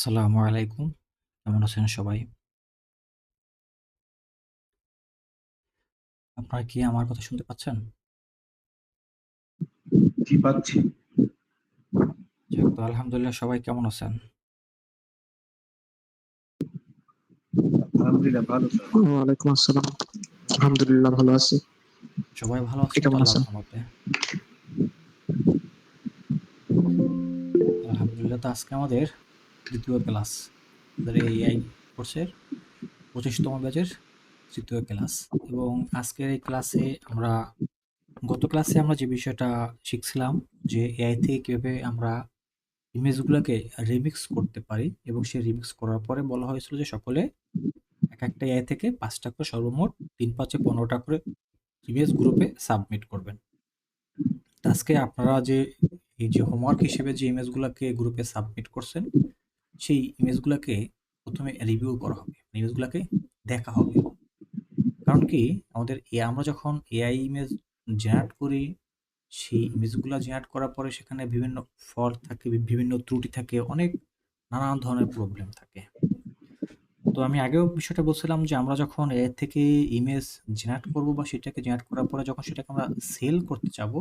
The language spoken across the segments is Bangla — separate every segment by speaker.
Speaker 1: আসসালামু আলাইকুম। কেমন আছেন সবাই? আপনারা কি আমার কথা শুনতে পাচ্ছেন?
Speaker 2: জি পাচ্ছি।
Speaker 1: যাক তো আলহামদুলিল্লাহ সবাই কেমন আছেন?
Speaker 2: আলহামদুলিল্লাহ ভালো স্যার।
Speaker 3: ওয়ালাইকুম আসসালাম। আলহামদুলিল্লাহ ভালো আছি।
Speaker 1: সবাই ভালো
Speaker 3: আপনি
Speaker 1: আছেন তো
Speaker 3: কেমন আছেন?
Speaker 1: আল্লাহর রহমতে? আলহামদুলিল্লাহ তো আজকে আমাদের ৩য় ক্লাস। আমাদের এই এআই কোর্সের ২৫তম ব্যাচের ৩য় ক্লাস এবং আজকের এই ক্লাসে গত ক্লাসে আমরা যে বিষয়টা শিখছিলাম যে এআই থেকে কিভাবে আমরা ইমেজগুলাকে রিমিক্স করতে পারি এবং সেই রিমিক্স করার পরে বলা হয়েছিল যে সকলে একেকটা এআই থেকে ৫ টা করে সর্বমোট ৩-৫ এ ১৫ টা করে ইমেজ গ্রুপে সাবমিট করবেন। তো আজকে আপনারা এই যে হোমওয়ার্ক হিসেবে যে ইমেজগুলাকে গ্রুপে সাবমিট করছেন, সেই ইমেজগুলাকে ১ম এ রিভিউ করা হবে। ইমেজগুলাকে দেখা হবে। কারণ কি আমরা যখন এআই ইমেজ জেনারেট করি, সেই ইমেজগুলা জেনারেট করার পরে সেখানে বিভিন্ন ফল্ট থাকে, বিভিন্ন ত্রুটি থাকে, অনেক নানান ধরনের প্রবলেম থাকে। তো আমি আগেও বিষয়টা বলছিলাম যে আমরা যখন এআই থেকে ইমেজ জেনারেট করব বা সেটাকে জেনারেট করার পরে যখন সেটাকে আমরা সেল করতে যাবো,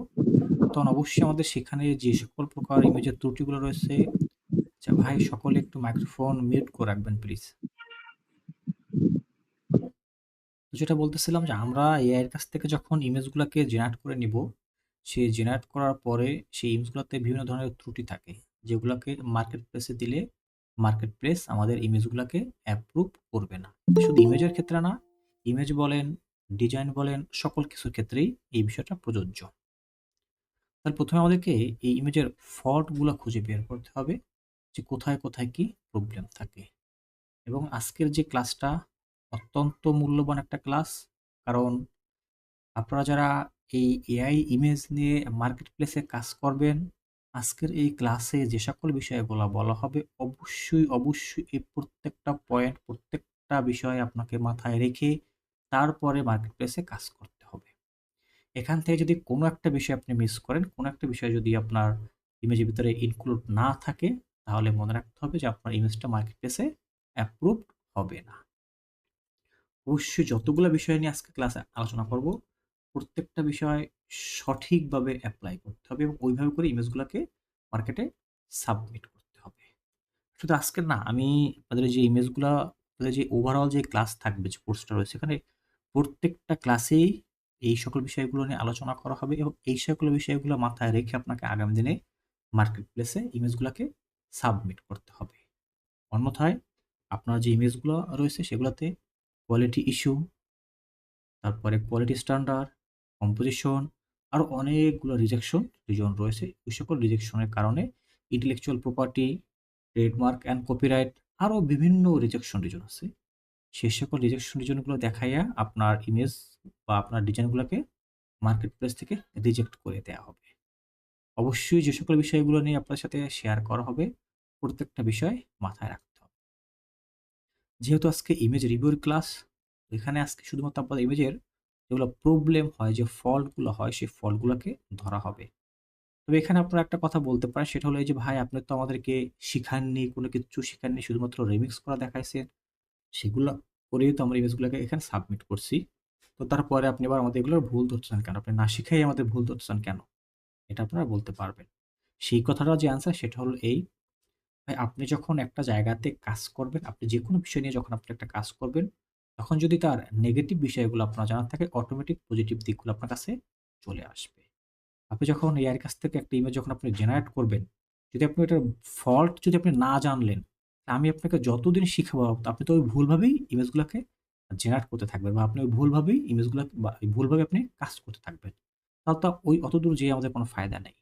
Speaker 1: তখন অবশ্যই আমাদের সেখানে যে সকল প্রকার ইমেজের ত্রুটিগুলো রয়েছে, আচ্ছা ভাই সকলে একটু মাইক্রোফোন মিউট করে রাখবেন প্লিজ। তো যেটা বলতেছিলাম যে আমরা এআই এর কাছ থেকে যখন ইমেজগুলাকে জেনারেট করে নিব, সেই জেনারেট করার পরে সেই ইমেজগুলাতে বিভিন্ন ধরনের ত্রুটি থাকে, যেগুলাকে মার্কেট প্লেসে দিলে মার্কেট প্লেস আমাদের ইমেজগুলাকে অ্যাপ্রুভ করবে না। শুধু ইমেজের ক্ষেত্রে না, ইমেজ বলেন, ডিজাইন বলেন, সকল কিছুর ক্ষেত্রেই এই বিষয়টা প্রযোজ্য। তাহলে ১ম এ আমাদেরকে এই ইমেজের ফল্ট গুলা খুঁজে বের করতে হবে যে কোথায়, কোথায় কি প্রবলেম থাকে। এবং আজকের যে ক্লাসটা অত্যন্ত মূল্যবান একটা ক্লাস। কারণ আপনারা যারা এই এআই ইমেজ নিয়ে মার্কেট প্লেসে কাজ করবেন, আজকের এই ক্লাসে যে সকল বিষয়গুলা বলা হবে অবশ্যই এই প্রত্যেকটা পয়েন্ট, প্রত্যেকটা বিষয় আপনাকে মাথায় রেখে তারপরে মার্কেট প্লেসে কাজ করতে হবে। এখান থেকে যদি কোনো একটা বিষয় আপনি মিস করেন, কোনো একটা বিষয় যদি আপনার ইমেজের ভিতরে ইনক্লুড না থাকে, তাহলে মনে রাখতে হবে যে আপনার ইমেজটা মার্কেট প্লেসে অ্যাপ্রুভড হবে না। অবশ্যই যতগুলা বিষয় নিয়ে আজকে ক্লাসে আলোচনা করব, প্রত্যেকটা বিষয় সঠিকভাবে এপ্লাই করতে হবে এবং ওইভাবে করে ইমেজগুলাকে মার্কেটে সাবমিট করতে হবে। শুধু আজকের না, আমি আপনাদের যে ইমেজগুলা, আপনাদের যে ওভারঅল যে ক্লাস থাকবে, যে কোর্সটা রয়েছে, এখানে প্রত্যেকটা ক্লাসেই এই সকল বিষয়গুলো নিয়ে আলোচনা করা হবে এবং এই সকল বিষয়গুলো মাথায় রেখে আপনাকে আগামী দিনে মার্কেট প্লেসে ইমেজগুলাকে সাবমিট করতে হবে। অন্যথায় আপনার যে ইমেজগুলো রয়েছে সেগুলাতে কোয়ালিটি ইস্যু, তারপরে কোয়ালিটি স্ট্যান্ডার্ড, কম্পোজিশন, আরো অনেকগুলো রিজন রয়েছে। ওই সকল রিজেকশনের কারণে intellectual property, trademark and copyright, আরো বিভিন্ন রিজন আছে। সেই সকল রিজনগুলো দেখাইয়া আপনার ইমেজ বা আপনার ডিজাইনগুলোকে মার্কেট প্লেস থেকে রিজেক্ট করে দেয়া হবে। অবশ্যই যে সকল বিষয়গুলো নিয়ে আপনার সাথে শেয়ার করা হবে, প্রত্যেকটা বিষয় মাথায় রাখতে হবে। যেহেতু আজকে ইমেজ রিভিউর ক্লাস, এখানে আজকে শুধুমাত্র আপনাদের ইমেজের যেগুলো প্রবলেম হয়, যে ফল্ট গুলো হয়, সেই ফল্ট গুলাকে ধরা হবে। তবে এখানে আপনারা একটা কথা বলতে পারেন, সেটা হলো এই যে, "ভাই আপনি তো আমাদেরকে শিখাননি, কোনো কিচ্ছু শিখাননি, শুধুমাত্র রিমিক্স করা দেখাইছেন। সেগুলা করেই তো আমরা ইমেজগুলাকে এখানে সাবমিট করছি। তো তারপরে আপনি আবার আমাদের এগুলোর ভুল ধরছেন কেন? আপনি না শিখাই আমাদের ভুল ধরছেন কেন?" এটা আপনারা বলতে পারবেন। সেই কথাটার যে অ্যান্সার সেটা হলো এই, ভাই আপনি যখন একটা জায়গাতে কাজ করবেন, আপনি যেকোনো বিষয় নিয়ে যখন আপনি একটা কাজ করবেন, তখন যদি তার নেগেটিভ বিষয়গুলো আপনার জানা থাকে, অটোমেটিক পজিটিভ দিকগুলো আপনার কাছে চলে আসবে। আপনি যখন এআই এর কাছ থেকে একটা ইমেজ যখন আপনি জেনারেট করবেন, যদি আপনি ওটার ফল্ট যদি আপনি না জানলেন, আমি আপনাকে যতদিন শিখাবো, আপনি তো ওই ভুলভাবেই ইমেজগুলাকে জেনারেট করতে থাকবেন বা আপনি ওই ভুলভাবেই ইমেজগুলাকে বা ভুলভাবে আপনি কাজ করতে থাকবেন। তাহলে তো ওই অতদূর যেয়ে আমাদের কোনো ফায়দা নেই।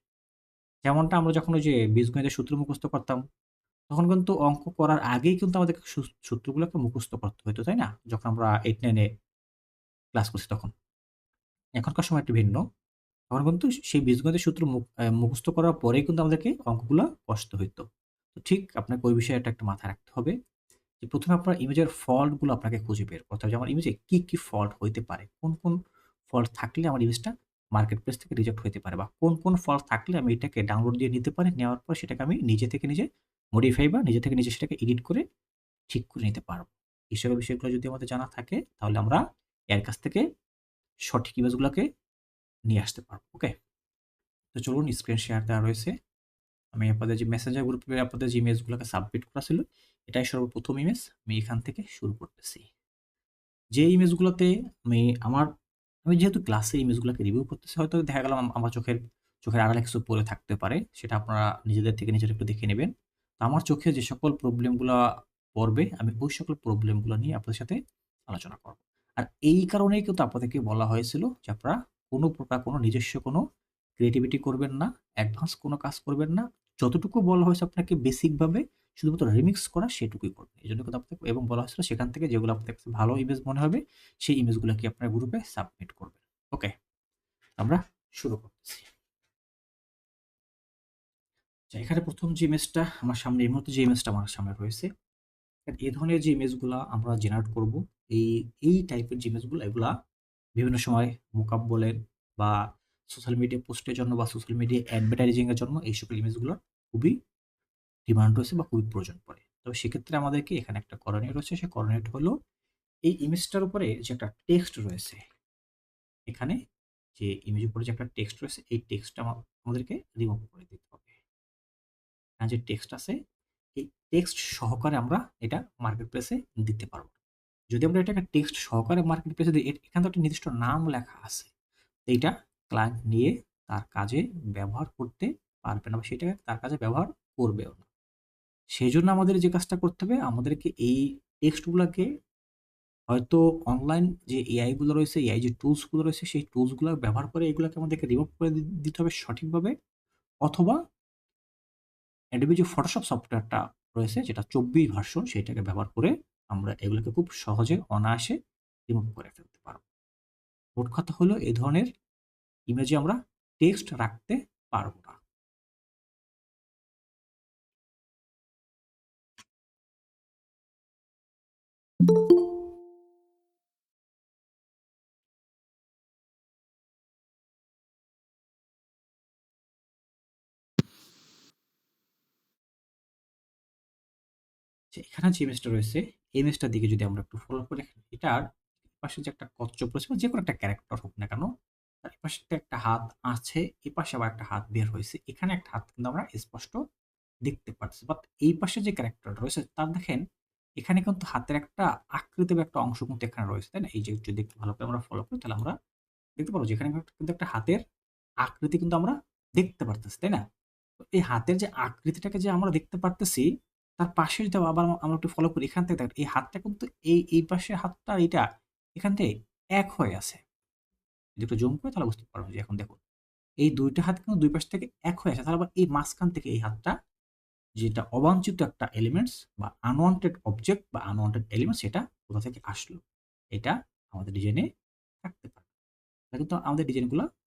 Speaker 1: যেমনটা আমরা যখন ওই যে বীজগণিতের সূত্র মুখস্থ করতাম, তখন কিন্তু অঙ্ক করার আগেই কিন্তু আমাদেরকে সূত্রগুলোকে মুখস্থ করতে হইতো, তাই না? যখন আমরা 8-9 এ ক্লাস করছি তখন। এখনকার সময় একটু ভিন্ন। তখন কিন্তু সেই বীজগণিতের সূত্র মুখস্থ করার পরেই কিন্তু আমাদেরকে অঙ্কগুলা কষতে হইতো। তো ঠিক আপনাকে ওই বিষয়টা একটু মাথায় রাখতে হবে যে ১ম এ আপনার ইমেজের ফল্ট গুলো আপনাকে খুঁজে বের করতে হবে যে আমার ইমেজে কি ফল্ট হইতে পারে? কোন ফল্ট থাকলে আমার ইমেজটা মার্কেট প্লেস থেকে রিজেক্ট হইতে পারে বা কোন ফল্ট থাকলে আমি এটাকে ডাউনলোড দিয়ে নিতে পারি। নেওয়ার পর সেটাকে আমি নিজে থেকে নিজে মডিফাই বা নিজে থেকে নিজে সেটাকে এডিট করে ঠিক করে নিতে পারবো। এইসব বিষয়গুলো যদি আমাদের জানা থাকে তাহলে আমরা এর কাছ থেকে সঠিক ইমেজগুলোকে নিয়ে আসতে পারবো। ওকে? তো চলুন স্ক্রিন শেয়ার দেওয়া রয়েছে। আমি আপনাদের যে মেসেঞ্জার গ্রুপে আপনাদের যে ইমেজগুলোকে সাবমিট করা ছিল, এটাই সর্বপ্রথম ইমেজ। আমি এখান থেকে শুরু করতেছি। যে ইমেজগুলোতে আমি আমার আমি যেহেতু ক্লাসে ইমেজগুলোকে রিভিউ করতেছি, হয়তো দেখা গেল আমার চোখের আড়ালে কিছু পড়ে থাকতে পারে। সেটা আপনারা নিজেদের থেকে নিজেরা একটু দেখে নেবেন। তো আমার চোখে যে সকল প্রবলেমগুলা পড়বে, আমি ওই সকল প্রবলেমগুলো নিয়ে আপনাদের সাথে আলোচনা করব। আর এই কারণেই কিন্তু আপনাদেরকে বলা হয়েছিল যে আপনারা কোনো প্রকার কোনো নিজস্ব কোনো ক্রিয়েটিভিটি করবেন না, অ্যাডভান্স কোনো কাজ করবেন না। যতটুকু বলা হয়েছে আপনাকে বেসিকভাবে শুধুমাত্র রিমিক্স করা সেটুকুই করবেন। এজন্য কিন্তু আপনাকে এবং বলা হয়েছিল সেখান থেকে যেগুলো আপনার কাছে ভালো ইমেজ মনে হবে সেই ইমেজগুলোকে আপনার গ্রুপে সাবমিট করবেন। ওকে? আমরা শুরু করতেছি। আচ্ছা, এখানে ১ম যে ইমেজটা আমার সামনে এই মুহূর্তে যে ইমেজটা আমার সামনে রয়েছে, এই ধরনের যে ইমেজগুলা আমরা জেনারেট করব, এই এই টাইপের যে ইমেজগুলা এগুলা বিভিন্ন সময় মোকআপ বলেন বা সোশ্যাল মিডিয়া পোস্টের জন্য বা সোশ্যাল মিডিয়া অ্যাডভার্টাইজিং এর জন্য এই সকল ইমেজগুলোর খুবই ডিমান্ড রয়েছে বা খুবই প্রয়োজন পড়ে। তবে সেক্ষেত্রে আমাদেরকে এখানে একটা করণীয় রয়েছে। সেই করণীয়টা হলো এই ইমেজটার উপরে যে একটা টেক্সট রয়েছে, এখানে যে ইমেজের উপরে যে একটা টেক্সট রয়েছে, এই টেক্সটটা আমাদেরকে রিমুভ করে দিতে হবে। এখানে যে টেক্সট আছে, এই টেক্সট সহকারে আমরা এটা মার্কেট প্লেসে দিতে পারবো। যদি আমরা এটাকে টেক্সট সহকারে মার্কেট প্লেসে দিই, এখানে তো একটা নির্দিষ্ট নাম লেখা আছে। এইটা ক্লায়েন্ট নিয়ে তার কাজে ব্যবহার করতে পারবে না বা সেটা তার কাজে ব্যবহার করবেও না। সেজন্য আমাদের যে কাজটা করতে হবে, আমাদেরকে এই টেক্সট গুলাকে হয়তো অনলাইন যে এআই গুলো রয়েছে, এআই যে টুলস গুলো রয়েছে, সেই টুলস গুলো ব্যবহার করে এগুলাকে আমাদেরকে রিমুভ করে দিতে হবে সঠিকভাবে। অথবা Adobe যে Photoshop সফটওয়্যারটা রয়েছে যেটা ২৪ ভার্সন সেটাকে ব্যবহার করে আমরা এগুলোকে খুব সহজে অনায়াসে রিমুভ করে ফেলতে পারব। মোট কথা হলো এই ধরনের ইমেজে আমরা টেক্সট রাখতে পারব না। যে এখানে যে ইমেজটা রয়েছে, এই ইমেজটার দিকে যদি আমরা একটু ফলো করে দেখি, এটার পাশে যে একটা কচ্ছপ রয়েছে বা যেকোনো একটা ক্যারেক্টার হোক না কেন, তার এপাশে একটা হাত আছে, এপাশে আবার একটা হাত বের হয়েছে। এখানে একটা হাত কিন্তু আমরা স্পষ্ট দেখতে পারতেছি। বাট এই পাশে যে ক্যারেক্টারটা রয়েছে তার দেখেন এখানে কিন্তু হাতের একটা আকৃতি বা একটা অংশ কিন্তু এখানে রয়েছে, তাই না? এই যে যদি একটু ভালো করে আমরা ফলো করি তাহলে আমরা দেখতে পারবো যে এখানে কিন্তু একটা হাতের আকৃতি কিন্তু আমরা দেখতে পারতেছি, তাই না? তো এই হাতের যে আকৃতিটাকে যে আমরা দেখতে পারতেছি, তার পাশে যদি আবার আমরা একটু ফলো করি, এখান থেকে দেখেন এই হাতটা কিন্তু এই পাশের হাতটা আর এইটা এখান থেকে এক হয়ে আছে। যদি একটু জুম করি তাহলে বুঝতে পারবেন যে এখন দেখুন। এই ২ টা হাত কিন্তু ২ পাশ থেকে এক হয়ে আছে। তাহলে আবার এই মাঝখান থেকে এই হাতটা যেটা অবাঞ্ছিত একটা এলিমেন্টস বা আনওয়ান্টেড অবজেক্ট বা আনওয়ান্টেড এলিমেন্টস সেটা কোথা থেকে আসলো? এটা আমাদের ডিজাইনে থাকতে পারে। এটা কিন্তু আমাদের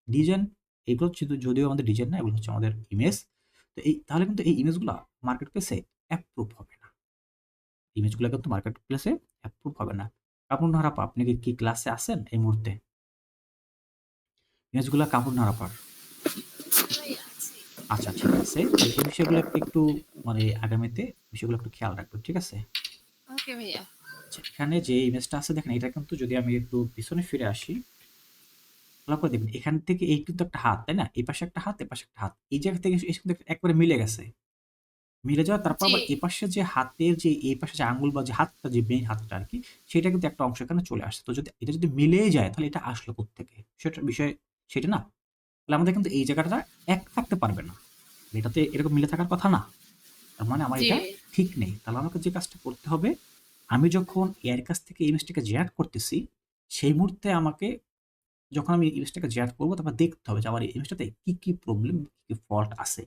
Speaker 1: ডিজাইন এগুলো যদিও আমাদের ডিজাইন না, এগুলো হচ্ছে আমাদের ইমেজ। তো তাহলে কিন্তু এই ইমেজগুলা মার্কেট প্লেসে অ্যাপ্রুভ হবে না। ইমেজগুলা কিন্তু মার্কেট প্লেসে অ্যাপ্রুভ হবে না। কাপুর নাহার আপা, আপনি কি ক্লাসে আছেন এই মুহূর্তে? ইমেজগুলা কাপুর নাহার আপার। আচ্ছা, ঠিক আছে। তাহলে এই বিষয়গুলো একটু মানে আগামীতে বিষয়গুলো একটু খেয়াল রাখবেন। ঠিক আছে?
Speaker 2: ওকে ভাইয়া।
Speaker 1: আচ্ছা, এখানে যে ইমেজটা আছে দেখেন, এটা কিন্তু যদি আমি একটু পিছনে ফিরে আসি, ভালো করে দেখবেন এখান থেকে এই কিন্তু একটা হাত, তাই না? এই পাশে একটা হাত, এপাশে একটা হাত। এই জায়গা থেকে এসে কিন্তু একবারে মিলে গেছে। মিলে যাওয়া তারপর
Speaker 2: জি।
Speaker 1: আবার এপাশে যে হাতের যে এই পাশে যে আঙ্গুল বা যে হাতটা যে মেইন হাতটা আরকি, সেটা কিন্তু একটা অংশ এখানে চলে আসছে। তো এটা যদি মিলেই যায় তাহলে এটা আসলো কোত্থেকে? সেটা না? তাহলে আমাদের কিন্তু এই জায়গাটা এক থাকতে পারবে না। এটাতে এরকম মিলে থাকার কথা না। তার মানে আমার
Speaker 2: জি।
Speaker 1: এটা ঠিক নেই। তাহলে আমাকে যে কাজটা করতে হবে, আমি যখন এআই এর কাছ থেকে ইমেজটাকে জেনারেট করতেছি, সেই মুহূর্তে আমাকে যখন আমি ইমেজটাকে জেনারেট করব তারপর দেখতে হবে যে আমার এই ইমেজটাতে কি প্রবলেম, কি ফল্ট আছে।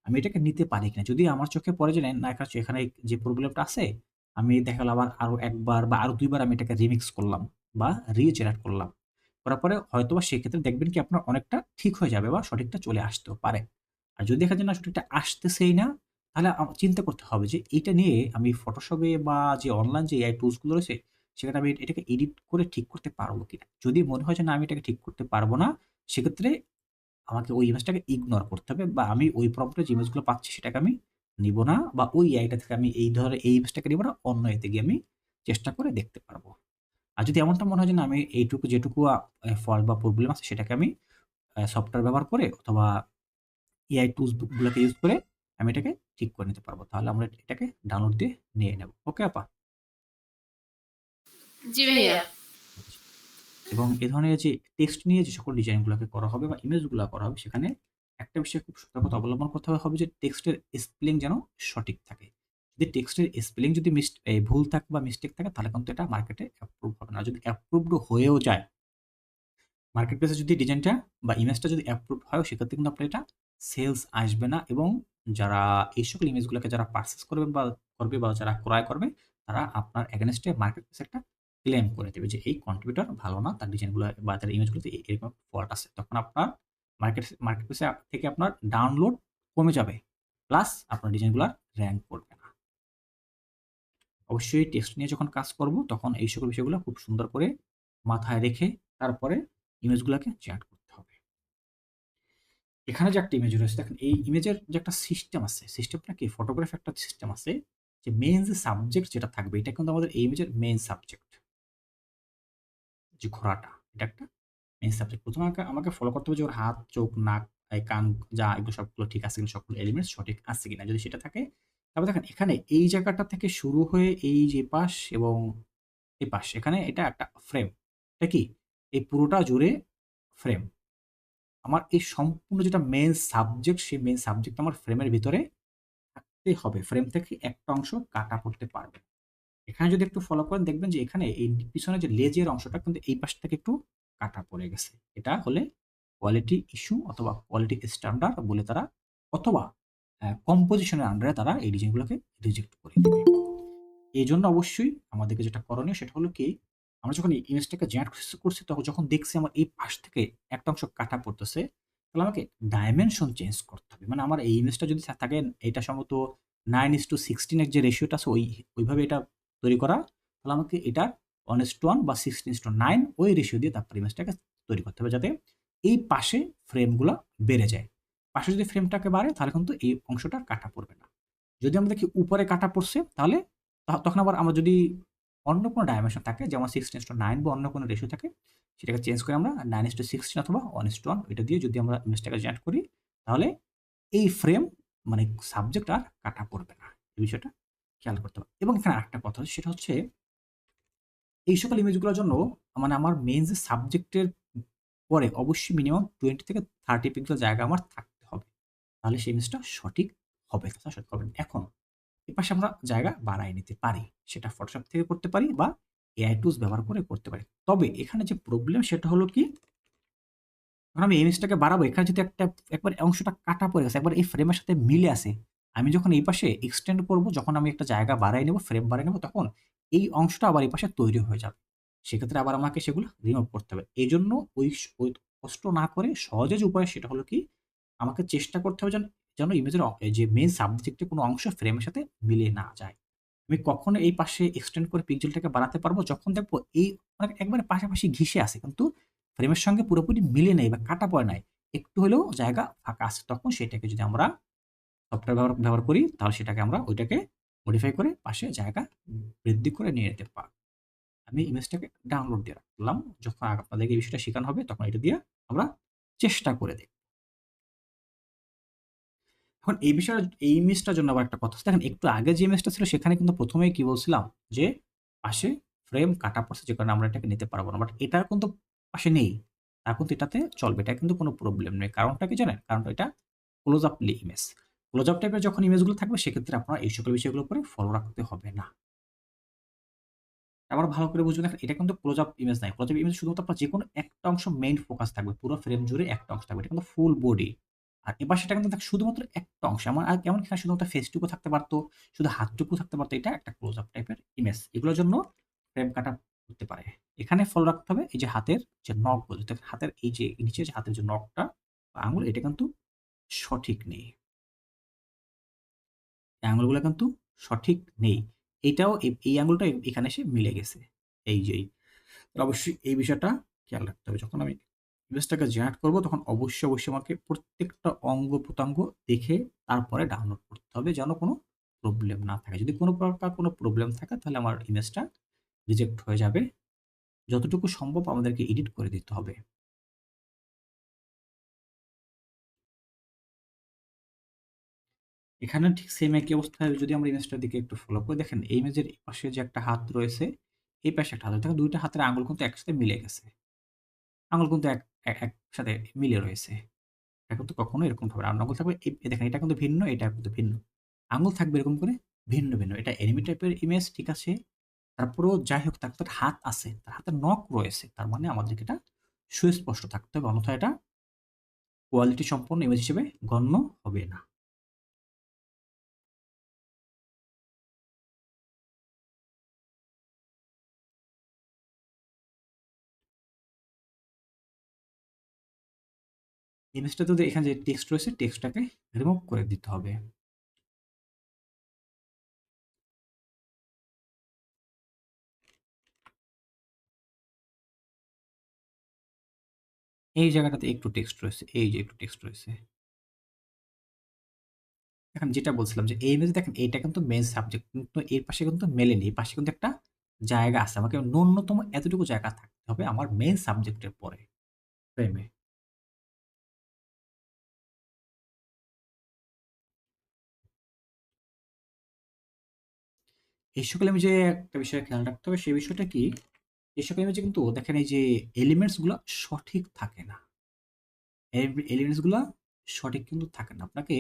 Speaker 1: আমি এটাকে নিতে পারি কিনা। যদি আমার চোখে পড়ে যে না এখানে যে প্রবলেমটা আছে, আমি দেখা গেল আবার আরো ১ বার বা আরো ২ বার আমি এটাকে রিমিক্স করলাম বা রিজেনারেট করলাম। করার পরে হয়তোবা সেক্ষেত্রে দেখবেন কি আপনার অনেকটা ঠিক হয়ে যাবে বা সঠিকটা চলে আসতেও পারে। আর যদি দেখা যায় না সঠিকটা আসতেছেই না, তাহলে চিন্তা করতে হবে যে এইটা নিয়ে আমি Photoshop এ বা যে অনলাইন যে এআই টুলস গুলো রয়েছে সেখানে আমি এটাকে এডিট করে ঠিক করতে পারবো কিনা। যদি মনে হয় যে না আমি এটাকে ঠিক করতে পারবো না, সেক্ষেত্রে আমাকে ওই ইমেজটাকে ইগনোর করতে হবে বা আমি ওই প্রম্পটে যে ইমেজগুলো পাচ্ছি সেটাকে আমি নিব না, বা ওই এআইটা থেকে আমি এই ধরনের এই ইমেজটাকে নিব না, অন্য এতে গিয়ে আমি চেষ্টা করে দেখতে পারবো। আর যদি এমনটা মনে হয় যে না আমি এইটুকু যেটুকু ফল্ট বা প্রবলেম আছে সেটাকে আমি সফটওয়্যার ব্যবহার করে অথবা এআই টুলস গুলাকে ইউজ করে আমি এটাকে ঠিক করে নিতে পারবো। তাহলে আমরা এটাকে ডাউনলোড দিয়ে নিয়ে নেব। ওকে আপা?
Speaker 2: জি ভাইয়া।
Speaker 1: আচ্ছা। এবং এ ধরনের যে টেক্সট নিয়ে যে সকল ডিজাইন গুলাকে করা হবে বা ইমেজ গুলা করা হবে সেখানে একটা বিষয় খুব সতর্কতা অবলম্বন করতে হবে যে টেক্সটের স্পেলিং যেন সঠিক থাকে। যদি টেক্সটের স্পেলিং যদি ভুল থাকে বা মিস্টেক থাকে তাহলে কিন্তু এটা মার্কেটে অ্যাপ্রুভ হবে না। যদি অ্যাপ্রুভড হয়েও যায়, মার্কেট প্লেসে যদি ডিজাইনটা বা ইমেজটা যদি অ্যাপ্রুভ হয় সেক্ষেত্রে কিন্তু আপনার এটা সেলস আসবে না, এবং যারা এই সকল ইমেজগুলোকে যারা পারচেজ করবে বা যারা ক্রয় করবে তারা আপনার এগেইনস্টে মার্কেট প্লেসে একটা ক্লেম করে দেবে যে এই কন্ট্রিবিউটর ভালো না, তার ডিজাইনগুলো বা তার ইমেজগুলোতে এরকম ফল্ট আছে। তখন আপনার মার্কেট প্লেসে থেকে আপনার ডাউনলোড কমে যাবে। প্লাস আপনার ডিজাইনগুলার র‍্যাংক করবে না। অবশ্যই টেক্সট নিয়ে যখন কাজ করব তখন এই সকল বিষয়গুলো খুব সুন্দর করে মাথায় রেখে তারপরে ইমেজগুলোকে জেনারেট করতে হবে। এখানে যে একটা ইমেজ রয়েছে দেখেন, এই ইমেজের যে একটা সিস্টেম আছে, সিস্টেমটা কি ফটোগ্রাফি একটা সিস্টেম আছে যে মেইন যে সাবজেক্ট যেটা থাকবে এটা কিন্তু আমাদের এই ইমেজের মেইন সাবজেক্ট। যে ঘোড়াটা এটা একটা মেইন সাবজেক্ট। প্রথমে আমাকে ফলো করতে হবে যে ওর হাত, চোখ, নাক, কান যা এগুলো সবগুলো ঠিক আছে কিনা, সবগুলো এলিমেন্টস সঠিক আছে কিনা। যদি সেটা থাকে তারপর দেখেন এখানে এই জায়গাটা থেকে শুরু হয়ে এই যে পাশ এবং এই পাশ এখানে এটা একটা ফ্রেম। এটা কি? এই পুরোটা জুড়ে ফ্রেম। আমার এই সম্পূর্ণ যেটা মেইন সাবজেক্ট সেই মেইন সাবজেক্ট আমার ফ্রেমের ভিতরে থাকতেই হবে। ফ্রেম থেকে একটা অংশ কাটা পড়তে পারবে না। এখানে যদি একটু ফলো করেন দেখবেন যে এখানে এই পিছনে যে লেজের অংশটা কিন্তু এই পাশ থেকে একটু কাটা পড়ে গেছে। এটা হলে কোয়ালিটি ইস্যু অথবা কোয়ালিটি স্ট্যান্ডার্ড বলে তারা, অথবা কম্পোজিশন এর আন্ডারে তারা এই ডিজাইন গুলোকে রিজেক্ট করে দিবে। এজন্য অবশ্যই আমাদেরকে যেটা করণীয় সেটা হলো কি, আমরা যখন এই ইমেজটাকে জেনারেট করছি তখন যখন দেখছি আমার এই পাশ থেকে একটা অংশ কাটা পড়তেছে, তাহলে আমাকে ডাইমেনশন চেঞ্জ করতে হবে। মানে আমার এই ইমেজটা যদি থাকে এটা সম্ভবত 9:16 এর যে রেশিওটা আছে ওইভাবে এটা তৈরি করা, তাহলে আমাকে এটা 1:1 বা 16:9 ওই রেশিও দিয়ে তারপর ইমেজটাকে তৈরি করতে হবে যাতে এই পাশে ফ্রেমগুলা বেড়ে যায়। পাশে যদি ফ্রেমটাকে বাড়ে তাহলে কিন্তু এই অংশটা কাটা পড়বে না। যদি আমরা দেখি উপরে কাটা পড়ছে তাহলে তখন আবার আমরা যদি অন্য কোনো ডাইমেনশন থাকে যেমন 16:9 বা অন্য কোনো রেশিও থাকে সেটাকে চেঞ্জ করে আমরা 9:16 অথবা 1:1 এটা দিয়ে যদি আমরা ইমেজটাকে জেনারেট করি তাহলে এই ফ্রেম মানে সাবজেক্ট আর কাটা পড়বে না। এই বিষয়টা খেয়াল করতে হবে। এবং এখানে আরেকটা কথা সেটা হচ্ছে এই সকল ইমেজগুলোর জন্য মানে আমার মেইন যে সাবজেক্টের পরে অবশ্যই মিনিমাম 20 থেকে 30 পিক্সেল জায়গা আমার থাকতে হবে। তাহলে সেই ইমেজটা সঠিক হবে। তাছাড়া সঠিক হবে না। এখন এপাশে আমরা জায়গা বাড়ায় নিতে পারি। সেটা Photoshop থেকে করতে পারি বা এআই টুলস ব্যবহার করে করতে পারি। তবে এখানে যে প্রবলেম সেটা হলো কি, যখন আমি ইমেজটাকে বাড়াবো এখানে যদি একবার অংশটা কাটা পড়ে গেছে, একবার এই ফ্রেমের সাথে মিলে আছে। আমি যখন এই পাশে এক্সটেন্ড করব, যখন আমি একটা জায়গা বাড়ায় নেব, ফ্রেম বাড়ায় নেব তখন এই অংশটা আবার এই পাশে তৈরি হয়ে যাবে। সেক্ষেত্রে আবার আমাকে সেগুলো রিমুভ করতে হবে। এজন্য ওই কষ্ট না করে সহজে যে উপায় সেটা হলো কি, আমাকে চেষ্টা করতে হবে যেন যেন ইমেজের যে মেইন সাবজেক্টের কোনো অংশ ফ্রেমের সাথে মিলে না যায়। আমি কখনো এই পাশে এক্সটেন্ড করে পিক্সেলটাকে বাড়াতে পারবো যখন দেখবো এই মানে একবারে পাশাপাশি ঘিসে আছে কিন্তু ফ্রেমের সঙ্গে পুরোপুরি মিলে নেই বা কাটা পড়ে নাই। একটু হলেও জায়গা ফাঁকা আছে। তখন সেটাকে যদি আমরা সফটওয়্যার ব্যবহার করি তাহলে সেটাকে আমরা ওইটাকে মডিফাই করে পাশে জায়গা বৃদ্ধি করে নিয়ে যেতে পারব। আমি ইমেজটাকে ডাউনলোড দিয়ে রাখলাম। যখন আপনাদেরকে এই বিষয়টা শেখানো হবে তখন এটা দিয়ে আমরা চেষ্টা করে দেখব। এখন এই ইমেজটার জন্য আবার একটা কথা আছে। দেখেন একটু আগে যে ইমেজটা ছিল সেখানে কিন্তু ১ম এই কি বলছিলাম যে পাশে ফ্রেম কাটা পড়ছে যে কারণে আমরা এটাকে নিতে পারব না। বাট এটা কিন্তু পাশে নেই। তার কিন্তু এটাতে চলবে। এটা কিন্তু কোনো প্রবলেম নেই। কারণটা কি জানেন? কারণটা এটা close up image. Close up টাইপের যখন ইমেজগুলো থাকবে সেক্ষেত্রে আপনার এই সকল বিষয়গুলোর উপরে ফলো রাখতে হবে না। আবার ভালো করে বুঝবেন, দেখেন এটা কিন্তু ক্লোজ আপ ইমেজ নাই। ক্লোজ আপ ইমেজ শুধুমাত্র আপনার যেকোনো একটা অংশ মেইন ফোকাস থাকবে। পুরো ফ্রেম জুড়ে একটা অংশ থাকবে। এটা কিন্তু ফুল বডি। আর এপাশে এটা কিন্তু শুধুমাত্র একটা অংশ। এমনকি এখানে শুধুমাত্র ফেসটুকু থাকতে পারত, শুধু হাতটুকু থাকতে পারত। এটা একটা ক্লোজ আপ টাইপের ইমেজ। এগুলোর জন্য ফ্রেম কাটা হতে পারে। এখানে ফলো রাখতে হবে এই যে হাতের যে নখগুলো, হাতের এই যে নিচে যে হাতের যে নখটা বা আঙুল এটা কিন্তু সঠিক নেই। এই আঙুলগুলা কিন্তু সঠিক নেই। এটাও এই আঙুলটা এখানে এসে মিলে গেছে। এই যে অবশ্যই এই বিষয়টা খেয়াল রাখতে হবে। যখন আমি ইমেজটাকে জেনারেট করব তখন অবশ্যই আমাকে প্রত্যেকটা অঙ্গ-প্রত্যঙ্গ দেখে তারপরে ডাউনলোড করতে হবে যেন কোনো প্রবলেম না থাকে। যদি কোনো প্রকার কোনো প্রবলেম থাকে তাহলে আমার ইমেজটা রিজেক্ট হয়ে যাবে। যতটুকু সম্ভব আমাদেরকে এডিট করে দিতে হবে। এখানে ঠিক সেম একই অবস্থায় যদি আমরা ইমেজটার দিকে একটু ফলো করি, দেখেন এই ইমেজের এপাশে যে একটা হাত রয়েছে, এই পাশে একটা হাত রয়েছে। দেখেন ২ টা হাতের আঙ্গুল কিন্তু একসাথে মিলে গেছে। আঙ্গুল কিন্তু একসাথে মিলে রয়েছে। এটা কিন্তু কখনো এরকম হবে না। আঙ্গুল থাকবে দেখেন এটা কিন্তু ভিন্ন, এটা কিন্তু ভিন্ন। আঙ্গুল থাকবে এরকম করে ভিন্ন। এটা এনিমি টাইপের ইমেজ ঠিক আছে। তারপরেও যাই হোক তার তো হাত আছে। তার হাতে নখ রয়েছে। তার মানে আমাদেরকে এটা সুস্পষ্ট থাকতে হবে। অন্যথায় এটা কোয়ালিটি সম্পন্ন ইমেজ হিসেবে গণ্য হবে না। ইমেজটাতে যদি এখানে যে টেক্সট রয়েছে, টেক্সটটাকে রিমুভ করে দিতে হবে। এই জায়গাটাতে একটু টেক্সট রয়েছে। এই যে একটু টেক্সট রয়েছে। এখন যেটা বলছিলাম যে এই ইমেজে দেখেন এইটা কিন্তু মেইন সাবজেক্ট কিন্তু এর পাশে কিন্তু মেলেনি। এই পাশে কিন্তু একটা জায়গা আছে। আমাকে ন্যূনতম এতটুকু জায়গা থাকতে হবে আমার মেইন সাবজেক্টের পরে ফ্রেমে। এই সকল ইমেজে একটা বিষয় খেয়াল রাখতে হবে সেই বিষয়টা কি? এই সকল ইমেজে কিন্তু দেখেন এই যে এলিমেন্টস গুলা সঠিক থাকে না। এলিমেন্টস গুলা সঠিক কিন্তু থাকে না। আপনাকে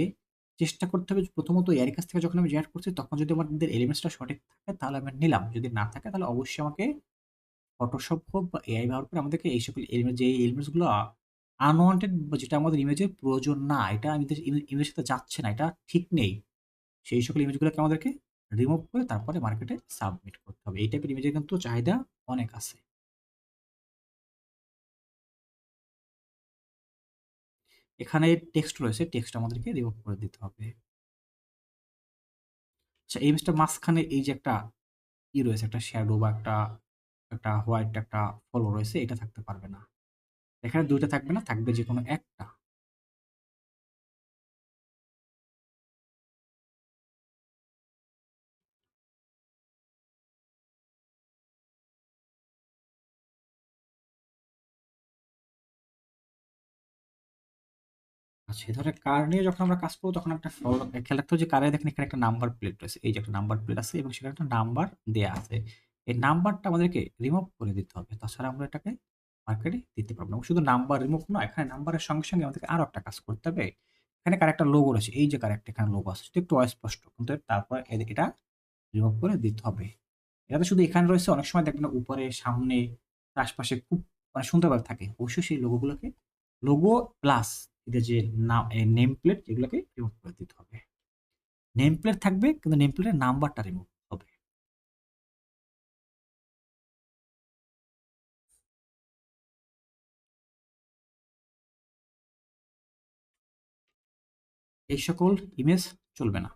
Speaker 1: চেষ্টা করতে হবে প্রথমত এর কাছ থেকে যখন আমি জেনারেট করছি তখন যদি আমাদের এলিমেন্টসটা সঠিক থাকে তাহলে আমি নিলাম। যদি না থাকে তাহলে অবশ্যই আমাকে ফটোশপ হোক বা এআই ব্যবহার করে আমাদেরকে এই সকল এলিমেন্ট যে এলিমেন্টস গুলো আনওয়ান্টেড বা যেটা আমাদের ইমেজের প্রয়োজন না, এটা আমাদের ইমেজের সাথে যাচ্ছে না, এটা ঠিক নেই। সেই সকল ইমেজগুলোকে আমাদেরকে রিমুভ করে তারপরে মার্কেটে সাবমিট করতে হবে। এই টাইপের ইমেজের কিন্তু চাহিদা অনেক আছে। এখানে টেক্সট রয়েছে, টেক্সট আমাদেরকে রিমুভ করে দিতে হবে। আচ্ছা এই ইমেজটার মাঝখানে এই যে একটা রয়েছে, একটা শ্যাডো বা একটা হোয়াইট একটা ফলো রয়েছে, এটা থাকতে পারবে না। এখানে ২ টা থাকবে না, থাকবে যেকোনো একটা। আচ্ছা, এই ধরনের কার নিয়ে যখন আমরা কাজ করব তখন একটা খেয়াল রাখতে হবে যে কারে দেখেন এখানে একটা নাম্বার প্লেট রয়েছে। এই যে একটা নাম্বার প্লেট আছে এবং সেখানে একটা নাম্বার দেয়া আছে। এই নাম্বারটা আমাদেরকে রিমুভ করে দিতে হবে। তাছাড়া আমরা এটাকে মার্কেটে দিতে পারব না। শুধু নাম্বার রিমুভ না, এখানে নাম্বারের সঙ্গে আমাদেরকে আরো একটা কাজ করতে হবে। এখানে কার একটা লোগো রয়েছে। এই যে কার একটা এখানে লোগো আছে। সেটা একটু অস্পষ্ট। কিন্তু তারপর এটা রিমুভ করে দিতে হবে। এটা তো শুধু এখানে রয়েছে, অনেক সময় দেখবেন উপরে, সামনে, আশপাশে খুব মানে সুন্দরভাবে থাকে। অবশ্যই সেই লোগোগুলোকে লোগো প্লাস এটা যে নেম প্লেট এগুলোকে রিমুভ করে দিতে হবে। নেম প্লেট থাকবে কিন্তু নেম প্লেটের নাম্বারটা রিমুভ হবে। এই সকল ইমেজ চলবে না।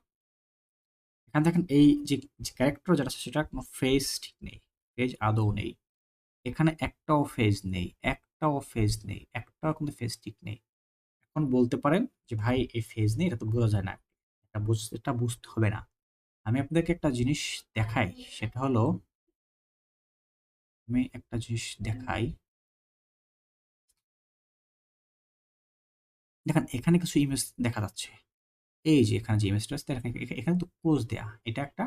Speaker 1: এখানে দেখেন এই যে ক্যারেক্টার যেটা আছে সেটার কোনো ফেস ঠিক নেই। ফেজ আদৌ নেই। এখানে একটাও ফেজ নেই। একটাও কিন্তু ফেজ ঠিক নেই। এখন বলতে পারেন যে ভাই এই ফেজ নেই, এটা তো বোঝা যায় না। এটা বুঝতে হবে না। আমি আপনাদেরকে একটা জিনিস দেখাই। সেটা হলো আমি একটা জিনিস দেখাই। দেখেন এখানে কিছু ইমেজ দেখা যাচ্ছে। এই যে এখানে যে ইমেজটা আছে দেখেন এখানে তো ক্লোজ দেয়া। এটা একটা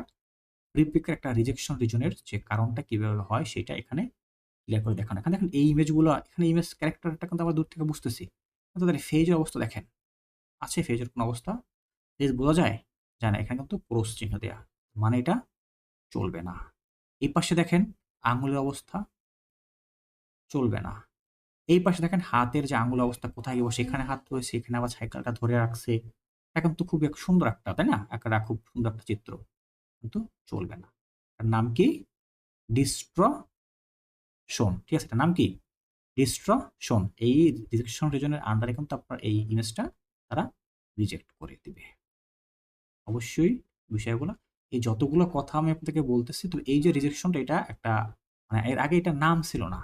Speaker 1: প্রিপিকের একটা রিজেকশন রিজনের যে কারণটা কিভাবে হয় সেটা এখানে ক্লিয়ার করে দেখানো। এখানে দেখেন এই ইমেজগুলো এখানে ইমেজ ক্যারেক্টারটা কিন্তু আমরা দূর থেকে বুঝতেছি। কিন্তু তাদের ফেজের অবস্থা দেখেন। আছে ফেজের কোনো অবস্থা? ফেজ বোঝা যায়? যায় না। এখানে কিন্তু ক্রস চিহ্ন দেয়া। মানে এটা চলবে না। এই পাশে দেখেন আঙুলের অবস্থা চলবে না। এই পাশে দেখেন হাতের যে আঙুল অবস্থা কোথায় বসে, এখানে হাত রয়েছে, এখানে আবার সাইকেলটা ধরে রাখছে। এটা কিন্তু খুব সুন্দর একটা, তাই না? একটা খুব সুন্দর একটা চিত্র। কিন্তু চলবে না। এটার নাম কি? ডিস্ট্রশন। ঠিক আছে? এটার নাম কি? ডিস্ট্রশন। এই রিজেকশন রিজনের আন্ডারে কিন্তু আপনার এই ইমেজটা তারা রিজেক্ট করে দিবে। অবশ্যই বিষয়গুলো এই যতগুলো কথা আমি আপনাদেরকে বলতেছি তো এই যে রিজেকশনটা এটা একটা মানে এর আগে এটার নাম ছিল না।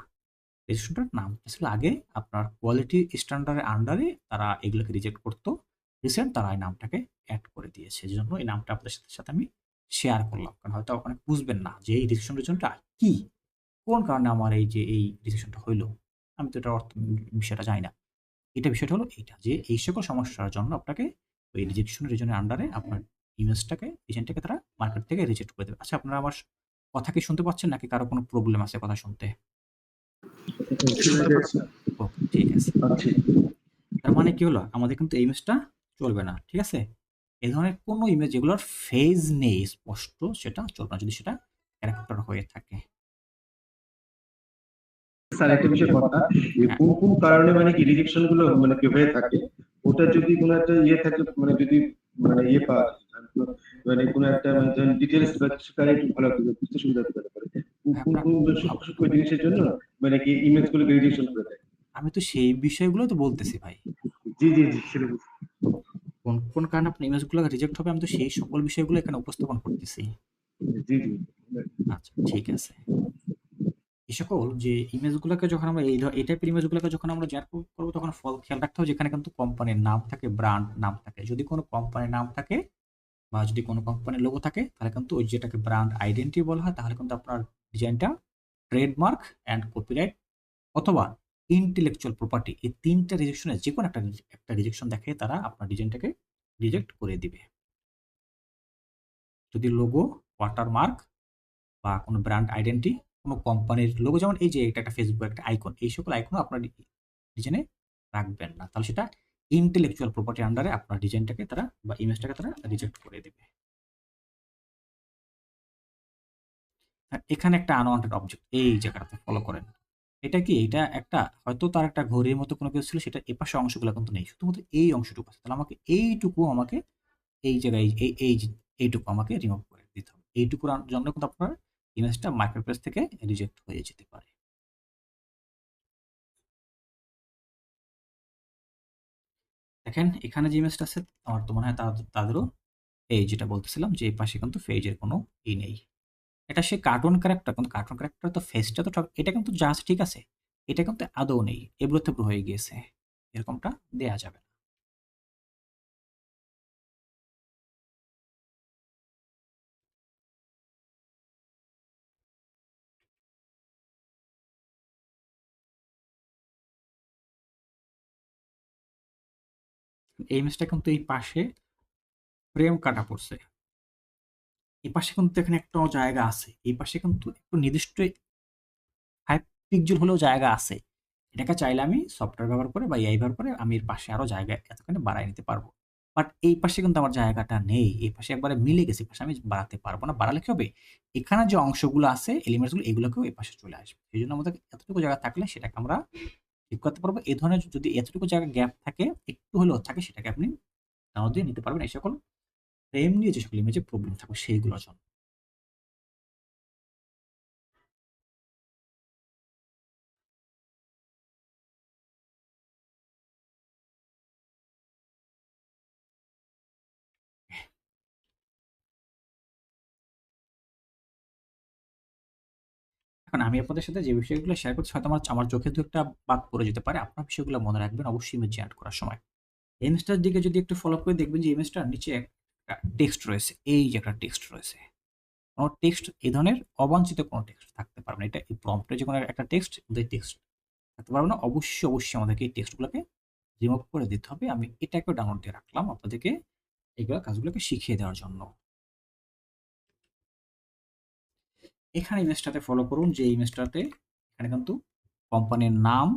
Speaker 1: রেজিস্ট্রেশনটার নামটা ছিল আগে আপনার কোয়ালিটি স্ট্যান্ডার্ডের আন্ডারে তারা এগুলোকে রিজেক্ট করতো। রিসেন্ট তারা এই নামটাকে এড করে দিয়েছে। এজন্য এই নামটা আপনাদের সাথে আমি শেয়ার করলাম। কারণ হয়তো অনেক বুঝবেন না যে এই রেজিস্ট্রেশন রিজনটা কি? কোন কারণে আমার এই যে এই রেজিস্ট্রেশনটা হইল? আমি তো এটার বিষয়টা জানি না। বিষয়টা হলো এইটা যে এই সকল সমস্যার জন্য আপনাকে ওই রিজেকশন রিজনের আন্ডারে আপনার এজেন্টটাকে তারা মার্কেট থেকে রিজেক্ট করে দেবে। আচ্ছা, আপনারা আমার কথা কি শুনতে পাচ্ছেন নাকি কারো কোনো প্রবলেম আছে কথা শুনতে?
Speaker 3: শুনতে পাচ্ছি।
Speaker 1: ওকে, ঠিক আছে।
Speaker 3: আচ্ছা।
Speaker 1: তার মানে কি হলো? আমাদের কিন্তু এই ইমেজটা চলবে না। ঠিক আছে? এই ধরনের কোনো ইমেজ যেগুলোর ফেজ নেই স্পষ্ট সেটা চলবে না যদি সেটা ক্যারেক্টার হয়ে থাকে।
Speaker 2: স্যার একটা বিষয় কথা যে
Speaker 1: হ্যাঁ।
Speaker 2: কোন কোন কারণে মানে কি রিজেকশন গুলো মানে কি হয়ে থাকে, ওটা যদি কোনো একটা ইয়ে থাকে মানে যদি মানে ইয়ে পাওয়া যায়, মানে কোনো একটা মানে ধরেন ডিটেইলস বা কিছু কারে একটু ভালো করে বুঝতে সুবিধা হতে পারে কোন
Speaker 1: আপনার
Speaker 2: কোন সূক্ষ্ম সূক্ষ্ম জিনিসের জন্য মানে কি ইমেজ গুলোকে রিজেকশন করে দেয়।
Speaker 1: আমি তো সেই বিষয়গুলো তো বলতেছি ভাই।
Speaker 2: জি জি জি সেটা বুঝছি।
Speaker 1: কোন কোন কারণে আপনার ইমেজগুলো রিজেক্ট হবে আমি তো সেই সকল বিষয়গুলো এখানে উপস্থাপন করতেছি।
Speaker 2: জি জি
Speaker 1: আচ্ছা, ঠিক আছে। এই সকল যে ইমেজগুলোকে যখন আমরা এই টাইপের ইমেজগুলোকে যখন আমরা জেনারেট করবো তখন খেয়াল রাখতে হবে যেখানে কিন্তু কোম্পানির নাম থাকে, ব্র্যান্ড নাম থাকে। যদি কোনো কোম্পানির নাম থাকে বা যদি কোনো কোম্পানির লোগো থাকে তাহলে কিন্তু ওই যেটাকে ব্র্যান্ড আইডেন্টিটি বলা হয়, তাহলে কিন্তু আপনার ডিজাইনটা ট্রেডমার্ক অ্যান্ড কপিরাইট অথবা ইন্টেলেকচুয়াল প্রপার্টি এই ৩ টা রিজেকশনের যেকোনো একটা রিজেকশন দেখে তারা আপনার ডিজাইনটাকে রিজেক্ট করে দিবে। যদি লোগো, ওয়াটারমার্ক বা কোনো ব্র্যান্ড আইডেন্টিটি, কোনো কোম্পানির লোগো, যেমন এই যে এটা একটা ফেসবুক একটা আইকন, এই সকল আইকনও আপনার ডিজাইনে রাখবেন না। তাহলে সেটা ইন্টেলেকচুয়াল প্রপার্টির আন্ডারে আপনার ডিজাইনটাকে তারা বা ইমেজটাকে তারা রিজেক্ট করে দেবে। এখানে একটা আনওয়ান্টেড অবজেক্ট এই জায়গাটাতে ফলো করেন। এটা কি? এটা একটা হয়তো তার একটা ঘড়ির মতো কোনো কিছু ছিল, সেটা এপাশে অংশগুলো কিন্তু নেই। শুধুমাত্র এই অংশটুকু আছে। তাহলে আমাকে এইটুকু আমাকে এই জায়গায় এইটুকু আমাকে রিমুভ করে দিতে হবে। এইটুকুর জন্য কিন্তু আপনার ইমেজটা মার্কেট প্লেস থেকে রিজেক্ট হয়ে যেতে পারে। দেখেন এখানে যে ইমেজটা আছে আমার তো মনে হয় তাদেরও এই যেটা বলতেছিলাম যে এই পাশে কিন্তু ফেজের কোনো নেই। এটা সে কার্টুন ক্যারেক্টার, কিন্তু কার্টুন ক্যারেক্টার তো ফেসটা তো এটা কিন্তু জাস্ট ঠিক আছে। এটা কিন্তু আদৌ নেই। এবড়ো থেবড়ো হয়ে গিয়েছে। এরকমটা দেয়া যাবে না। এই ইমেজটা কিন্তু এই পাশে ফ্রেম কাটা পড়ছে। এই পাশে কিন্তু এখানে একটাও জায়গা আছে। এই পাশে কিন্তু একটু নির্দিষ্ট 5 পিক্সেল হলেও জায়গা আছে। এটাকে চাইলে আমি সফটওয়্যার ব্যবহার করে বা এআই ব্যবহার করে আমি এর পাশে আরো জায়গা এতখানি বাড়ায় নিতে পারবো। বাট এই পাশে কিন্তু আমার জায়গাটা নেই। এই পাশে একবারে মিলে গেছে। এই পাশে আমি বাড়াতে পারবো না। বাড়ালে কি হবে? এখানে যে অংশগুলো আছে, এলিমেন্টস গুলো এগুলোকেও এই পাশে চলে আসবে। সেজন্য আমাদের এতটুকু জায়গা থাকলে সেটাকে আমরা ঠিক করতে পারবো। এই ধরনের যদি এতটুকু জায়গা গ্যাপ থাকে, একটু হলেও থাকে, সেটাকে আপনি ডাউনলোড দিয়ে নিতে পারবেন। এই সকল ফ্রেম নিয়ে যে সকল ইমেজে প্রবলেম থাকবে সেইগুলোর জন্য। এখন আমি আপনাদের সাথে যে বিষয়গুলো শেয়ার করছি হয়তো আমার চোখে ২ একটা বাদ পড়ে যেতে পারে। আপনার বিষয়গুলো মনে রাখবেন অবশ্যই ইমেজ জেনারেট করার সময়। ইমেজটার দিকে যদি একটু ফলো করে দেখবেন যে ইমেজটার নিচে একটা টেক্সট রয়েছে। এই যে একটা টেক্সট রয়েছে। কোন টেক্সট এই ধরনের অবাঞ্ছিত কোনো টেক্সট থাকতে পারবে না। এটা এই প্রম্পটে যেকোনো একটা টেক্সট, কিন্তু এই টেক্সট থাকতে পারবে না। অবশ্যই আমাদেরকে এই টেক্সটগুলোকে রিমুভ করে দিতে হবে। আমি এটাকেও ডাউনলোড দিয়ে রাখলাম আপনাদেরকে এইগুলা কাজগুলোকে শিখিয়ে দেওয়ার জন্য। এখানে ইমেজটাতে ফলো করুন যে ইমেজটাতে এখানে কিন্তু কোম্পানির নাম,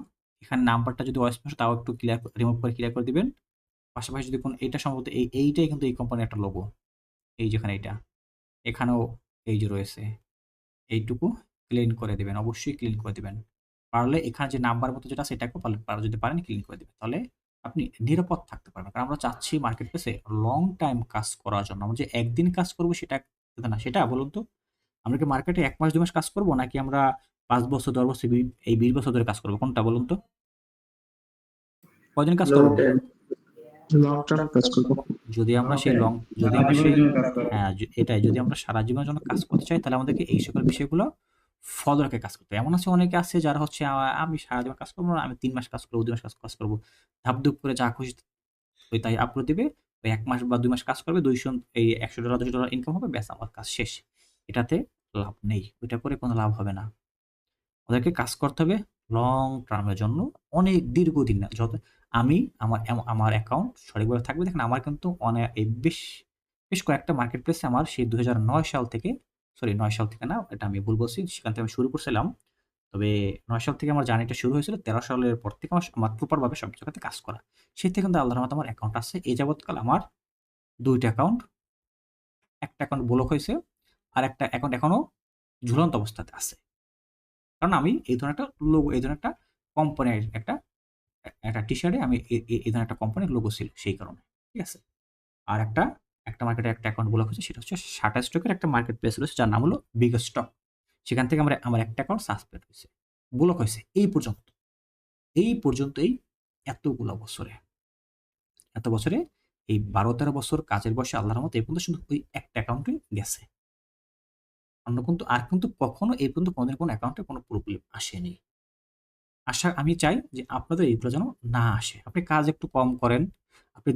Speaker 1: এখানে নাম্বারটা যদি অস্পষ্ট তাও একটু রিমুভ করে ক্লিয়ার করে দিবেন। পাশাপাশি যদি কোনো এটা সম্ভবত এইটাই কিন্তু এই কোম্পানির একটা লোগো। এই যেখানে এইটা। এখানেও এই যে রয়েছে। এইটুকু ক্লিন করে দিবেন। অবশ্যই ক্লিন করে দিবেন। পারলে এখানে যে নাম্বার মতো যেটা আছে এটাকেও যদি পারেন ক্লিন করে দিবেন। তাহলে আপনি নিরাপদ থাকতে পারবেন। কারণ আমরা চাচ্ছি মার্কেট প্লেসে লং টাইম কাজ করার জন্য। আমরা যে একদিন কাজ করব সেটা কিন্তু না। সেটা বলুন তো? আমরা কি মার্কেটে ১ মাস ২ মাস কাজ করব নাকি আমরা ৫ বছর ১০ বছর এই ২০ বছর ধরে কাজ করব? কোনটা বলুন তো? কয়দিন কাজ
Speaker 3: লং
Speaker 1: করব?
Speaker 3: টাইম লং টার্ম কাজ করবো।
Speaker 1: যদি আমরা সেই যদি
Speaker 2: সারা
Speaker 1: আমরা
Speaker 2: জীবনের
Speaker 1: সেই
Speaker 2: জন্য কাজ করা।
Speaker 1: হ্যাঁ, এটাই যদি আমরা সারা জীবনের জন্য কাজ করতে চাই তাহলে আমাদেরকে এই সকল বিষয়গুলো ফলো রেখে কাজ করতে হবে। এমন আছে অনেকে আছে যারা হচ্ছে আমি সারাদিন কাজ করব না, আমি ৩ মাস কাজ করব, ২ মাস কাজ করব। ধাপ-ধুপ করে যা খুশি ওই তাই আপলোড দিবে। ওই ১ মাস বা ২ মাস কাজ করবে, এই $১০০ $২০০ ইনকাম হবে, ব্যাস আমার কাজ শেষ। এটাতে লাভ নেই। ওইটা করে কোনো লাভ হবে না। ওদেরকে কাজ করতে হবে লং টার্ম এর জন্য, অনেক দীর্ঘদিন না। আমি আমার অ্যাকাউন্ট সঠিকভাবে থাকবে। দেখেন আমার কিন্তু বেশ কয়েকটা মার্কেট প্লেসে আমার সেই ২০০৯ সাল থেকে, সরি ৯ সাল থেকে না, এটা আমি ভুল বলছি। সেখান থেকে আমি শুরু করছিলাম। তবে ৯ সাল থেকে আমার জার্নিটা শুরু হয়েছিল। ১৩ সালের পর থেকে আমার প্রপার ভাবে সব জায়গাতে কাজ করা। সেই থেকে কিন্তু আল্লাহর রহমতে আমার অ্যাকাউন্ট আছে। এই যাবৎকাল আমার ২ টা অ্যাকাউন্ট, একটা অ্যাকাউন্ট ব্লক হইছে। আরেকটা অ্যাকাউন্ট এখনো ঝুলন্ত অবস্থাতে আছে। কারণ আমি এই ধরনের একটা লোগো, এই ধরনের একটা কোম্পানির একটা টি-শার্টে আমি এই ধরনের একটা কোম্পানির লোগো ছিল সেই কারণে। ঠিক আছে? আর একটা মার্কেটে একটা অ্যাকাউন্ট ব্লক হয়েছে, সেটা হচ্ছে শাটার স্টকের একটা মার্কেট প্লেস রয়েছে যার নাম হলো বিগেস্ট স্টক। সেখান থেকে আমার একটা অ্যাকাউন্ট সাসপেন্ড হইছে। ব্লক হইছে এই পর্যন্ত। এই পর্যন্তই এতগুলা বছরে। এত বছরে এই ১২-১৩ বছর কাজের বয়সে আল্লাহর রহমতে এই পর্যন্ত শুধু ওই একটা অ্যাকাউন্টই গেছে। অন্য কিন্তু কখনো এই পর্যন্ত কোনদিন কোনো অ্যাকাউন্টে কোনো প্রবলেম আসেনি। আমি চাই যে আপনাদের এগুলো যেন না আসে। আপনি কাজ একটু কম করেন। আপনি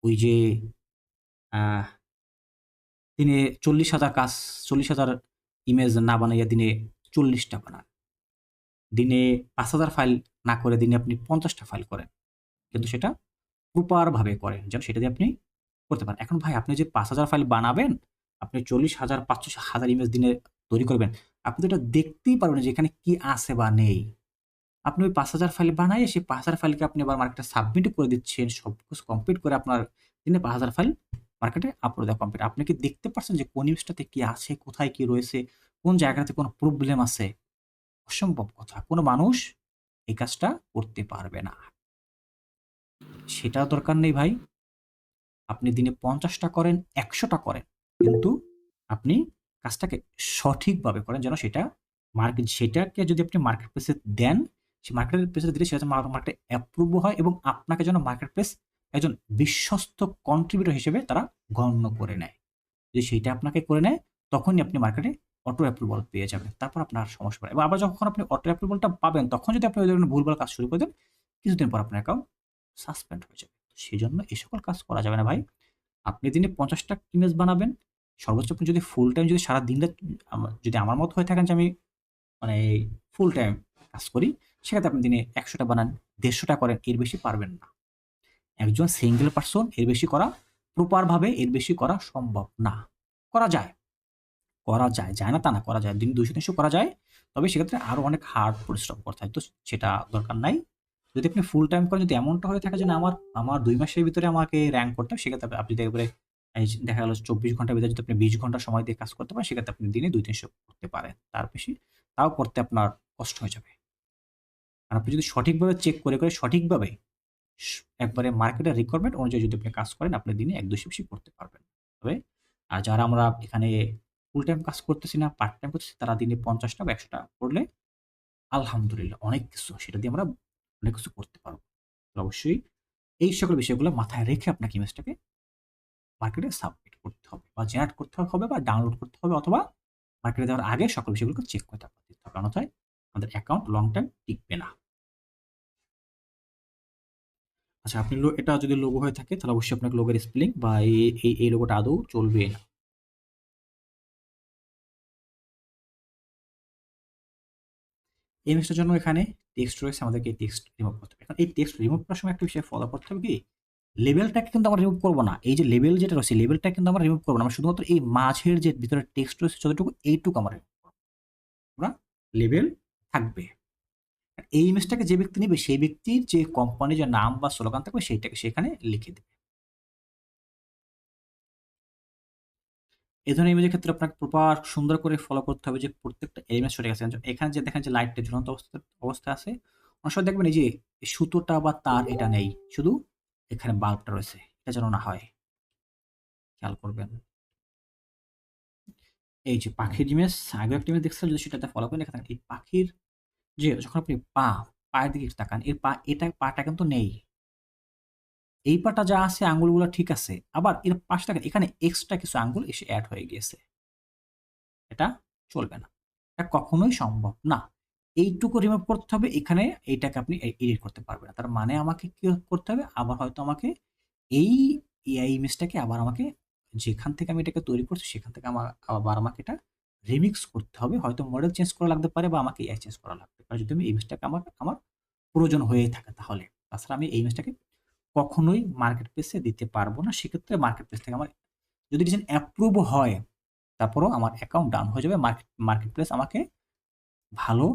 Speaker 1: ওই যে আহ দিনে ৪০,০০০ ইমেজ না বানাইয়া দিনে ৪০ টা বানান। দিনে ৫,০০০ ফাইল না করে দিনে আপনি ৫০ টা ফাইল করেন। কিন্তু সেটা প্রপার ভাবে করেন। যেন সেটা দিয়ে আপনি করতে পারেন। এখন ভাই আপনি যে ৫,০০০ ফাইল বানাবেন, আপনি ৪০,০০০, ৫০০,০০০ ইমেজ দিনে তৈরি করবেন। আপনি তো এটা দেখতেই পারবেন না যে এখানে কি আছে বা নেই। আপনি ওই ৫,০০০ ফাইল বানাইয়ে সেই ৫,০০০ ফাইলকে আপনি আবার মার্কেটে সাবমিটও করে দিচ্ছেন। সবকিছু কমপ্লিট করে আপনার দিনে ৫,০০০ ফাইল মার্কেটে আপলোড দেওয়া কমপ্লিট। আপনি কি দেখতে পারছেন যে কোন নিউজটাতে কি আছে, কোথায় কি রয়েছে, কোন জায়গাতে কোন প্রবলেম আছে? অসম্ভব কথা। কোন মানুষ এই কাজটা করতে পারবে না। সেটার দরকার নেই ভাই। আপনি দিনে ৫০ টা করেন, ১০০ টা করেন। কিন্তু আপনি কাজটাকে সঠিকভাবে করেন যেন সেটাকে যদি আপনি মার্কেট প্লেসে দেন, সেই মার্কেট প্লেসে দিলে সেটা মার্কেটে অ্যাপ্রুভ হয় এবং আপনাকে যেন মার্কেট প্লেস একজন বিশ্বস্ত কন্ট্রিবিউটর হিসেবে তারা গণ্য করে নেয়। যদি সেইটা আপনাকে করে নেয়, তখনই আপনি মার্কেটে অটো অ্যাপ্রুভাল পেয়ে যাবেন। তারপর আপনার আর সমস্যা হবে না। এবং আবার যখন আপনি অটো অ্যাপ্রুভালটা পাবেন, তখন যদি আপনি ওই ধরনের ভুলভাল কাজ শুরু করে দেন, কিছুদিন পর আপনার অ্যাকাউন্ট সাসপেন্ড হয়ে যাবে। সেজন্য এই সকল কাজ করা যাবে না ভাই। আপনি দিনে ৫০ টা ইমেজ বানাবেন। সর্বোচ্চ আপনি যদি ফুল টাইম যদি সারাদিন যদি আমার মতো হয়ে থাকেন যে আমি মানে ফুল টাইম কাজ করি, সেক্ষেত্রে আপনি দিনে ১০০ টা বানান, ১৫০ টা করেন, এর বেশি পারবেন না। একজন সিঙ্গেল পারসন এর বেশি করা, প্রপার ভাবে এর বেশি করা সম্ভব না। করা যায়। করা যায়। যায় না তা না, করা যায়। দিনে ২০০-৩০০ করা যায়। তবে সেক্ষেত্রে আরো অনেক হার্ড পরিশ্রম করতে হয়। তো সেটা দরকার নাই। যদি আপনি ফুল টাইম করেন, যদি এমনটা হয়ে থাকে যে না আমার ২ মাসের ভিতরে আমাকে র‍্যাংক করতে হবে, সেক্ষেত্রে আপনি যদি একেবারে এই যে দেখা গেল ২৪ ঘন্টার ভিতরে যদি আপনি ২০ ঘন্টা সময় দিয়ে কাজ করতে পারেন, সেক্ষেত্রে আপনি দিনে ২-৩০০ করতে পারেন। তার বেশি তাও করতে আপনার কষ্ট হয়ে যাবে। আর আপনি যদি সঠিকভাবে চেক করে সঠিকভাবে স একবারে মার্কেটের রিকোয়ারমেন্ট অনুযায়ী যদি আপনি কাজ করেন, আপনি দিনে ১-২০০ বেশি করতে পারবেন। তবে যারা আমরা এখানে ফুল টাইম কাজ করতেছি না, পার্ট টাইম করতেছি, তারা দিনে ৫০ টা বা ১০০ টা করলে আলহামদুলিল্লাহ অনেক কিছু। সেটা দিয়ে আমরা অনেক কিছু করতে পারব। তো অবশ্যই এই সকল বিষয়গুলো মাথায় রেখে আপনাকে ইমেজটাকে মার্কেটে সাবমিট করতে হবে বা জেনারেট করতে হবে বা ডাউনলোড করতে হবে, অথবা মার্কেটে দেওয়ার আগে সকল বিষয়গুলোকে চেক করে তারপর দিতে হবে। অন্যথায় আমাদের অ্যাকাউন্ট লং টাইম টিকবে না। আচ্ছা, আপনি এটা যদি লোগো হয়ে থাকে তাহলে অবশ্যই আপনাকে লোগোর স্পেলিং বা এই লোগোটা আদৌ চলবে না। এই ইমেজটার জন্য এখানে টেক্সট রয়েছে, আমাদেরকে এই টেক্সট রিমুভ করতে হবে। এখন এই টেক্সট রিমুভ করার সময় একটা বিষয় ফলো করতে হবে কি, লেবেলটাকে কিন্তু আমরা রিমুভ করব না। এই যে লেবেল যেটা রয়েছে, লেবেলটা কিন্তু আমরা রিমুভ করব না। আমরা শুধুমাত্র এই মাঝের যে ভিতরে টেক্সট রয়েছে যতটুকু, এইটুকু আমরা রিমুভ করব। আমরা লেবেল থাকবে। এই ইমেজটাকে যে ব্যক্তি নেবে, সেই ব্যক্তির যে কোম্পানির যে নাম বা স্লোগান থাকবে, সেইটাকে সেখানে লিখে দেবে। এই ধরনের ইমেজের ক্ষেত্রে আপনাকে প্রপার সুন্দর করে ফলো করতে হবে যে প্রত্যেকটা এলিমেন্ট সঠিক আছে। এখানে যে দেখেন যে লাইটটা ঝুলন্ত অবস্থায় আছে, অনেক সময় দেখবেন এই যে সুতোটা বা তার এটা নেই। শুধু এখানে বাল্বটা রয়েছে। এটা যেন না হয়। খেয়াল করবেন। এই যে পাখির ইমেজ, আগেও একটা ইমেজ দেখছিলাম, যদি সেটাতে ফলো করেন, এখানে এই পাখির যে যখন আপনি পায়ের দিকে তাকান, পাটা কিন্তু নেই। এই পাটা যা আছে আঙ্গুলগুলো ঠিক আছে। আবার এর পাশে দেখেন এখানে এক্সট্রা কিছু আঙ্গুল এসে এড হয়ে গিয়েছে। এটা চলবে না। এটা কখনোই সম্ভব না। এইটুকু রিমুভ করতে হবে, এখানে এইটাকে আপনি এডিট করতে পারবেন না। তার মানে আমাকে কি করতে হবে? আবার হয়তো আমাকে এই এআই ইমেজটাকে আবার আমাকে যেখান থেকে আমি এটাকে তৈরি করছি সেখান থেকে আবার আমাকে এটা রিমিক্স করতে হবে। হয়তো মডেল চেঞ্জ করা লাগতে পারে বা আমাকে এআই চেঞ্জ করা লাগতে পারে। যদি আমি এই ইমেজটাকে আমার প্রয়োজন হয়েই থাকে তাহলে। তাছাড়া আমি এই ইমেজটাকে কখনোই মার্কেট প্লেসে দিতে পারবো না। সেক্ষেত্রে মার্কেট প্লেস থেকে আমার যদি ডিজাইন অ্যাপ্রুভ হয়, তারপরেও আমার অ্যাকাউন্ট ডাউন হয়ে যাবে। মার্কেট প্লেস আমাকে ভালো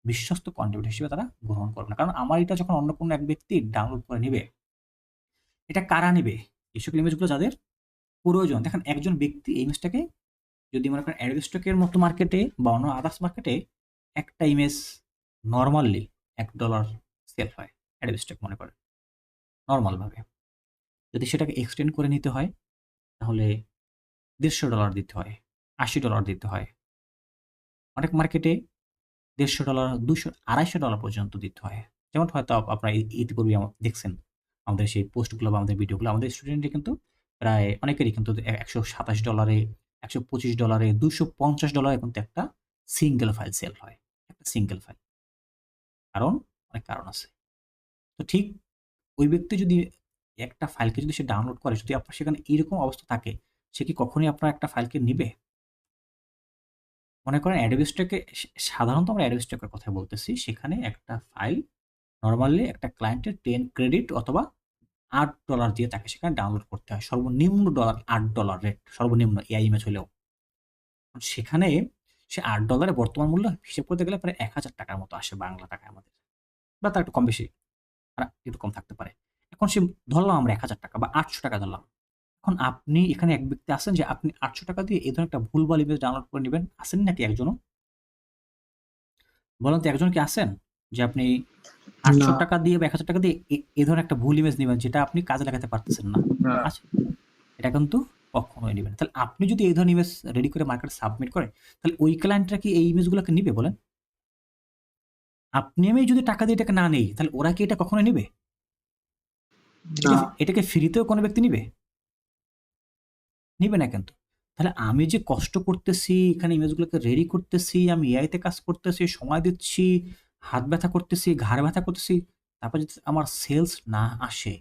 Speaker 1: বিশ্বস্ত কন্ট্রিবিউটর হিসেবে তারা গ্রহণ করবে না। কারণ আমার এটা যখন অন্য কোনো এক ব্যক্তি ডাউনলোড করে নিবে, এটা কারা নিবে? এই সকল ইমেজগুলো যাদের প্রয়োজন। দেখেন একজন ব্যক্তি এই ইমেজটাকে যদি মনে করেন অ্যাডোব স্টকের মতো মার্কেটে বা অন্য আদার্স মার্কেটে একটা ইমেজ নরমালি $1 সেল হয় অ্যাডোব স্টক মনে করেন নরমাল ভাবে। যদি সেটাকে এক্সটেন্ড করে নিতে হয় তাহলে $150 দিতে হয়, $80 দিতে হয়। অনেক মার্কেটে $150, $200, $250 পর্যন্ত দিতে হয়। যেমন হয়তো আপনারা ইতিপূর্বে দেখছেন আমাদের সেই পোস্টগুলো বা আমাদের ভিডিওগুলো। আমাদের স্টুডেন্টরা কিন্তু প্রায় অনেকেরই কিন্তু $127, $125, $250 কিন্তু একটা সিঙ্গেল ফাইল সেল হয়। একটা সিঙ্গেল ফাইল। কারণ অনেক কারণ আছে। তো ঠিক ওই ব্যক্তি যদি একটা ফাইলকে যদি সে ডাউনলোড করে, যদি আপনার সেখানে এরকম অবস্থা থাকে, সে কি কখনোই আপনার একটা ফাইলকে নিবে? মনে করেন অ্যাডোব স্টকে সাধারণত আমরা অ্যাডোব স্টকের কথা বলতেছি। সেখানে একটা ফাইল নরমালি একটা ক্লায়েন্টের 10 ক্রেডিট অথবা $8 দিয়ে তাকে সেখানে ডাউনলোড করতে হয়। সর্বনিম্ন $8 রেট, সর্বনিম্ন এআই ইমেজ হলেও। সেখানে সে $8 এর বর্তমান মূল্য হিসেব করতে গেলে প্রায় ৳১,০০০ মতো আসে বাংলা টাকায় আমাদের। বা তার একটু কম বেশি, আর একটু কম থাকতে পারে। এখন সে ধরলাম আমরা ৳১,০০০ বা ৳৮০০ ধরলাম। এখন আপনি এখানে এক ব্যক্তি আছেন যে আপনি ৳৮০০ দিয়ে এই ধরনের একটা ভুলভাল ইমেজ ডাউনলোড করে নিবেন? আছেন নাকি একজনও? বলেন তো একজন কি আছেন? যে আপনি
Speaker 3: না,
Speaker 1: ৳৮০০ দিয়ে বা ৳১,০০০ দিয়ে এ ধরনের একটা ভুল ইমেজ নিবেন যেটা আপনি কাজে লাগাতে পারতেছেন না।
Speaker 3: না,
Speaker 1: আছে? এটা কিন্তু কখনোই নিবেন না। তাহলে আপনি যদি এই ধরনের ইমেজ রেডি করে মার্কেটে সাবমিট করেন, তাহলে ওই ক্লায়েন্টরা কি এই ইমেজগুলোকে নিবে বলেন? আপনি আমি যদি টাকা দিয়ে এটাকে না নেই, তাহলে ওরা কি এটা কখনোই নিবে?
Speaker 3: না,
Speaker 1: এটাকে ফ্রিতেও কোনো ব্যক্তি নিবে? নিবে না কিন্তু। তাহলে আমি যে কষ্ট করতেছি, এখানে ইমেজগুলোকে রেডি করতেছি, আমি এআই তে কাজ করতেছি, সময় দিচ্ছি, হাত ব্যথা করতেছি, ঘাড় ব্যথা করতেছি, তারপর যদি আমার সেলস না আসে,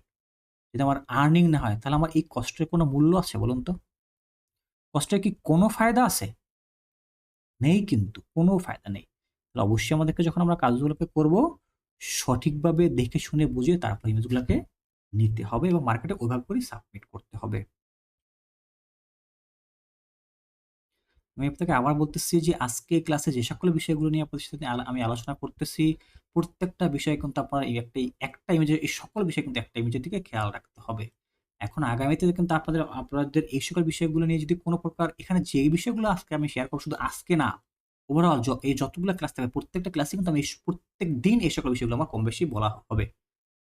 Speaker 1: যদি আমার আর্নিং না হয়, তাহলে আমার এই কষ্টের কোনো মূল্য আছে বলুন তো? কষ্টের কি কোনো ফায়দা আছে? নেই কিন্তু, কোনো ফায়দা নেই। তাহলে অবশ্যই আমাদেরকে যখন আমরা কাজগুলোকে করব, সঠিকভাবে দেখে শুনে বুঝে তারপর ইমেজগুলাকে নিতে হবে এবং মার্কেটে ওইভাবে করেই সাবমিট করতে হবে। আমি আপনাকে আবার বলতেছি যে আজকে ক্লাসে যে সকল বিষয়গুলো নিয়ে আপনাদের সাথে আমি আলোচনা করতেছি, প্রত্যেকটা বিষয় কিন্তু আপনার এই একটা ইমেজের এই সকল বিষয় কিন্তু একটা ইমেজের দিকে খেয়াল রাখতে হবে। এখন আগামীতে কিন্তু আপনাদের এই সকল বিষয়গুলো নিয়ে যদি কোনো প্রকার এখানে যেই বিষয়গুলো আজকে আমি শেয়ার করব শুধু আজকে না, ওভারঅল এই যতগুলো ক্লাস থাকবে প্রত্যেকটা ক্লাসে কিন্তু আমি প্রত্যেকদিন এই সকল বিষয়গুলো আমার কম বেশি বলা হবে।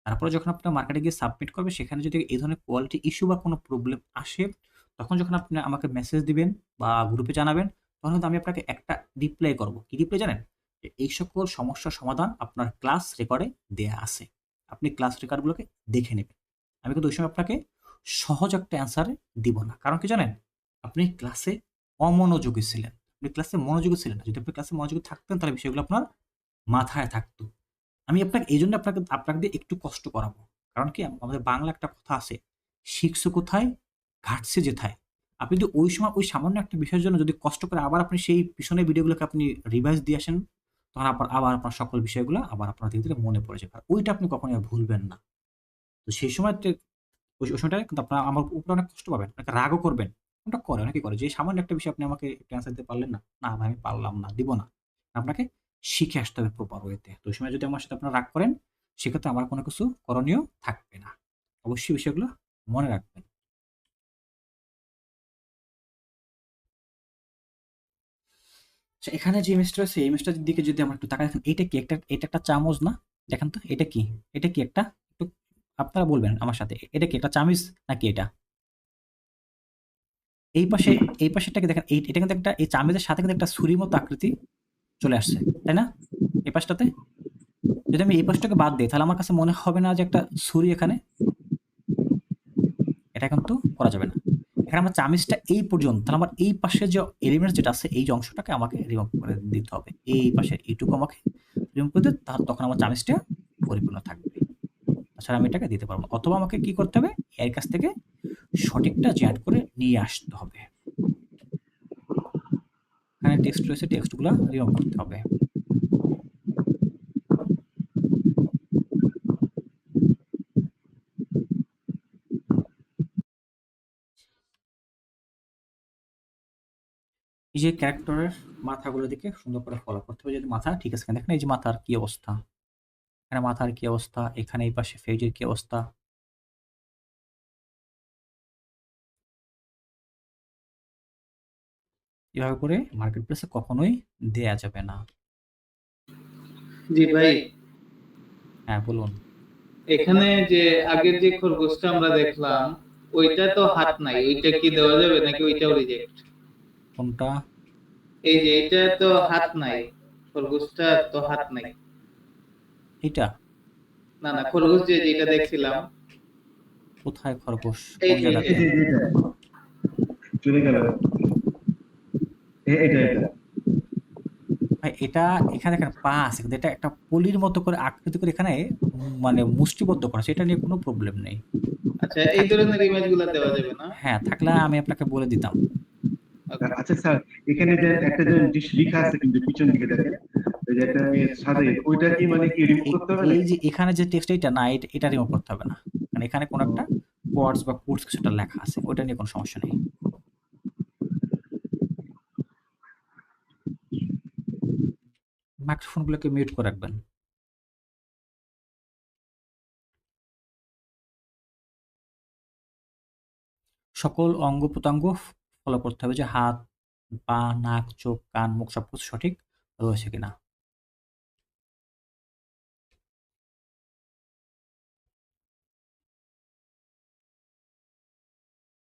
Speaker 1: তারপরে যখন আপনার মার্কেটে গিয়ে সাবমিট করবে সেখানে যদি এই ধরনের কোয়ালিটি ইস্যু বা কোনো প্রবলেম আসে, তখন যখন আপনি আমাকে মেসেজ দিবেন বা গ্রুপে জানাবেন, তখন কিন্তু আমি আপনাকে একটা রিপ্লাই করব। কি রিপ্লাই জানেন? যে এই সকল সমস্যার সমাধান আপনার ক্লাস রেকর্ডে দেয়া আছে। আপনি ক্লাস রেকর্ডগুলোকে দেখে নেবেন। আমি কিন্তু ওই সময় আপনাকে সহজ একটা অ্যান্সার দিব না। কারণ কি জানেন? আপনি ক্লাসে অমনোযোগী ছিলেন। আপনি ক্লাসে মনোযোগী ছিলেন না। যদি আপনি ক্লাসে মনোযোগী থাকতেন তাহলে বিষয়গুলো আপনার মাথায় থাকতো। আমি আপনাকে এইজন্য আপনাকে দিয়ে একটু কষ্ট করাবো। কারণ কি আমাদের বাংলা একটা কথা আছে, "শিখছো কোথায়? ঘাটছে যেথায়।" আপনি যদি ওই সময় ওই সামান্য একটা বিষয়ের জন্য যদি কষ্ট করে আবার আপনি সেই পিছনের ভিডিওগুলোকে আপনি রিভাইজ দিয়ে আসেন, তখন আবার আপনার সকল বিষয়গুলো আবার আপনার ধীরে, ধীরে মনে পড়ে যাবে। আর ওইটা আপনি কখনোই আর ভুলবেন না। তো সেই সময়তে ওই সময়টায় কিন্তু আপনার আমার উপরে অনেক কষ্ট পাবেন, অনেক রাগও করবেন। কোনটা করে, অনেকেই করে যে সামান্য একটা বিষয় আপনি আমাকে একটু অ্যান্সার দিতে পারলেন না। না ভাই আমি পারলাম না, দিব না। আপনাকে শিখে আসতে হবে প্রপার ওয়েতে। তো ওই সময় যদি আমার সাথে আপনারা রাগ করেন, সেক্ষেত্রে আমার কোনো কিছু করণীয় থাকবে না। অবশ্যই বিষয়গুলো মনে রাখবেন। আচ্ছা এখানে যে ইমেজটা রয়েছে, এই ইমেজটার দিকে যদি আমরা একটু তাকাই দেখেন, এইটা কি? এটা একটা চামচ না? দেখেন তো এটা কি? এটা কি একটা? একটু আপনারা বলবেন আমার সাথে। এটা কি একটা চামিচ নাকি এটা? এই পাশে এই পাশেরটাকে দেখেন, এটা কিন্তু একটা এই চামেচের সাথে কিন্তু একটা ছুরির মতো আকৃতি চলে আসছে। তাই না? এই পাশটাতে? যদি আমি এই পাশটাকে বাদ দেই তাহলে আমার কাছে মনে হবে না যে একটা ছুরি এখানে? এটা কিন্তু করা যাবে না। এখানে আমার চামিজটা এই পর্যন্ত, তাহলে আমার এই পাশে যে এলিমেন্টস যেটা আছে এই যে অংশটাকে আমাকে রিমুভ করে দিতে হবে। এই পাশে এইটুকু আমাকে রিমুভ করে দিতে, তখন আমার চামিজটা পরিপূর্ণ থাকবে। তাছাড়া আমি এটাকে দিতে পারবো না। অথবা আমাকে কি করতে হবে, এর কাছ থেকে সঠিকটা জেনারেট করে নিয়ে আসতে হবে। এখানে টেক্সট রয়েছে, টেক্সটগুলো রিমুভ করতে হবে। এই যে ক্যারেক্টারের মাথাগুলো দিকে সুন্দর করে ফলো করতে হবে। যদি মাথা ঠিক আছে, দেখেন এই যে মাথার কি অবস্থা, এখানে মাথার কি অবস্থা, এখানে এই পাশে ফেজের কি অবস্থা। এভাবে করে মার্কেট প্লেসে কখনোই দেয়া যাবে না।
Speaker 3: জি ভাই,
Speaker 1: হ্যাঁ বলুন।
Speaker 3: এখানে যে আগের যে খরগোশটা আমরা দেখলাম, ওইটা তো হাত নাই, ওইটা কি দেওয়া যাবে নাকি ওইটাও রিজেক্ট?
Speaker 1: কোনটা?
Speaker 3: এই যে এটা তো হাত নাই, খরগোশটা তো হাত নাই।
Speaker 1: এটা
Speaker 3: না না, খরগোশ যে যেটা দেখছিলাম,
Speaker 1: কোথায় খরগোশ,
Speaker 3: এই
Speaker 1: কোন
Speaker 3: যে
Speaker 1: জায়গাতে?
Speaker 2: এই যে এটা চলে গেল, এটা এটা
Speaker 1: ভাই এটা এখানে দেখেন পা আছে, কিন্তু এটা একটা পলির মতো করে আকৃতি করে এখানে মানে মুষ্টিবদ্ধ করা আছে, এটা নিয়ে কোনো প্রবলেম নেই।
Speaker 3: আচ্ছা, এই
Speaker 1: থাক-
Speaker 3: ধরনের ইমেজগুলো দেওয়া যাবে না?
Speaker 1: হ্যাঁ, থাকলে আমি আপনাকে বলে দিতাম।
Speaker 3: Okay.
Speaker 2: আচ্ছা স্যার, এখানে যে একটা যে জিনিস লেখা আছে কিন্তু পিছন দিকে দেখেন, ওই যে একটা মেয়ে সাজাই, ওইটা কি মানে কি রিমুভ করতে হবে
Speaker 1: এই
Speaker 2: নাকি?
Speaker 1: যে এখানে যে টেক্সট এটা না, এটা রিমুভ করতে হবে না, কারণ এখানে কোনো একটা কোয়ার্ডস বা কোডস কিছু একটা লেখা আছে, ওইটা নিয়ে কোনো সমস্যা নেই। মাইক্রোফোনগুলোকে মিউট করে রাখবেন। সকল অঙ্গ প্রত্যঙ্গ ফলো করতে হবে, যে হাত, পা, নাক, চোখ, কান, মুখ সবকিছু সঠিক রয়েছে কিনা।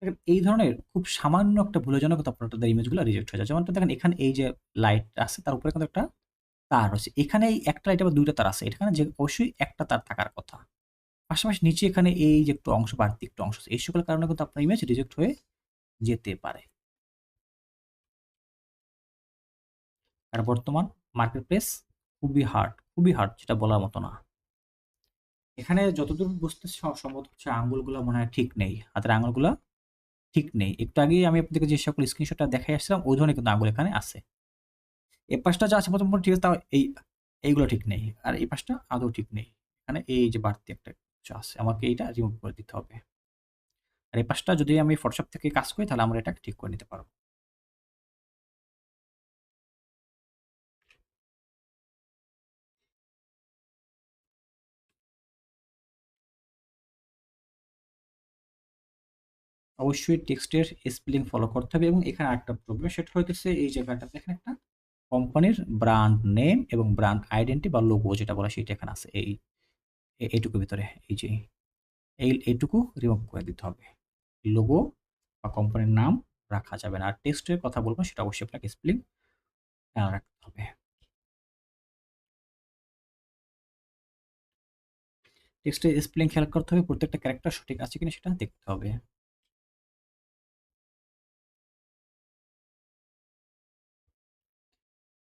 Speaker 1: দেখেন এই ধরনের খুব সামান্য একটা ভুলের জন্য কিন্তু আপনাদের ইমেজগুলো রিজেক্ট হয়ে যায়। যেমনটা দেখেন এখানে এই যে লাইট আছে তার উপরে কিন্তু একটা তার রয়েছে। এখানে এই একটা লাইট আবার ২ টা তার আছে। এখানে যে অবশ্যই একটা তার থাকার কথা। পাশাপাশি নিচে এখানে এই যে একটু অংশ, বাড়তি একটু অংশ আছে। এই সকল কারণে কিন্তু আপনার ইমেজ রিজেক্ট হয়ে যেতে পারে। আর বর্তমান মার্কেট প্লেস খুবই হার্ড যেটা বলার মতো না। এখানে যতদূর বুঝতেছি সম্ভবত হচ্ছে আঙ্গুলগুলা মনে হয় ঠিক নেই। হাতের আঙ্গুলগুলা ঠিক নেই। একটু আগেই আমি আপনাদেরকে যে সকল স্ক্রিনশটটা দেখাই আসছিলাম ওই ধরনের কিন্তু আঙ্গুল এখানে আছে। এই পাশটা যা আছে মোটামুটি ঠিক আছে, তাও এইগুলো ঠিক নেই। আর এই পাশটা আদৌ ঠিক নেই। এখানে এই যে বাড়তি একটা কিছু আছে। আমাকে এইটা রিমুভ করে দিতে হবে। আর এই পাশটা যদি আমি ফটোশপ থেকে কাজ করি তাহলে আমরা এটাকে ঠিক করে নিতে পারব। অবশ্যই টেক্সটের স্পেলিং ফলো করতে হবে, এবং এখানে আরেকটা প্রবলেম সেটা হইতেছে এই জায়গাটাতে এখানে একটা কোম্পানির ব্র্যান্ড নেম এবং ব্র্যান্ড আইডেন্টি বা লোগো যেটা বলা সেটা এখানে আছে। এইটুকুর ভিতরে এই যে এইটুকু রিমুভ করে দিতে হবে। লোগো বা কোম্পানির নাম রাখা যাবে না। আর টেক্সটের কথা বলবো সেটা অবশ্যই আপনাকে স্পেলিং খেয়াল রাখতে হবে। টেক্সটের স্পেলিং খেয়াল করতে হবে, প্রত্যেকটা ক্যারেক্টার সঠিক আছে কিনা সেটা দেখতে হবে।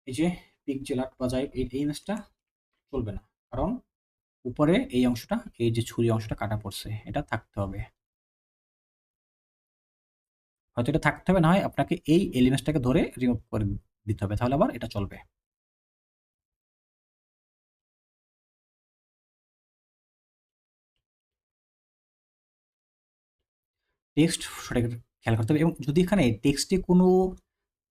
Speaker 1: এই যে পিকজেল আর্ট বা যাই এই ইমেজটা চলবে না, কারণ উপরে এই অংশটা, এই যে ছুরি অংশটা কাটা পড়ছে, এটা থাকতে হবে। হয়তো এটা থাকতে হবে, না হয় আপনাকে এই এলিমেন্টসটাকে ধরে রিমুভ করে দিতে হবে, তাহলে আবার এটা চলবে। টেক্সট সঠিক খেয়াল করতে হবে, এবং যদি এখানে টেক্সটে কোনো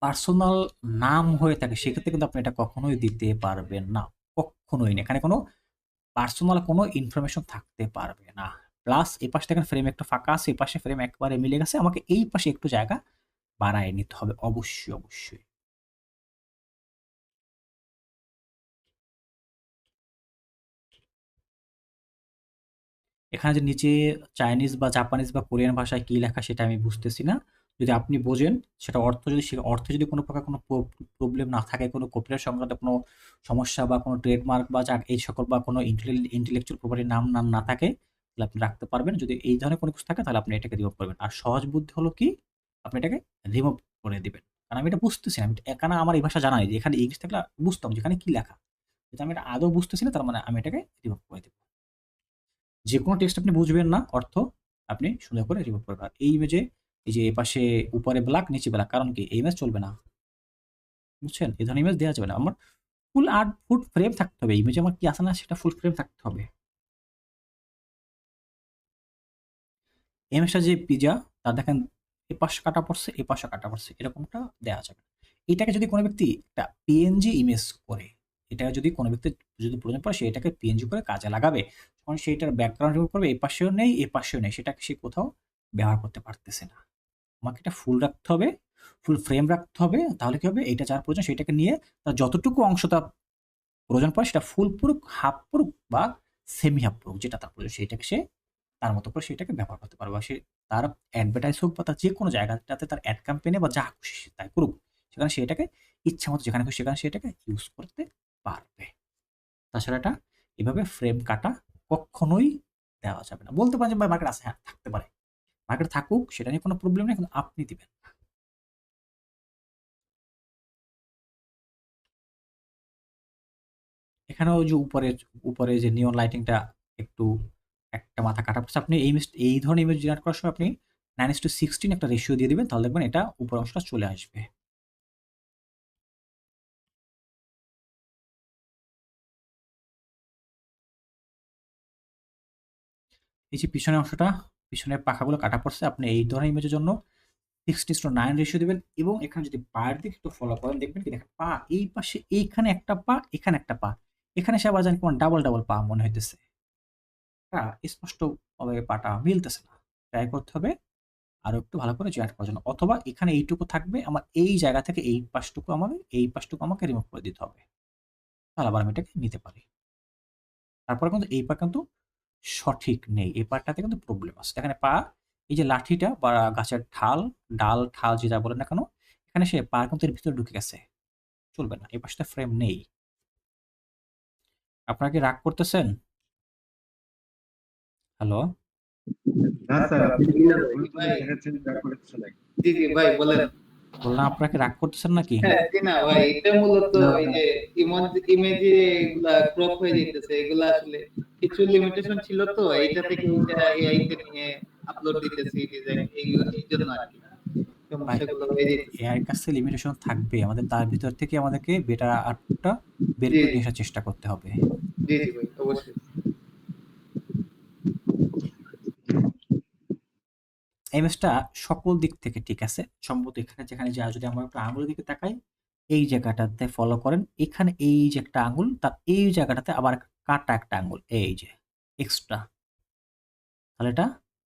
Speaker 1: পার্সোনাল নাম হয়ে থাকে সেক্ষেত্রে কিন্তু আপনি এটা কখনোই দিতে পারবেন না। কখনোই না। এখানে কোনো পার্সোনাল কোনো ইনফরমেশন থাকতে পারবে না। প্লাস এই পাশে দেখেন ফ্রেম একটা ফাঁকা আছে, এই পাশে ফ্রেম একবারে মিলে গেছে। আমাকে এই পাশে একটু জায়গা বাড়ায় নিতে হবে অবশ্যই। এখানে যে নিচে চাইনিজ বা জাপানিজ বা কোরিয়ান ভাষায় কি লেখা সেটা আমি বুঝতেছি না। যদি আপনি বোঝেন সেটা অর্থ, যদি সে অর্থে যদি কোনো প্রকার কোনো প্রবলেম না থাকে, কোনো কপিরাইট সংক্রান্ত কোনো সমস্যা বা কোনো ট্রেডমার্ক বা এই সকল বা কোনো ইন্টেলেকচুয়াল প্রপার্টির নাম না থাকে, তাহলে আপনি রাখতে পারবেন। যদি এই ধরনের কোনো কিছু থাকে তাহলে আপনি এটাকে রিমুভ করবেন। আর সহজ বুদ্ধি হলো কি, আপনি এটাকে রিমুভ করে দিবেন। কারণ আমি এটা বুঝতেছি না। কারণ আমার এই ভাষা জানা নেই যে এখানে ইংলিশ থাকলে বুঝতাম যে এখানে কি লেখা। কিন্তু আমি এটা আদৌ বুঝতেছি না, তার মানে আমি এটাকে রিমুভ করে দেব। যেকোনো টেক্সট আপনি বুঝবেন না অর্থ, আপনি সুন্দর করে রিমুভ করবেন। আর এই ইমেজে এই যে এপাশে উপরে ব্ল্যাক নিচে ব্ল্যাক, কারণ কি এই ইমেজ চলবে না। বুঝছেন? এই ধরনের ইমেজ দেওয়া যাবে না। আমার ফুল ৮ ফুট ফ্রেম থাকতে হবে। ইমেজে আমার কি আছে না সেটা ফুল ফ্রেম থাকতে হবে। ইমেজটা যে পিজ্জা, তার দেখেন এপাশে কাটা পড়ছে, এপাশে কাটা পড়ছে। এরকমটা দেওয়া যাবে না। এটাকে যদি কোনো ব্যক্তি একটা পিএনজি ইমেজ করে, এটা যদি কোনো ব্যক্তি যদি প্রয়োজন পড়ে সে এটাকে পিএনজি করে কাজে লাগাবে। তখন সেইটার ব্যাকগ্রাউন্ড রিমুভ করবে, এপাশেও নেই, এপাশেও নেই। সেটাকে সে কোথাও ব্যবহার করতে পারতেছে না। আমাকে এটা ফুল রাখতে হবে, ফুল ফ্রেম রাখতে হবে। তাহলে কি হবে? এইটা যার প্রয়োজন সেটাকে নিয়ে তার যতটুকু অংশ তার প্রয়োজন পড়ে সেটা ফুল পড়ুক, হাফ পড়ুক বা সেমি হাফ পড়ুক, যেটা তার প্রয়োজন সেইটাকে সে তার মতো করে সেটাকে ব্যবহার করতে পারবে। বা সে তার অ্যাডভার্টাইজ হোক বা তার যেকোনো জায়গাটাতে তার অ্যাড ক্যাম্পেইনে বা যা খুশি সে তাই করুক। সেখানে সে এটাকে ইচ্ছামতো যেখানে খুশি সেখানে সে এটাকে ইউজ করতে পারবে। তাছাড়া এটা এভাবে ফ্রেম কাটা কখনোই দেওয়া যাবে না। বলতে পারেন যে ভাই মার্কেট আছে, হ্যাঁ থাকতে পারে। মার্কেট থাকুক, সেটা নিয়ে কোনো প্রবলেম নেই, কিন্তু আপনি দিবেন না। এখানেও যে উপরে যে নিয়ন লাইটিংটা একটু একটা মাথা কাটা পড়ছে। আপনি এই ধরনের ইমেজ জেনারেট করার সময় আপনি 9:16 একটা রেশিও দিয়ে দিবেন। তাহলে দেখবেন এটা উপরের অংশটা চলে আসবে। এই যে পিছনের অংশটা, পিছনের পাখাগুলো কাটা পড়ছে। আপনি এই ধরনের ইমেজের জন্য 6:9 রেশিও দিবেন এবং এখানে যদি পায়ের দিকে একটু ফলো করেন দেখবেন কি দেখেন পা এই পাশে এইখানে একটা পা, এখানে একটা পা। এখানে সে আবার জানি কেমন ডাবল পা মনে হইতেছে। স্পষ্টভাবে পাটা মিলতেছে না। ট্রাই করতে হবে আরো একটু ভালো করে জয়েন্ট করার জন্য। অথবা এখানে এইটুকু থাকবে, আমার এই জায়গা থেকে এই পাশটুকু আমাকে রিমুভ করে দিতে হবে। তাহলে আবার আমি এটাকে নিতে পারি। তারপরে কিন্তু এই পা কিন্তু সঠিক নেই। এই পাটাতে কিন্তু প্রবলেম আছে। এখানে পা, এই যে লাঠিটা বা গাছের ডাল, ঠাল যে যা বলেন না কেন, এখানে সে পা কিন্তু এর ভিতরে ঢুকে গেছে। চলবে না। এই পাশটা ফ্রেম নেই। আপনারা কি রাগ করতেছেন? হ্যালো?
Speaker 2: না স্যার, আপনি
Speaker 3: জি
Speaker 2: কি
Speaker 3: না ভাই,
Speaker 2: ভুল করে
Speaker 3: ভাই,
Speaker 2: দেখাচ্ছেন, যা করেছে নাই।
Speaker 3: জি জি ভাই বলেন।
Speaker 1: বললাম আপনারা কি রাগ করতেছেন নাকি?
Speaker 3: হ্যাঁ, জি না ভাই, এটা মূলত
Speaker 2: না
Speaker 3: এই
Speaker 2: না,
Speaker 3: যে ইমেজে এগুলা ক্রপ হয়ে যাইতেছে, এগুলা আসলে কিছু লিমিটেশন ছিল, তো এইটা থেকে ওইটা এআই তে নিয়ে আপলোড দিতেছি ডিজাইন, এই জন্য আর কি
Speaker 1: ভাই,
Speaker 3: সমস্যাগুলো হয়ে যাইতেছে।
Speaker 1: এআই এর কাছে লিমিটেশন থাকবে। আমাদের তার ভিতর থেকে আমাদেরকে বেটার আউটপুটটা বের
Speaker 3: জি
Speaker 1: করে নিয়ে আসার চেষ্টা করতে হবে।
Speaker 3: জি জি ভাই, অবশ্যই।
Speaker 1: ইমেজটা সকল দিক থেকে ঠিক আছে। সম্ভবত এখানে যেখানে যদি আমরা একটু আঙুলের দিকে তাকাই, এই জায়গাটাতে ফলো করেন। এখানে এই যে একটা আঙুল, তার এই জায়গাটাতে আবার কাটা একটা আঙুল, এই যে এক্সট্রা। তাহলে এটা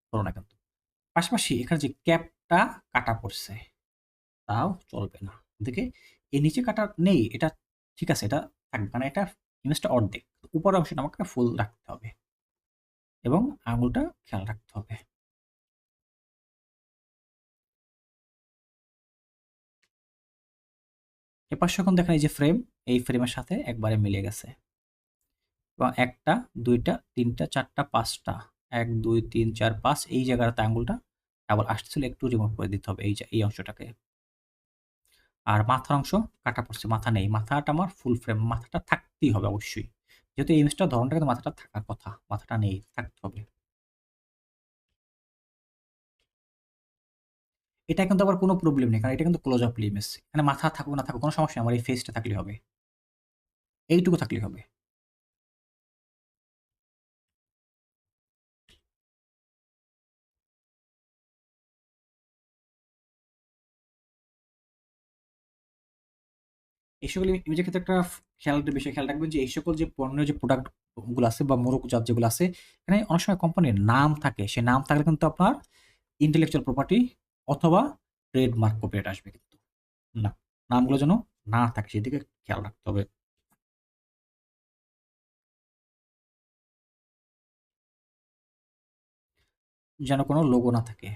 Speaker 1: হলো না কিন্তু। পাশাপাশি এখানে যে ক্যাপটা কাটা পড়ছে, তাও চলবে না। এদিকে এই নিচে কাটা নেই, এটা ঠিক আছে, এটা থাকবে। মানে এটা ইমেজটা অর্ধেক। উপরের অংশটা আমাকে ফুল রাখতে হবে এবং আঙুলটা খেয়াল রাখতে হবে। এপাশে এখন দেখেন এই যে ফ্রেম, এই ফ্রেমের সাথে একবারে মিলে গেছে। এবং ১ টা, ২ টা, ৩ টা, ৪ টা, ৫ টা। ১, ২, ৩, ৪, ৫ এই জায়গাটাতে আঙুলটা আবার আসতেছিল, একটু রিমুভ করে দিতে হবে এই অংশটাকে। আর মাথার অংশ কাটা পড়ছে, মাথা নেই। মাথাটা আমার ফুল ফ্রেম, মাথাটা থাকতেই হবে অবশ্যই। যেহেতু এই ইমেজটার ধরনটা কিন্তু মাথাটা থাকার কথা, মাথাটা নেই, থাকতে হবে। এটা কিন্তু আবার কোনো প্রবলেম নেই। কারণ এটা কিন্তু ক্লোজ আপ ইমেজ। এখানে মাথা থাকুক না থাকুক কোনো সমস্যা নেই। আমার এই ফেসটা থাকলেই হবে। এইটুকু থাকলেই হবে। এই সকল ইমেজের ক্ষেত্রে একটা বেশি খেয়াল রাখবেন যে এই সকল যে পণ্য যে প্রোডাক্ট গুলো আছে বা মোড়কজাত যেগুলো আছে, এখানে অনেক সময় কোম্পানির নাম থাকে। সে নাম থাকলে কিন্তু আপনার ইন্টেলেকচুয়াল প্রপার্টি অথবা ট্রেডমার্ক কপিরাইট আসবে কিন্তু। না, নামগুলো যেন না থাকে সেদিকে খেয়াল রাখতে হবে। যেন কোনো লোগো না থাকে।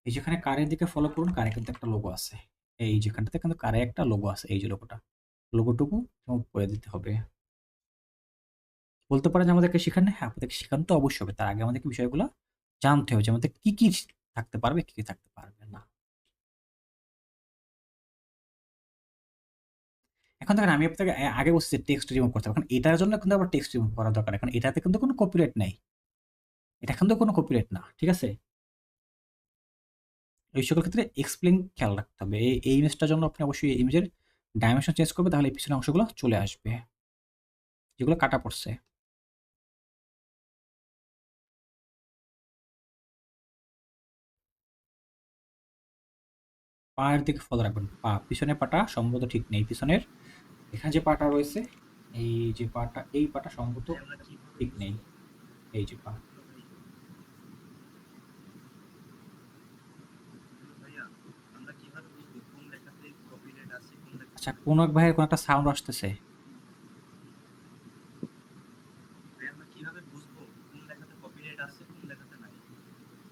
Speaker 1: এই যেখানে কারের দিকে ফলো করুন, কারে কিন্তু একটা লোগো আছে। এই যেখানটাতে কিন্তু কারে একটা লোগো আছে, এই যে লোগোটা। লোগোটুকু রিমুভ করে দিতে হবে। বলতে পারেন যে আমাদেরকে শেখান? হ্যাঁ, আমাদেরকে শেখানো তো অবশ্যই হবে। তার আগে আমাদেরকে বিষয়গুলা জানতে হবে যে আমাদের কি থাকতে পারবে, কি থাকতে পারবে না। এখন দেখেন আমি আপনাকে আগে বলছি যে টেক্সট রিমুভ করতে হবে। এখন এটার জন্য কিন্তু আবার টেক্সট রিমুভ করা দরকার। এখন এটাতে কিন্তু কোনো কপিরাইট নাই। এটা কিন্তু কোনো কপিরাইট না। ঠিক আছে? এই সকল ক্ষেত্রে এক্সপ্লেইন খেয়াল রাখতে হবে। এই ইমেজটার জন্য আপনি অবশ্যই এই ইমেজের ডাইমেনশন চেঞ্জ করবেন, তাহলে এই পিছনের অংশগুলো চলে আসবে। যেগুলো কাটা পড়ছে। পায়ের দিকে ফলো রাখবেন। পিছনের পাটা সম্ভবত ঠিক নেই। পিছনের এখানে যে পাটা রয়েছে, এই যে পাটা, এই পাটা সম্ভবত ঠিক নেই। এই যে পা। আচ্ছা, কোন এক ভাইয়ের কোন একটা সাউন্ড আসতেছে।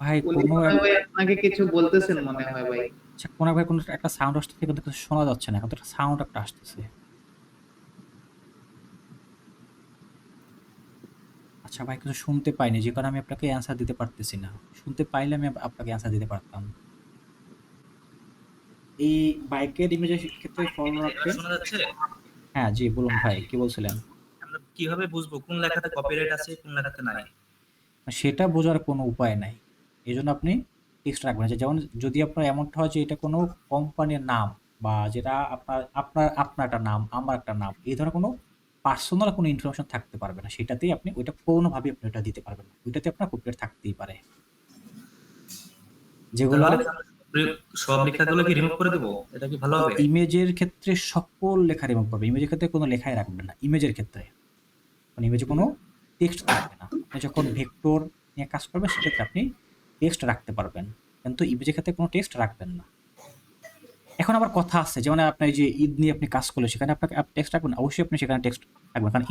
Speaker 1: ভাই
Speaker 3: উনি
Speaker 1: কোন
Speaker 3: মনে
Speaker 1: এক
Speaker 3: হয় আপনাকে কিছু বলতেছেন মনে হয় ভাই।
Speaker 1: আচ্ছা, কোন এক ভাই কোন একটা সাউন্ড আসতেছে কিন্তু কিছু শোনা যাচ্ছে না। কিন্তু একটা সাউন্ড একটা আসতেছে। আচ্ছা ভাই, কিছু শুনতে পাইনি, যে কারণে আমি আপনাকে অ্যান্সার দিতে পারতেছি না। শুনতে পাইলে আমি আপনাকে অ্যান্সার দিতে পারতাম। এই বাইকের ইমেজের ক্ষেত্রে ফলো
Speaker 4: এবার
Speaker 1: রাখবেন।
Speaker 4: শোনা যাচ্ছে?
Speaker 1: হ্যাঁ, জি বলুন ভাই, কি বলছিলেন?
Speaker 4: আমরা কিভাবে বুঝবো কোন লেখাতে কপিরাইট আছে কোন লেখাতে নাই?
Speaker 1: সেটা বোঝার কোনো উপায় নাই। এজন্য আপনি টেক্সট রাখবেন। যে যেমন যদি আপনার এমনটা হয় যে এটা কোনো কোম্পানির নাম, বা যেটা আপনার একটা নাম, আমার একটা নাম, এই ধরনের কোনো পার্সোনাল কোনো ইনফরমেশন থাকতে পারবে না। সেটাতেই আপনি ওইটা কোনোভাবেই আপনি ওটা দিতে পারবেন না। ওইটাতে আপনার কপিরাইট থাকতেই পারে। যেগুলা
Speaker 4: তাহলে কি আমরা সব লেখাগুলো কি রিমুভ করে দেবো? এটা কি ভালো হবে?
Speaker 1: ইমেজের ক্ষেত্রে সকল লেখা রিমুভ করবে। ইমেজের ক্ষেত্রে কোনো লেখাই রাখবেন না। ইমেজের ক্ষেত্রে। মানে ইমেজে কোনো টেক্সট থাকবে না। আপনি যখন ভেক্টর নিয়ে কাজ করবেন সেক্ষেত্রে আপনি টেক্সট রাখতে পারবেন। কিন্তু ইমেজের ক্ষেত্রে কোনো টেক্সট রাখবেন না। এখন আবার কথা আছে, যেমন আপনি এই যে ঈদ নিয়ে আপনি কাজ করলে সেখানে আপনাকে টেক্সট রাখবেন, অবশ্যই আপনি সেখানে টেক্সট রাখবেন। কারণ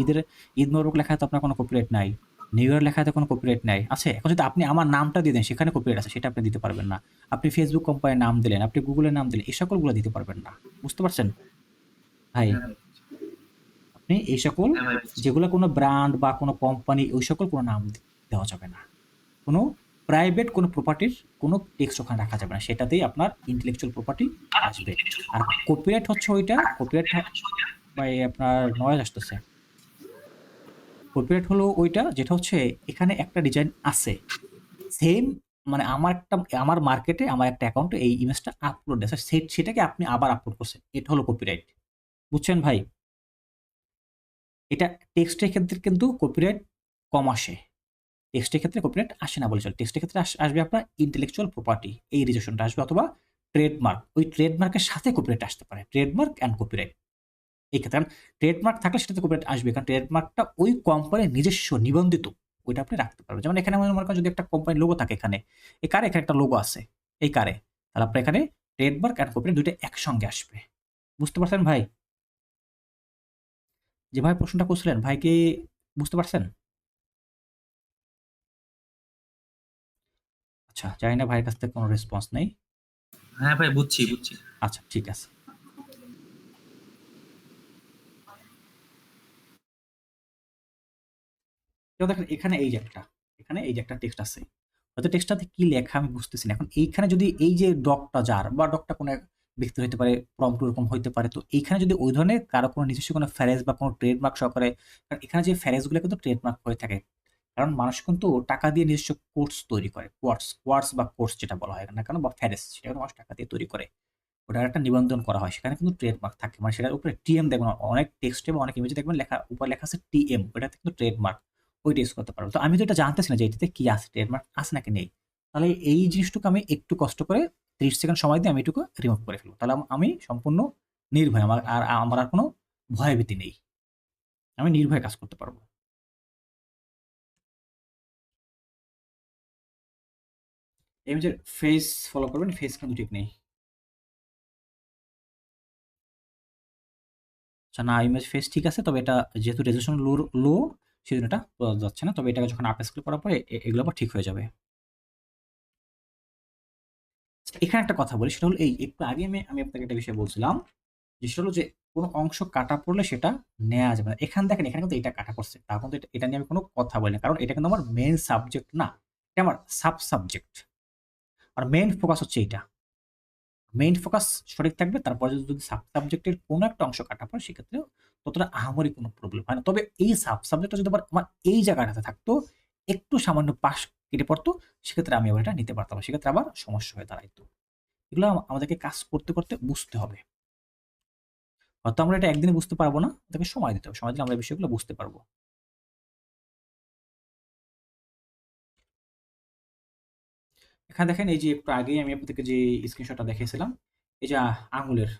Speaker 1: ঈদ মোবারক লেখায় তো আপনার কোনো কপিরাইট নাই। নিউ ইয়ার লেখায় তো কোনো কপিরাইট নাই। আছে? এখন যদি আপনি আমার নামটা দিয়ে দেন সেখানে কপিরাইট আছে, সেটা আপনি দিতে পারবেন না। আপনি ফেসবুক কোম্পানির নাম দিলেন, আপনি গুগলের নাম দিলেন, এই সকলগুলো দিতে পারবেন না। বুঝতে পারছেন ভাই?
Speaker 4: হ্যাঁ ভাই।
Speaker 1: আপনি এই সকল
Speaker 4: হ্যাঁ ভাই, বুঝছি।
Speaker 1: যেগুলো কোনো ব্র্যান্ড বা কোনো কোম্পানি, ওই সকল কোনো নাম দেওয়া যাবে না। কোনো প্রাইভেট কোনো প্রপার্টির কোনো টেক্সট ওখানে রাখা যাবে না। সেটাতেই আপনার ইন্টেলেকচুয়াল প্রপার্টি আসবে। আর কপিরাইট হচ্ছে ওইটা, কপিরাইট ভাই আপনার নয়েজ আসতেছে। কপিরাইট হলো ওইটা যেটা হচ্ছে এখানে একটা ডিজাইন আছে। সেম, মানে আমার মার্কেটে আমার একটা অ্যাকাউন্টে এই ইমেজটা আপলোড আছে। সেটাকে আপনি আবার আপলোড করছেন। এটা হলো কপিরাইট। বুঝছেন ভাই? এটা টেক্সটের ক্ষেত্রে কিন্তু কপিরাইট কম আসে। টেক্সটের ক্ষেত্রে কপিরাইট আসে না বলে চলে। টেক্সটের ক্ষেত্রে আসবে আপনার ইন্টেলেকচুয়াল প্রপার্টি, এই রেজিস্ট্রেশনটা আসবে, অথবা ট্রেডমার্ক। ওই ট্রেডমার্কের সাথে কপিরাইট আসতে পারে। ট্রেডমার্ক অ্যান্ড কপিরাইট এই ক্ষেত্রে, কারণ ট্রেডমার্ক থাকলে সেটাতে কপিরাইট আসবে, কারণ ট্রেডমার্কটা ওই কোম্পানির নিজস্ব নিবন্ধিত। ওইটা আপনি রাখতে পারবেন। যেমন এখানে মনে করেন যদি একটা কোম্পানির লোগো থাকে, এখানে এই কারে এখানে একটা লোগো আছে, এই কারে, তাহলে আপনার এখানে ট্রেডমার্ক অ্যান্ড কপিরাইট দুইটা একসঙ্গে আসবে। বুঝতে পারছেন ভাই? যে ভাই প্রশ্নটা করছিলেন, ভাই কি বুঝতে পারছেন? আচ্ছা, জানি না ভাইয়ের কাছ থেকে কোনো রেসপন্স নেই।
Speaker 4: হ্যাঁ ভাই, বুঝছি বুঝছি।
Speaker 1: আচ্ছা, ঠিক আছে। তো দেখেন এখানে এই যে একটা টেক্সট আছে। হয়তো টেক্সটটাতে কি লেখা আমি বুঝতেছি না। এখন এইখানে যদি এই যে ডকটা যার, বা ডকটা কোনো এক ব্যক্তির হইতে পারে, প্রম্পট ওরকম হইতে পারে। তো এইখানে যদি ওই ধরনের কারো কোনো নিজস্ব কোনো ফ্রেজ বা কোনো ট্রেডমার্ক সহকারে, কারণ এখানে যে ফ্রেজগুলো কিন্তু ট্রেডমার্ক হয়ে থাকে। কারণ মানুষ কিন্তু টাকা দিয়ে নিজস্ব কোর্স তৈরি করে। কোয়ার্টস বা কোর্স যেটা বলা হয় না কেন, বা ফ্যারেজ, সেটা কিন্তু মানুষ টাকা দিয়ে তৈরি করে। ওটার একটা নিবন্ধন করা হয়। সেখানে কিন্তু ট্রেডমার্ক থাকে। মানে সেটার উপরে টিএম দেখবেন, অনেক টেক্সটে বা অনেক ইমেজে দেখবেন লেখা, উপরে লেখা আছে টিএম। ওটাতে কিন্তু ট্রেডমার্ক। ওইটা ইউজ করতে পারবো। তো আমি তো এটা জানতেছি না যে এটাতে কি আছে, ট্রেডমার্ক আছে নাকি নেই। তাহলে এই জিনিসটুকু আমি একটু কষ্ট করে ৩০ সেকেন্ড সময় দিয়ে আমি এটুকু রিমুভ করে ফেলবো। তাহলে আমি সম্পূর্ণ নির্ভয়। আমার আর কোনো ভয়ভীতি নেই। আমি নির্ভয়ে কাজ করতে পারবো। ইমেজের ফেস ফলো করবেন। ফেস কিন্তু ঠিক নেই। আচ্ছা না, ইমেজ ফেস ঠিক আছে। তবে এটা যেহেতু রেজোলিউশন লো, সেজন্য এটা বোঝা যাচ্ছে না। তবে এটাকে যখন আপ স্কেল করার পরে এগুলো আবার ঠিক হয়ে যাবে। এখানে একটা কথা বলি, সেটা হলো এই একটু আগে আমি আপনাকে একটা বিষয় বলছিলাম জিনিসটা হলো যে কোনো অংশ কাটা পড়লে সেটা নেয়া যাবে না। এখানে দেখেন এখানে কিন্তু এটা কাটা পড়ছে। তাও কিন্তু এটা নিয়ে আমি কোনো কথা বলি না। কারণ এটা কিন্তু আমার মেইন সাবজেক্ট না। এটা আমার সাব সাবজেক্ট। আর মেইন ফোকাস হচ্ছে এইটা। মেইন ফোকাস সঠিক থাকবে। তারপরে যদি সাব সাবজেক্টের কোনো একটা অংশ কাটা পড়ে সেক্ষেত্রে ততটা আহামরি কোনো প্রবলেম হয় না। তবে এই সাব সাবজেক্টটা যদি আবার আমার এই জায়গাটাতে থাকতো, একটু সামান্য পাশ কেটে পড়তো, সেক্ষেত্রে আমি আবার এটা নিতে পারতাম না। সেক্ষেত্রে আবার সমস্যা হয়ে দাঁড়াইতো। এগুলো আমাদেরকে কাজ করতে, করতে বুঝতে হবে। হয়তো আমরা এটা একদিনে বুঝতে পারবো না। তাকে সময় দিতে হবে। সময় দিলে আমরা এই বিষয়গুলো বুঝতে পারবো। এখানে দেখেন এই যে একটু আগেই আমি আপনাদেরকে যে স্ক্রিনশটটা দেখিয়েছিলাম, এই যে আঙুলের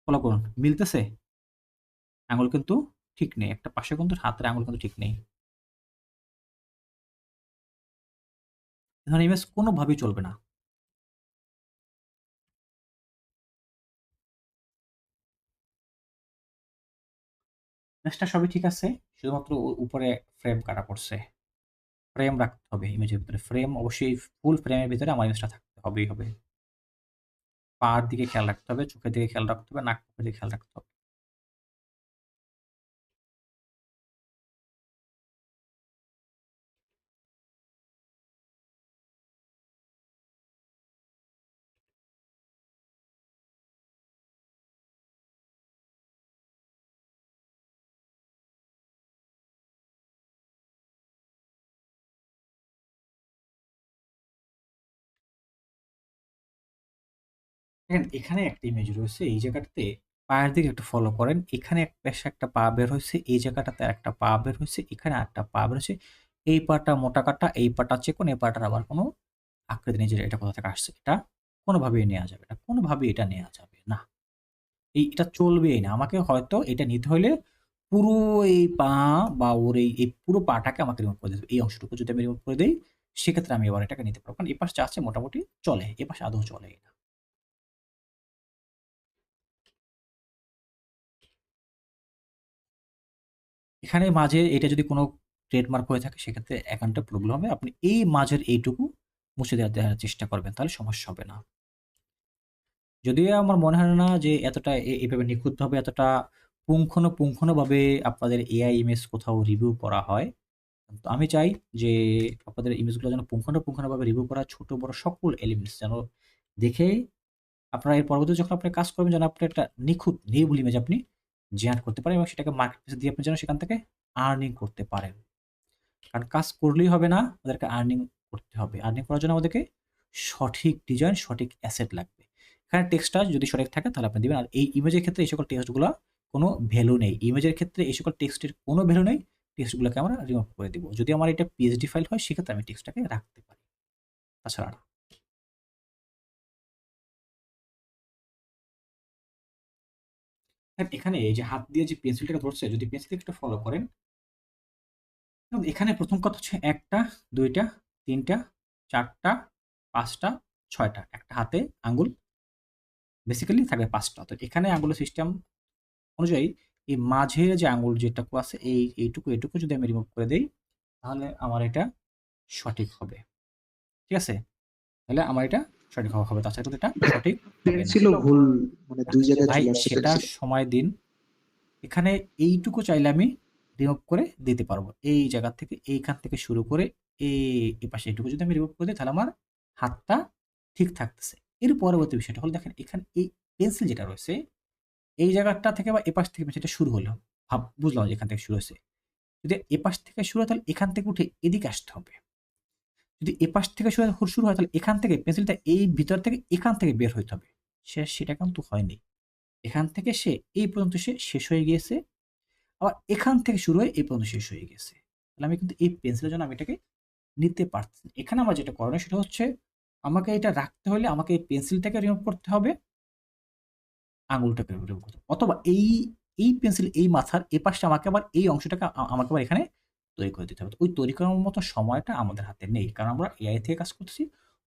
Speaker 1: ফলো করুন। মিলতেছে? আঙুল কিন্তু ঠিক নেই। একটা পাশে কিন্তু হাতের আঙুল কিন্তু ঠিক নেই। এ ধরনের ইমেজ কোনোভাবেই চলবে না। ইমেজটা সবই ঠিক আছে। শুধুমাত্র উপরে ফ্রেম কাটা পড়ছে। ফ্রেম রাখতে হবে ইমেজের ভিতরে। ফ্রেম অবশ্যই ফুল ফ্রেমের ভিতরে আমার ইমেজটা থাকতে হবেই হবে। পা'র দিকে খেয়াল রাখতে হবে, চোখের দিকে খেয়াল রাখতে হবে, নাক মুখের দিকে খেয়াল রাখতে হবে। দেখেন এখানে একটা ইমেজ রয়েছে। এই জায়গাটাতে পায়ের দিকে একটু ফলো করেন। এখানে পাশে একটা পা বের হইছে। এই জায়গাটাতে আরেকটা পা বের হইছে। এখানে আরেকটা পা বের হইছে। এই পাটা মোটা কাটা, এই পাটা চিকন, এই পাটার আবার কোনো আকৃতি নেই যে এটা কোথা থেকে আসছে। এটা কোনোভাবেই নেয়া যাবে না। কোনোভাবেই এটা নেয়া যাবে না। এটা চলবেই না। আমাকে হয়তো এটা নিতে হইলে পুরো এই পা বা ওর এই পুরো পাটাকে আমাকে রিমুভ করে দিতে হবে। এই অংশটুকু যদি আমি রিমুভ করে দেই, সেক্ষেত্রে আমি এবার এটাকে নিতে পারব। কারণ এপাশ যা আছে মোটামুটি চলে। এপাশে আদৌ চলেই না। এখানে মাঝে এটা যদি কোনো ট্রেডমার্ক হয়ে থাকে সেক্ষেত্রে অ্যাকাউন্টে প্রবলেম হবে। আপনি এই মাঝের এইটুকু মুছে দেওয়ার চেষ্টা করবেন। তাহলে সমস্যা হবে না। যদিও আমার মনে হয় না যে এতটা এভাবে নিখুঁতভাবে এতটা পুঙ্খানুপুঙ্খভাবে আপনাদের এআই ইমেজ কোথাও রিভিউ করা হয়। তো আমি চাই যে আপনাদের ইমেজগুলো যেন পুঙ্খানুপুঙ্খভাবে রিভিউ করা ছোট বড় সকল এলিমেন্টস যেন দেখে আপনারা এর পরবর্তীতে যখন আপনি কাজ করবেন যেন আপনি একটা নিখুঁত নির্ভুল ইমেজ আপনি জেনারেট করতে পারেন এবং সেটাকে মার্কেট প্লেসে দিয়ে আপনি যেন সেখান থেকে আর্নিং করতে পারেন। কারণ কাজ করলেই হবে না, আমাদেরকে আর্নিং করতে হবে। আর্নিং করার জন্য আমাদেরকে সঠিক ডিজাইন, সঠিক অ্যাসেট লাগবে। এখানে টেক্সটটা যদি সঠিক থাকে তাহলে আপনি দিবেন। আর এই ইমেজের ক্ষেত্রে এই সকল টেক্সটগুলা কোনো ভ্যালু নেই। ইমেজের ক্ষেত্রে এই সকল টেক্সটের কোনো ভ্যালু নেই। টেক্সটগুলোকে আমরা রিমুভ করে দিব। যদি আমার এটা পিএসডি ফাইল হয় সেক্ষেত্রে আমি টেক্সটটাকে রাখতে পারি। তাছাড়া না। এখানে এই যে হাত দিয়ে যে পেন্সিলটাকে ধরছে, যদি পেন্সিলটাকে একটু ফলো করেন, এবং এখানে প্রথম কথা হচ্ছে ১ টা, ২ টা, ৩ টা, ৪ টা, ৫ টা, ৬ টা। একটা হাতে আঙ্গুল বেসিক্যালি থাকবে ৫ টা। তো এখানে আঙ্গুলের সিস্টেম অনুযায়ী এই মাঝে যে আঙ্গুল যেটুকু আছে এইটুকু যদি আমি রিমুভ করে দেই, তাহলে আমার এটা সঠিক হবে। ঠিক আছে? তাহলে আমার এটা সঠিক হবে। তাছাড়া কিন্তু এটা সঠিক হবে না।
Speaker 5: পেন্সিলও ভুল মানে ২ জায়গায়
Speaker 1: ভাই
Speaker 5: চলে আসছে
Speaker 1: সেটা
Speaker 5: পেন্সিল।
Speaker 1: সময় দিন। এখানে এইটুকু চাইলে আমি রিমুভ করে দিতে পারবো। এই জায়গা থেকে এইখান থেকে শুরু করে এপাশে এইটুকু যদি আমি রিমুভ করে দিই তাহলে আমার হাতটা ঠিক থাকতেছে। এর পরবর্তী বিষয়টা হলো দেখেন এখানে এই পেন্সিল যেটা রয়েছে, এই জায়গাটা থেকে বা এপাশ থেকে যেটা শুরু হলো, বুঝলাম যে এখান থেকে শুরু হয়েছে। যদি এপাশ থেকে শুরু হয় তাহলে এখান থেকে উঠে এদিকে আসতে হবে। যদি এপাশ থেকে শুরু হয় তাহলে এখান থেকে পেন্সিলটা এই ভিতর থেকে এখান থেকে বের হইতে হবে। সেটা কিন্তু হয়নি। এখান থেকে সে এই পর্যন্ত সে শেষ হয়ে গিয়েছে। আবার এখান থেকে শুরু হয়ে এই পর্যন্ত শেষ হয়ে গেছে। তাহলে আমি কিন্তু এই পেন্সিলের জন্য আমি এটাকে নিতে পারছি না। এখানে আমার যেটা করণীয় সেটা হচ্ছে আমাকে এটা রাখতে হলে আমাকে এই পেন্সিলটাকে রিমুভ করতে হবে, আঙুলটাকে রিমুভ করতে হবে। অথবা এই পেন্সিল এই মাথার এপাশে আমাকে আবার এই অংশটাকে আমাকে আবার এখানে তৈরি করে দিতে হবে। তো ওই তৈরি করার মতো সময়টা আমাদের হাতে নেই। কারণ আমরা এআই থেকে কাজ করতেছি।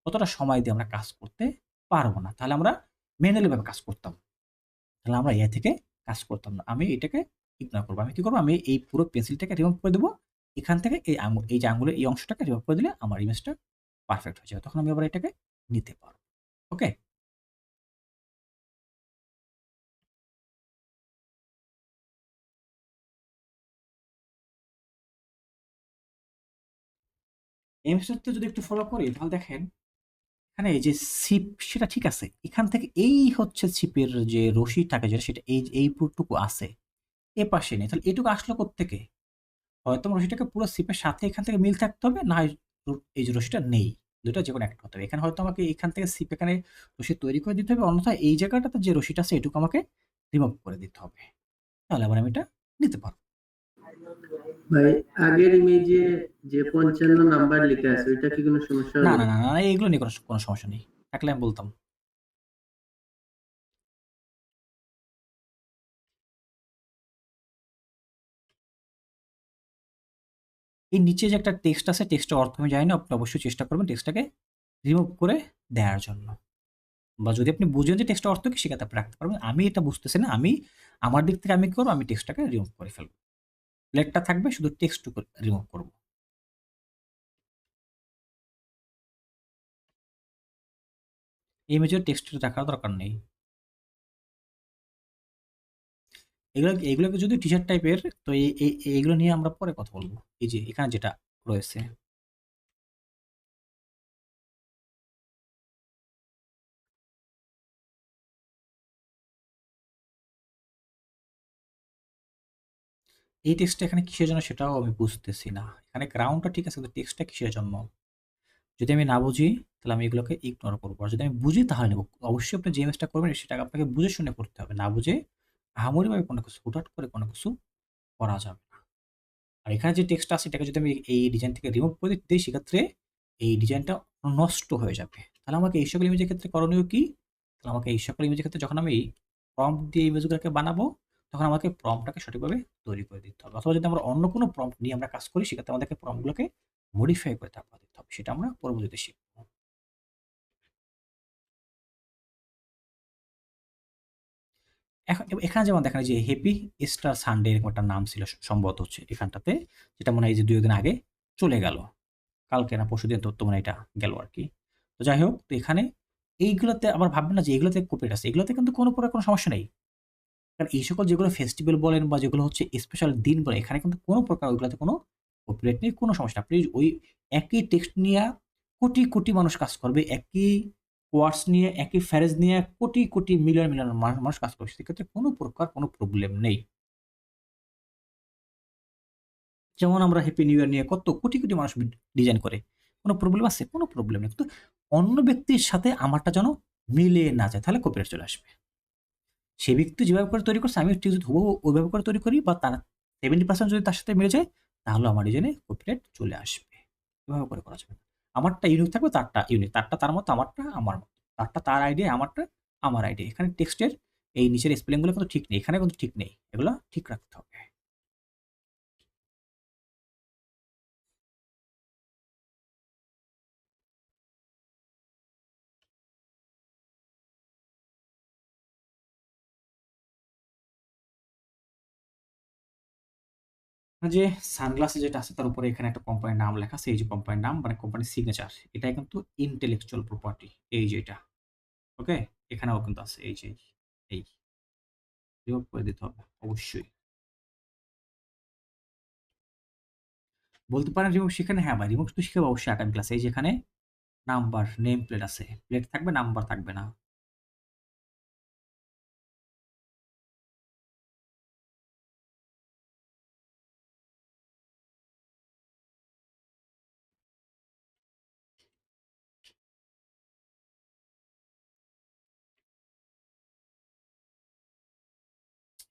Speaker 1: অতটা সময় দিয়ে আমরা কাজ করতে পারব না। তাহলে আমরা ম্যানুয়ালি ভাবে কাজ করতাম। তাহলে আমরা এআই থেকে কাজ করতাম না। আমি এটাকে ইগনোর করব। আমি কি করব? আমি এই পুরো পেন্সিলটাকে রিমুভ করে দেব। এখান থেকে এই যে আঙুলের এই অংশটাকে রিমুভ করে দিলে আমার ইমেজটা পারফেক্ট হয়ে যাবে। তখন আমি আবার এটাকে নিতে পারব। ওকে? এই মেথডটা যদি একটু ফলো করি তাহলে দেখেন এখানে এই যে ছিপ সেটা ঠিক আছে। এখান থেকে এই হচ্ছে ছিপের যে রশিটাকে যেটা সেটা এই পুরোটুকু আছে। এপাশে নেই। তাহলে এটুকু আসলো কোত্থেকে? হয়তো রশিটাকে পুরো ছিপের সাথে এখান থেকে মিল থাকতে হবে, না হয় এই যে রশিটা নেই। ২ টা যেকোনো একটা হতে হবে। এখানে হয়তো আমাকে এখান থেকে ছিপ এখানে রশি তৈরি করে দিতে হবে, অন্যথায় এই জায়গাটাতে যে রশিটা আছে এটুকু আমাকে রিমুভ করে দিতে হবে। তাহলে আবার আমি এটা নিতে পারব।
Speaker 5: ভাই আগের ইমেজে যে ৫৫ নাম্বার লেখা আছে ওইটা কি কোনো সমস্যা
Speaker 1: না,
Speaker 5: হবে?
Speaker 1: না, না, না, এগুলো নিয়ে কোনো সমস্যা নেই। থাকলে আমি বলতাম। এই নিচে যে একটা টেক্সট আছে, টেক্সটের অর্থ আমি জানি না। আপনি অবশ্যই চেষ্টা করবেন টেক্সটটাকে রিমুভ করে দেয়ার জন্য। বা যদি আপনি বুঝেন যে টেক্সটের অর্থ কি সেক্ষেত্রে আপনি রাখতে পারবেন। আমি এটা বুঝতেছি না। আমি আমার দিক থেকে আমি কি করব? আমি টেক্সটটাকে রিমুভ করে ফেলব। প্লেটটা থাকবে, শুধু টেক্সটটুকু রিমুভ করব। এই ইমেজের টেক্সট রাখার দরকার নেই। এগুলোকে যদি টি-শার্ট টাইপের, তো এইগুলো নিয়ে আমরা পরে কথা বলব। এই যে এখানে যেটা রয়েছে। এই টেক্সটটা এখানে কিসের জন্য সেটাও আমি বুঝতেছি না। এখানে গ্রাউন্ডটা ঠিক আছে, কিন্তু টেক্সটটা কিসের জন্য? যদি আমি না বুঝি তাহলে আমি এগুলোকে ইগনোর করব। আর যদি আমি বুঝি তাহলে নেব। অবশ্যই আপনি যে ইমেজটা করবেন সেটা আপনাকে বুঝে শুনে করতে হবে। না বুঝে আহামরিভাবে কোনো কিছু হুটহাট করে কোনো কিছু করা যাবে না। আর এখানে যে টেক্সটটা আছে এটাকে যদি আমি এই ডিজাইন থেকে রিমুভ করে দেই সেক্ষেত্রে এই ডিজাইনটা নষ্ট হয়ে যাবে। তাহলে আমাকে এই সকল ইমেজের ক্ষেত্রে করণীয় কি? তাহলে আমাকে এই সকল ইমেজের ক্ষেত্রে যখন আমি প্রম্পট দিয়ে ইমেজগুলোকে বানাবো, তখন আমাকে প্রম্পটটাকে সঠিকভাবে তৈরি করে দিতে হবে। অথবা যদি আমরা অন্য কোনো প্রম্পট নিয়ে আমরা কাজ করি সেক্ষেত্রে আমাদেরকে প্রম্পটগুলোকে মডিফাই করে তারপর দিতে হবে। সেটা আমরা পরবর্তীতে শিখব। এখানে যেমন দেখেন যে হ্যাপি ইস্টার সানডে এরকম একটা নাম ছিল সম্ভবত হচ্ছে এখানটাতে, যেটা মনে হয় এই যে ২ দিন আগে চলে গেল। কালকে না পরশুদিন তো মনে হয় এটা গেল আরকি। তো যাই হোক, তো এখানে এইগুলাতে আবার ভাববেন না যে এগুলোতে কপিরাইট আছে। এগুলোতে কিন্তু কোনো প্রকার কোনো সমস্যা নেই। কারণ এই সকল যেগুলো ফেস্টিভ্যাল বলেন বা যেগুলো হচ্ছে স্পেশাল দিন বলেন, এখানে কিন্তু কোনো প্রকার ওইগুলাতে কোনো কপিরাইট নেই, কোনো সমস্যা না। আপনি ওই একই টেক্সট নিয়া কোটি, কোটি মানুষ কাজ করবে। একই ওয়ার্ডস নিয়ে, একই ফ্রেজ নিয়ে কোটি, কোটি মিলিয়ন, মিলিয়ন মানুষ কাজ করবে। সেক্ষেত্রে কোনো প্রকার কোনো প্রবলেম নেই। যেমন আমরা হ্যাপি নিউ ইয়ার নিয়ে কত কোটি, কোটি মানুষ ডিজাইন করে। কোনো প্রবলেম আছে? কোনো প্রবলেম নেই। কিন্তু অন্য ব্যক্তির সাথে আমারটা যেন মিলে না যায়, তাহলে কপিরাইট চলে আসবে। সে ব্যক্তি যেভাবে করে তৈরি করছে আমি ঠিক যদি হুবহু ওইভাবে করে তৈরি করি বা তার 70% যদি তার সাথে মিলে যায়, তাহলে আমার ডিজাইনে কপিরাইট চলে আসবে। এভাবে করে করা যাবে না। আমারটা ইউনিক থাকবে, তারটা ইউনিক। তারটা তার মতো, আমারটা আমার মতো। তারটা তার আইডিয়া, আমারটা আমার আইডিয়া। এখানে টেক্সটের এই নিচের স্পেলিং গুলো কিন্তু ঠিক নেই। এখানে কিন্তু ঠিক নেই। এগুলা ঠিক রাখতে হবে। যে সানগ্লাসে যেটা আছে তার উপরে এখানে একটা কোম্পানির নাম লেখা আছে। এই যে কোম্পানির নাম মানে কোম্পানির সিগনেচার। এটাই কিন্তু ইন্টেলেকচুয়াল প্রপার্টি। এই যে এটা। ওকে? এখানেও কিন্তু আছে। এই যে এই। রিমুভ করে দিতে হবে অবশ্যই। বলতে পারেন রিমুভ শিখেন, হ্যাঁ ভাই রিমুভ তো শিখাবো অবশ্যই আগামী ক্লাসে। এই যে এখানে নাম্বার, নেম প্লেট আছে। প্লেট থাকবে, নাম্বার থাকবে না।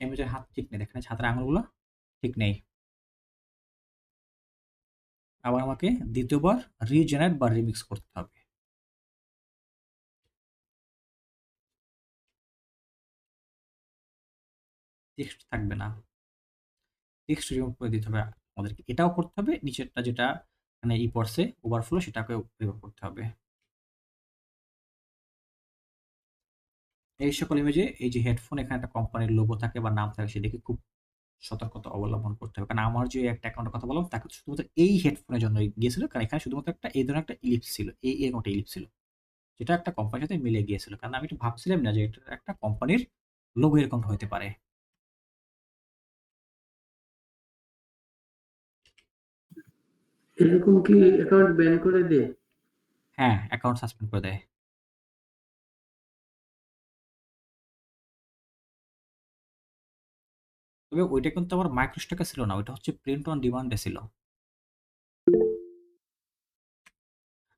Speaker 1: এমনিতে হাত ঠিক নেই। দেখেন হাতের আঙুলগুলো ঠিক নেই। আবার আমাকে দ্বিতীয়বার রিজেনারেট বা রিমিক্স করতে হবে। টেক্সট থাকবে না। টেক্সট রিমুভ করে দিতে হবে আমাদেরকে। এটাও করতে হবে। নিচেরটা যেটা মানে পড়ছে ওভারফ্লো সেটাকেও রিমুভ করতে হবে। এই সকল ইমেজে এই যে হেডফোন এখানে একটা কোম্পানির লোগো থাকে বা নাম থাকে সেদিকে খুব সতর্কতা অবলম্বন করতে হবে। কারণ আমার যে একটা অ্যাকাউন্টের কথা বললাম তাকে শুধুমাত্র এই হেডফোনের জন্য গিয়েছিল। কারণ এখানে শুধুমাত্র একটা এই ধরনের একটা ইলিপস ছিল। এরকম একটা ইলিপস ছিল। যেটা একটা কোম্পানির সাথে মিলে গিয়েছিল। কারণ আমি একটু ভাবছিলাম না যে এটা একটা কোম্পানির লোগো এরকমটা হইতে পারে।
Speaker 5: এরকম কি অ্যাকাউন্ট ব্যান করে দেয়?
Speaker 1: হ্যাঁ, অ্যাকাউন্ট সাসপেন্ড করে দেয়। তবে ওইটা কিন্তু আবার মাইক্রোস্ট্যাকে ছিল না। ওইটা হচ্ছে প্রিন্ট অন ডিমান্ডে ছিল।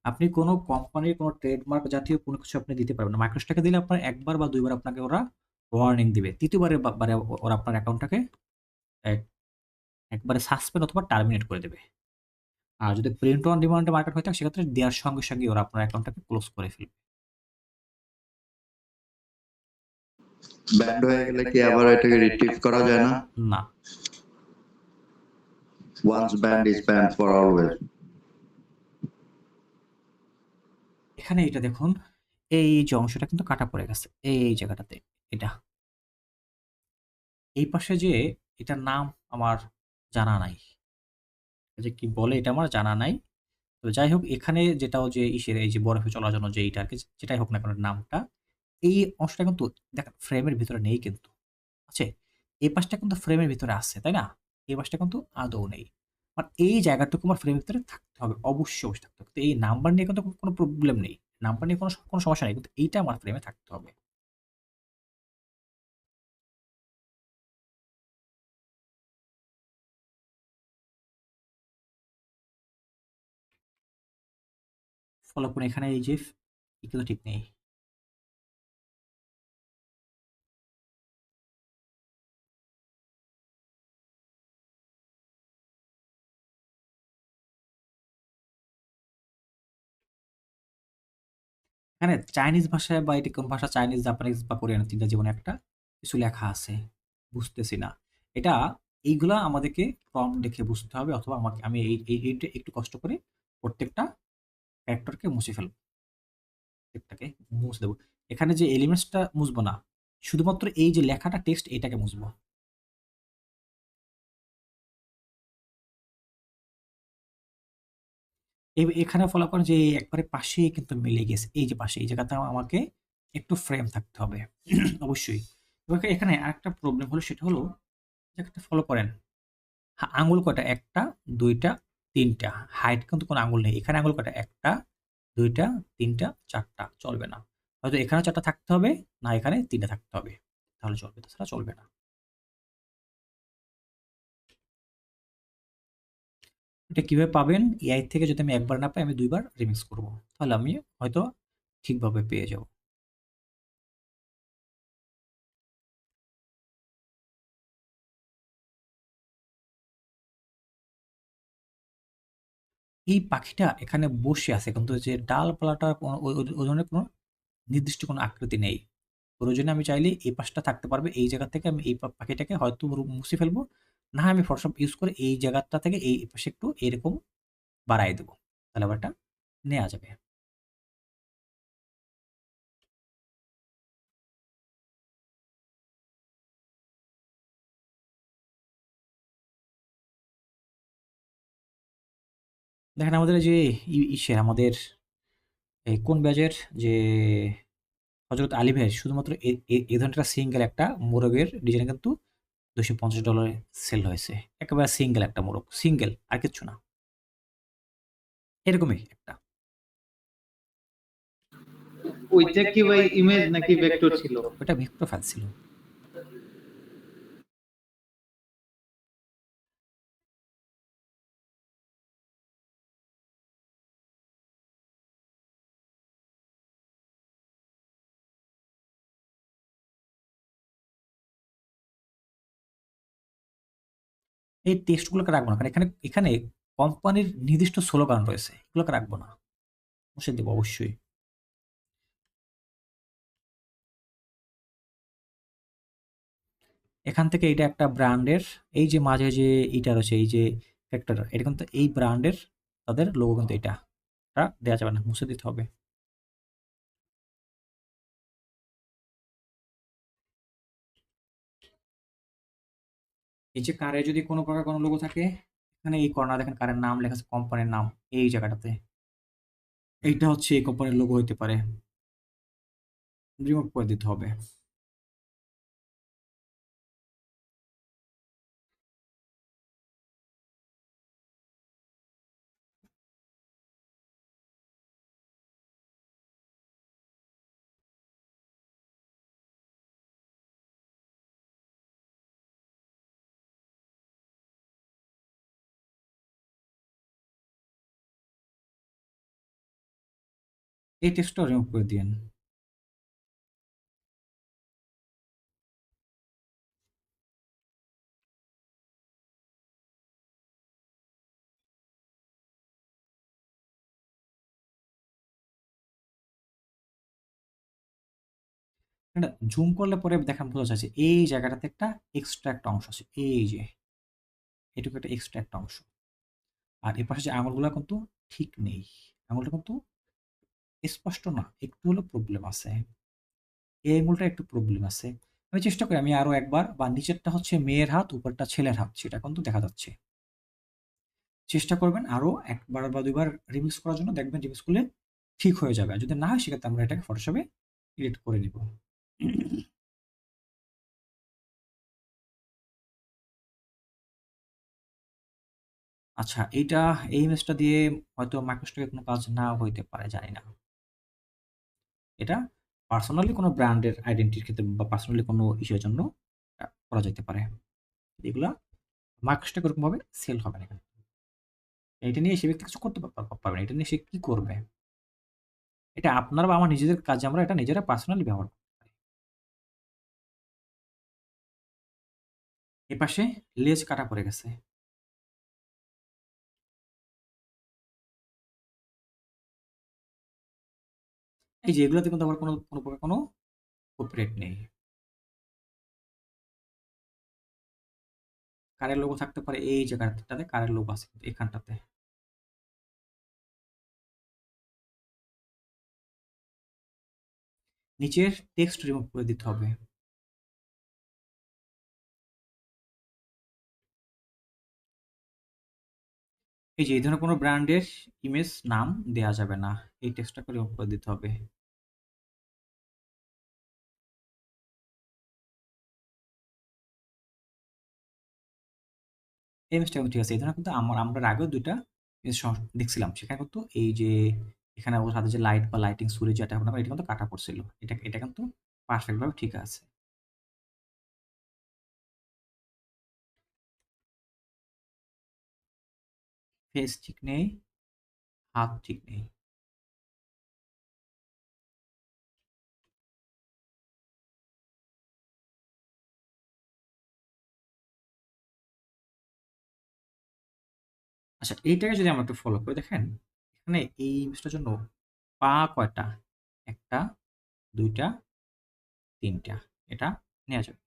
Speaker 1: আপনি কোনো কোম্পানির কোনো ট্রেডমার্ক জাতীয় কোনো কিছু আপনি দিতে পারবেন না। মাইক্রোস্ট্যাকে দিলে আপনার ১ বার বা ২ বার আপনাকে ওরা ওয়ার্নিং দিবে। ৩য় বারে ওরা আপনার অ্যাকাউন্টটাকে এক একবারে সাসপেন্ড অথবা টার্মিনেট করে দেবে। আর যদি print on demand a market হয়ে থাকে সেক্ষেত্রে দেওয়ার সঙ্গে, সঙ্গে ওরা আপনার অ্যাকাউন্টটাকে ক্লোজ করে ফেলবে।
Speaker 6: ব্যান্ড হয়ে গেলে কি আবার এটাকে রিট্রিভ করা যায় না?
Speaker 1: না।
Speaker 6: Once banned is banned for always.
Speaker 1: এখানে এটা দেখুন, এই যে অংশটা কিন্তু কাটা পড়ে গেছে। এই জায়গাটাতে এটা। এই পাশে যে এটার নাম আমার জানা নাই। যে কি বলে এটা আমার জানা নাই। তো যাই হোক এখানে যেটাও যে ইসের এই যে বরফে চলার জন্য যে এইটা আরকি যেটাই হোক না কেন নামটা, এই অংশটা কিন্তু দেখেন ফ্রেমের ভিতরে নেই কিন্তু। আছে? এই পাশটা কিন্তু ফ্রেমের ভিতরে আছে, তাই না? এই পাশটা কিন্তু আদৌ নেই। এই জায়গাটুকু আমার ফ্রেমের ভিতরে থাকতে হবে। অবশ্যই, অবশ্যই থাকতে হবে। তো এই নাম্বার নিয়ে কিন্তু কোনো প্রবলেম নেই। নাম্বার নিয়ে কোনো সমস্যা নেই। কিন্তু এইটা আমার ফ্রেমে থাকতে হবে। ফলো করুন এখানে এই যে কিন্তু ঠিক নেই। এখানে চাইনিজ ভাষায় বা এটি কোন ভাষা চাইনিজ, জাপানিজ বা কোরিয়ান ৩ টা যেকোনো একটা কিছু লেখা আছে। বুঝতেছি না। এটা এইগুলা আমাদেরকে প্রম্পট দেখে বুঝতে হবে অথবা আমি এইটা একটু কষ্ট করে প্রত্যেকটা ক্যারেক্টারকে মুছে ফেলব। প্রত্যেকটাকে মুছে দেব। এখানে যে এলিমেন্টসটা মুছবো না। শুধুমাত্র এই যে লেখাটা টেক্সট এটাকে মুছবো। এখানে ফলো করেন যে একবারে পাশেই কিন্তু মিলে গেছে। এই যে পাশে এই জায়গাতে আমাকে একটু ফ্রেম থাকতে হবে। অবশ্যই। এবার এখানে আরেকটা প্রবলেম হলো সেটা হলো জায়গাটা ফলো করেন। আঙ্গুল কয়টা? ১ টা, ২ টা, ৩ টা। হাইট কিন্তু কোনো আঙ্গুল নেই। এখানে আঙ্গুল কয়টা? ১ টা, ২ টা, ৩ টা, ৪ টা। চলবে না। হয়তো এখানেও ৪ টা থাকতে হবে, না এখানে ৩ টা থাকতে হবে। তাহলে চলবে। তাছাড়া চলবে না। এটা কিভাবে পাবেন? এআই থেকে যদি আমি ১ বার না পাই আমি ২ বার রিমিক্স করব। তাহলে আমি হয়তো ঠিকভাবে পেয়ে যাব। এই পাখিটা এখানে বসে আছে কিন্তু যে ডালপালাটার কোনো ওই ধরনের কোনো নির্দিষ্ট কোনো আকৃতি নেই। প্রয়োজনে আমি চাইলে এই পাশটা থাকতে পারবে। এই জায়গা থেকে আমি এই পাখিটাকে হয়তো মুছে ফেলবো। না হয় আমি ফটোশপ ইউজ করে এই জায়গাটা থেকে এই পাশে একটু এরকম বাড়ায় দেব। তাহলে আবার এটা নেয়া যাবে। দেখেন আমাদের এই যে ইসের আমাদের এই কোন ব্যাচের যে হযরত আলী ভাইয়ের শুধুমাত্র এই ধরনের একটা সিঙ্গেল একটা মোরগের ডিজাইন কিন্তু $২৫০ এ সেল হয়েছে। একেবারে সিঙ্গেল একটা মোরগ। সিঙ্গেল আর কিচ্ছু না। এরকমই একটা।
Speaker 3: ওইটা কি ভাই ইমেজ নাকি ভেক্টর ছিল?
Speaker 1: ওটা ভেক্টর ফাইল ছিল। এই টেক্সট গুলোকে রাখবো না। কারণ এখানে এখানে কোম্পানির নির্দিষ্ট স্লোগান রয়েছে। এগুলোকে রাখবো না। মুছে দেব অবশ্যই। এখান থেকে এটা একটা ব্র্যান্ডের এই যে মাঝে যে ইটা রয়েছে এই যে ফ্যাক্টর এটা কিন্তু এই ব্র্যান্ডের তাদের লোগো কিন্তু এটা। এটা দেয়া যাবে না। মুছে দিতে হবে। এই যে কারে যদি কোনো প্রকার কোনো লোগো থাকে, এখানে এই কর্নার দেখেন কারের নাম লেখা আছে কোম্পানির নাম এই জায়গাটাতে। এইটা হচ্ছে এই কোম্পানির লোগো হইতে পারে। রিমুভ করে দিতে হবে। এই টেক্সটটা রিমুভ করে দিয়েন। এটা জুম করলে পরে দেখেন বোঝা যাচ্ছে এই জায়গাটাতে একটা এক্সট্রা একটা অংশ আছে। এই যে এটুকু একটা এক্সট্রা একটা অংশ। আর এপাশে যে আঙুলগুলা কিন্তু ঠিক নেই। আঙুলটা কিন্তু স্পষ্ট না। একটু হলেও প্রবলেম আছে। এই আঙুলটা একটু প্রবলেম আছে। আমি চেষ্টা করি আমি আরো একবার বা নিচেরটা হচ্ছে মেয়ের হাত, উপরটা ছেলের হাত সেটা কিন্তু দেখা যাচ্ছে। চেষ্টা করবেন আরো ১ বার বা ২ বার রিমিক্স করার জন্য দেখবেন রিমিক্স করলে ঠিক হয়ে যাবে। আর যদি না হয় সেক্ষেত্রে আমরা এটাকে ফটোশপে এডিট করে নিব। আচ্ছা এই ইমেজটা দিয়ে হয়তো মাইক্রোসফটের কোনো কাজ নাও হইতে পারে জানি না। এটা পার্সোনালি কোনো ব্র্যান্ডের আইডেন্টিটির ক্ষেত্রে বা পার্সোনালি কোনো ইস্যুর জন্য করা যেতে পারে। এগুলা মাইক্রোসফট ওরকমভাবে সেল হবে না এখানে। এটা নিয়ে সে ব্যক্তি কিছু করতে পারবে না। এটা নিয়ে সে কি করবে? এটা আপনার বা আমার নিজেদের কাজে আমরা এটা নিজেরা পার্সোনালি ব্যবহার করতে পারি। এপাশে লেজ কাটা পড়ে গেছে। এই যে এগুলাতে কিন্তু আবার কোনো প্রকার কোনো কপিরাইট নেই। কারের লোগো থাকতে পারে এই জায়গাটাতে কারের লোগো আছে কিন্তু এখানটাতে। নিচের টেক্সট রিমুভ করে দিতে হবে। এই যে এই ধরনের কোনো ব্র্যান্ডের ইমেজ নাম দেয়া যাবে না। এই টেক্সটটাকে রিমুভ করে দিতে হবে। এই ইমেজটা কিন্তু ঠিক আছে। এই ধরনের কিন্তু আমরা আগেও ২ টা ইমেজ দেখছিলাম। সেখানে কিন্তু এই যে এখানে ওর হাতে যে লাইট বা লাইটিং সুরে যেটা এটা কিন্তু কাটা পড়ছিল। এটা কিন্তু পারফেক্ট ভাবে ঠিক আছে। ফেস ঠিক নেই, হাত ঠিক নেই। আচ্ছা এইটাকে যদি আমরা একটু ফলো করি দেখেন, এখানে এই ইমেজটার জন্য পা কয়টা? ১ টা, ২ টা, ৩ টা। এটা নেয়া যাবে।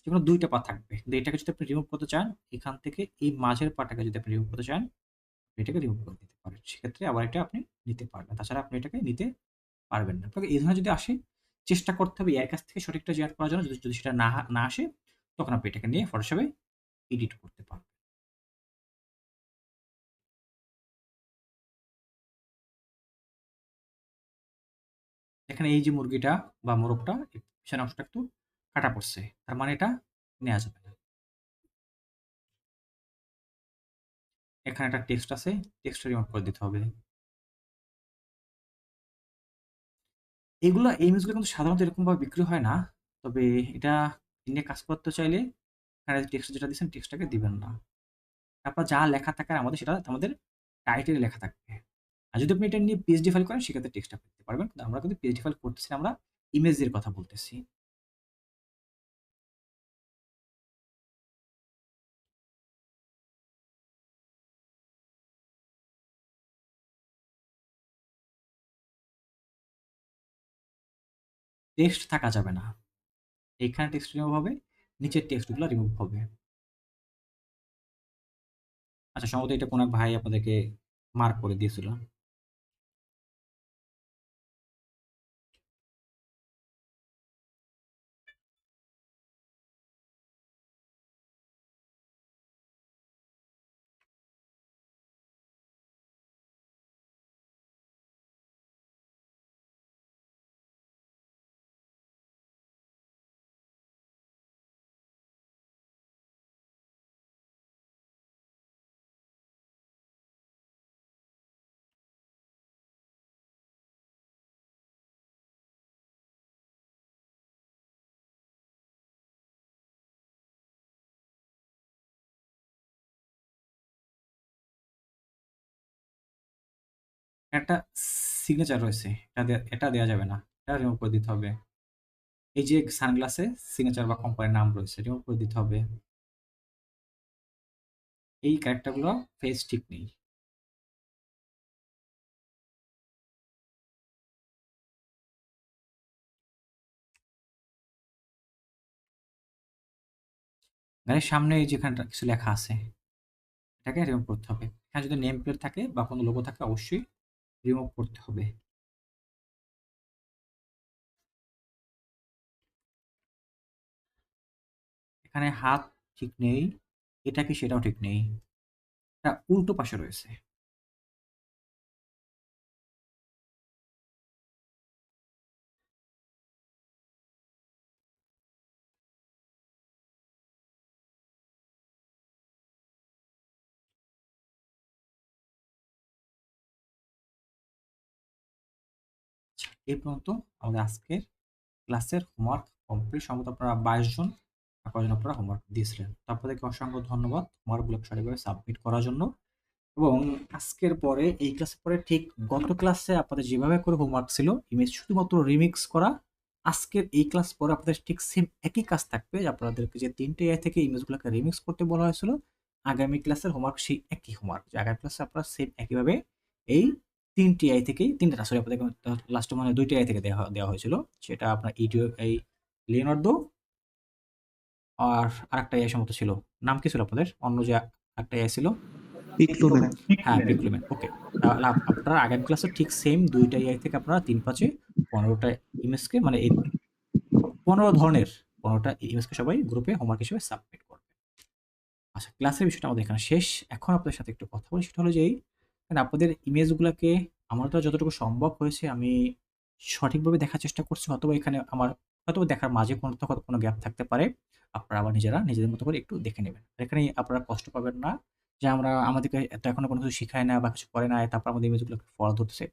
Speaker 1: যেকোনো ২ টা পা থাকবে। কিন্তু এটাকে যদি আপনি রিমুভ করতে চান, এখান থেকে এই মাঝের পাটাকে যদি আপনি রিমুভ করতে চান, এটাকে রিমুভ করে দিতে পারেন। সেক্ষেত্রে আবার এটা আপনি নিতে পারবেন। তাছাড়া আপনি এটাকে নিতে পারবেন না। তবে এই ধরনের যদি আসে, চেষ্টা করতে হবে এর কাছ থেকে সঠিকটা জেনারেট করার জন্য। যদি সেটা না আসে, তখন আপনি এটাকে নিয়ে ফটোশপে এডিট করতে পারবেন। এখানে এই যে মুরগিটা বা মোরগটা এর পিছনের অংশটা একটু কাটা পড়ছে। তার মানে এটা নেয়া যাবে না। এখানে একটা টেক্সট আছে, টেক্সটটা রিমুভ করে দিতে হবে। এই ইমেজগুলো কিন্তু সাধারণত এরকমভাবে বিক্রি হয় না। তবে এটা নিয়ে কাজ করতে চাইলে এখানে টেক্সট যেটা দিচ্ছেন টেক্সটটাকে দিবেন না। তারপর যা লেখা থাকে আমাদের সেটা আমাদের টাইটেলে লেখা থাকবে। আর যদি আপনি এটা নিয়ে পিএইচডি ফাইল করেন সেক্ষেত্রে টেক্সটটা পেতে পারবেন। কিন্তু আমরা কিন্তু পিএইচডি ফাইল করতেছি না, আমরা ইমেজের কথা বলতেছি। টেক্সট থাকা যাবে না। এইখানে টেক্সট রিমুভ হবে, নিচের টেক্সটগুলো রিমুভ হবে। আচ্ছা সম্ভবত এটা কোনো এক ভাই আপনাদেরকে মার্ক করে দিয়েছিল। একটা সিগনেচার রয়েছে, এটা দেয়া যাবে না। এটা রিমুভ করে দিতে হবে। এই যে সানগ্লাসে সিগনেচার বা কোম্পানির নাম রয়েছে, রিমুভ করে দিতে হবে। এই ক্যারেক্টারগুলো ফেস ঠিক নেই। গাড়ির সামনে এই যেখানটা কিছু লেখা আছে, এটাকে রিমুভ করতে হবে। এখানে যদি নেম প্লেট থাকে বা কোনো লোগো থাকে অবশ্যই রিমুভ করতে হবে। এখানে হাত ঠিক নেই, এটা কি সেটাও ঠিক নেই। এটা উল্টো পাশে রয়েছে। এই পর্যন্ত আমাদের আজকের ক্লাসের হোমওয়ার্ক কমপ্লিট। সম্ভবত আপনারা 22 জন কয়জন আপনারা হোমওয়ার্ক দিয়েছিলেন। তো আপনাদেরকে অসংখ্য ধন্যবাদ হোমওয়ার্কগুলো সঠিকভাবে সাবমিট করার জন্য। এবং আজকের পরে এই ক্লাসের পরে ঠিক গত ক্লাসে আপনাদের যেভাবে করে হোমওয়ার্ক ছিল ইমেজ শুধুমাত্র রিমিক্স করা, আজকের এই ক্লাস পরে আপনাদের ঠিক সেম একই কাজ থাকবে। যে আপনাদেরকে যে 3টে এআই থেকে ইমেজগুলোকে রিমিক্স করতে বলা হয়েছিল, আগামী ক্লাসের হোমওয়ার্ক সেই একই হোমওয়ার্ক। যে আগামী ক্লাসে আপনারা সেম একইভাবে এই 3টি এআই থেকেই 3টা না সরি আপনাদেরকে লাস্টে মানে 2টি এআই থেকে দেওয়া হয়েছিল। সেটা আপনার এই লিওনার্দো আর আরেকটা এআই সম্ভবত ছিল। নাম কি ছিল আপনাদের? অন্য যে একটা এআই ছিল? হ্যাঁ, পিকলুমেন। ওকে। তাহলে আপনারা আগামী ক্লাসে ঠিক সেম 2টা এআই থেকে আপনারা 3-5-এ 15টা ইমেজকে মানে এই 15 ধরনের 15টা ইমেজকে সবাই গ্রুপে হোমওয়ার্ক হিসেবে সাবমিট করবে। আচ্ছা, ক্লাসের বিষয়টা আমাদের এখানে শেষ। এখন আপনাদের সাথে একটু কথা বলি, সেটা হলো যে আপনাদের ইমেজগুলাকে আমার দ্বারা যতটুকু সম্ভব হয়েছে আমি সঠিকভাবে দেখার চেষ্টা করছি। হয়তোবা এখানে আমার হয়তোবা দেখার মাঝে কোনো গ্যাপ থাকতে পারে। আপনারা আবার নিজেদের মতো করে একটু দেখে নেবেন। এখানে আপনারা কষ্ট পাবেন না যে আমাদেরকে তো এখনো কোনো কিছু শিখায় না বা কিছু করে নাই, তারপর আমাদের ইমেজগুলোকে ফল্ট ধরতেছে।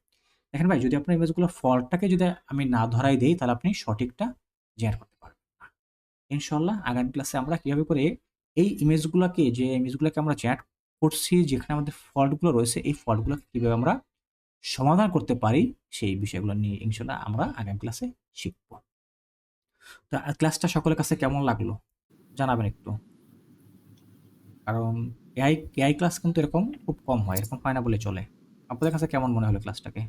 Speaker 1: দেখেন ভাই, যদি আপনার ইমেজগুলো ফল্টটাকে যদি আমি না ধরাই দেই, তাহলে আপনি সঠিকটা জেনারেট করতে পারবেন না। ইনশাআল্লাহ আগামী ক্লাসে আমরা কিভাবে করে এই ইমেজগুলোকে আমরা জেনারেট করছি, যেখানে আমাদের ফল্টগুলো রয়েছে, এই ফল্টগুলোকে কিভাবে আমরা সমাধান করতে পারি, সেই বিষয়গুলো নিয়ে ইনশাআল্লাহ আমরা আগামী ক্লাসে শিখব। তো ক্লাসটা সকলের কাছে কেমন লাগলো জানাবেন একটু। কারণ এআই ক্লাস কিন্তু এরকম খুব কম হয়, এরকম হয় না বলে চলে। আপনাদের কাছে কেমন মনে হলো ক্লাসটাকে?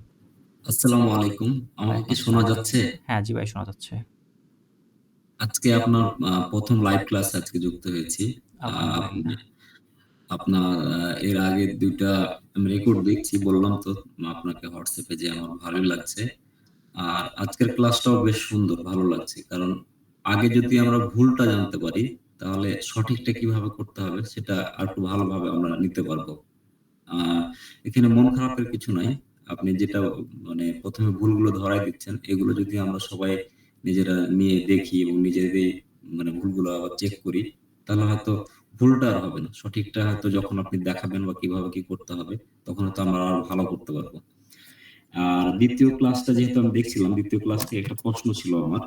Speaker 7: আসসালামু আলাইকুম। আমাকে কি শোনা যাচ্ছে?
Speaker 1: হ্যাঁ জি ভাই, শোনা যাচ্ছে।
Speaker 7: আজকে আপনার প্রথম লাইভ ক্লাস আজকে যুক্ত হয়েছি।
Speaker 1: আলহামদুলিল্লাহ।
Speaker 7: আপনার এর আগে 2টা আমি রেকর্ড দেখছি, বললাম তো আপনাকে হোয়াটসঅ্যাপে যে আমার ভালোই লাগছে। আর আজকের ক্লাসটাও বেশ সুন্দর, ভালো লাগছে। কারণ আগে যদি আমরা ভুলটা জানতে পারি, তাহলে সঠিকটা কিভাবে করতে হবে সেটা আরেকটু ভালোভাবে আমরা নিতে পারবো। এখানে মন খারাপের কিছু নাই। আপনি যেটা মানে ১ম এ ভুলগুলো ধরায় দিচ্ছেন, এগুলো যদি আমরা সবাই নিজেরা নিয়ে দেখি এবং নিজেদের মানে ভুলগুলো আবার চেক করি, তাহলে হয়তো ভুলটা আর হবে না। সঠিকটা হয়তো যখন আপনি দেখাবেন বা কিভাবে কি করতে হবে, তখন হয়তো আমরা আরো ভালো করতে পারবো। আর ২য় ক্লাসটা যেহেতু আমি দেখছিলাম, ২য় ক্লাস থেকে একটা প্রশ্ন ছিল আমার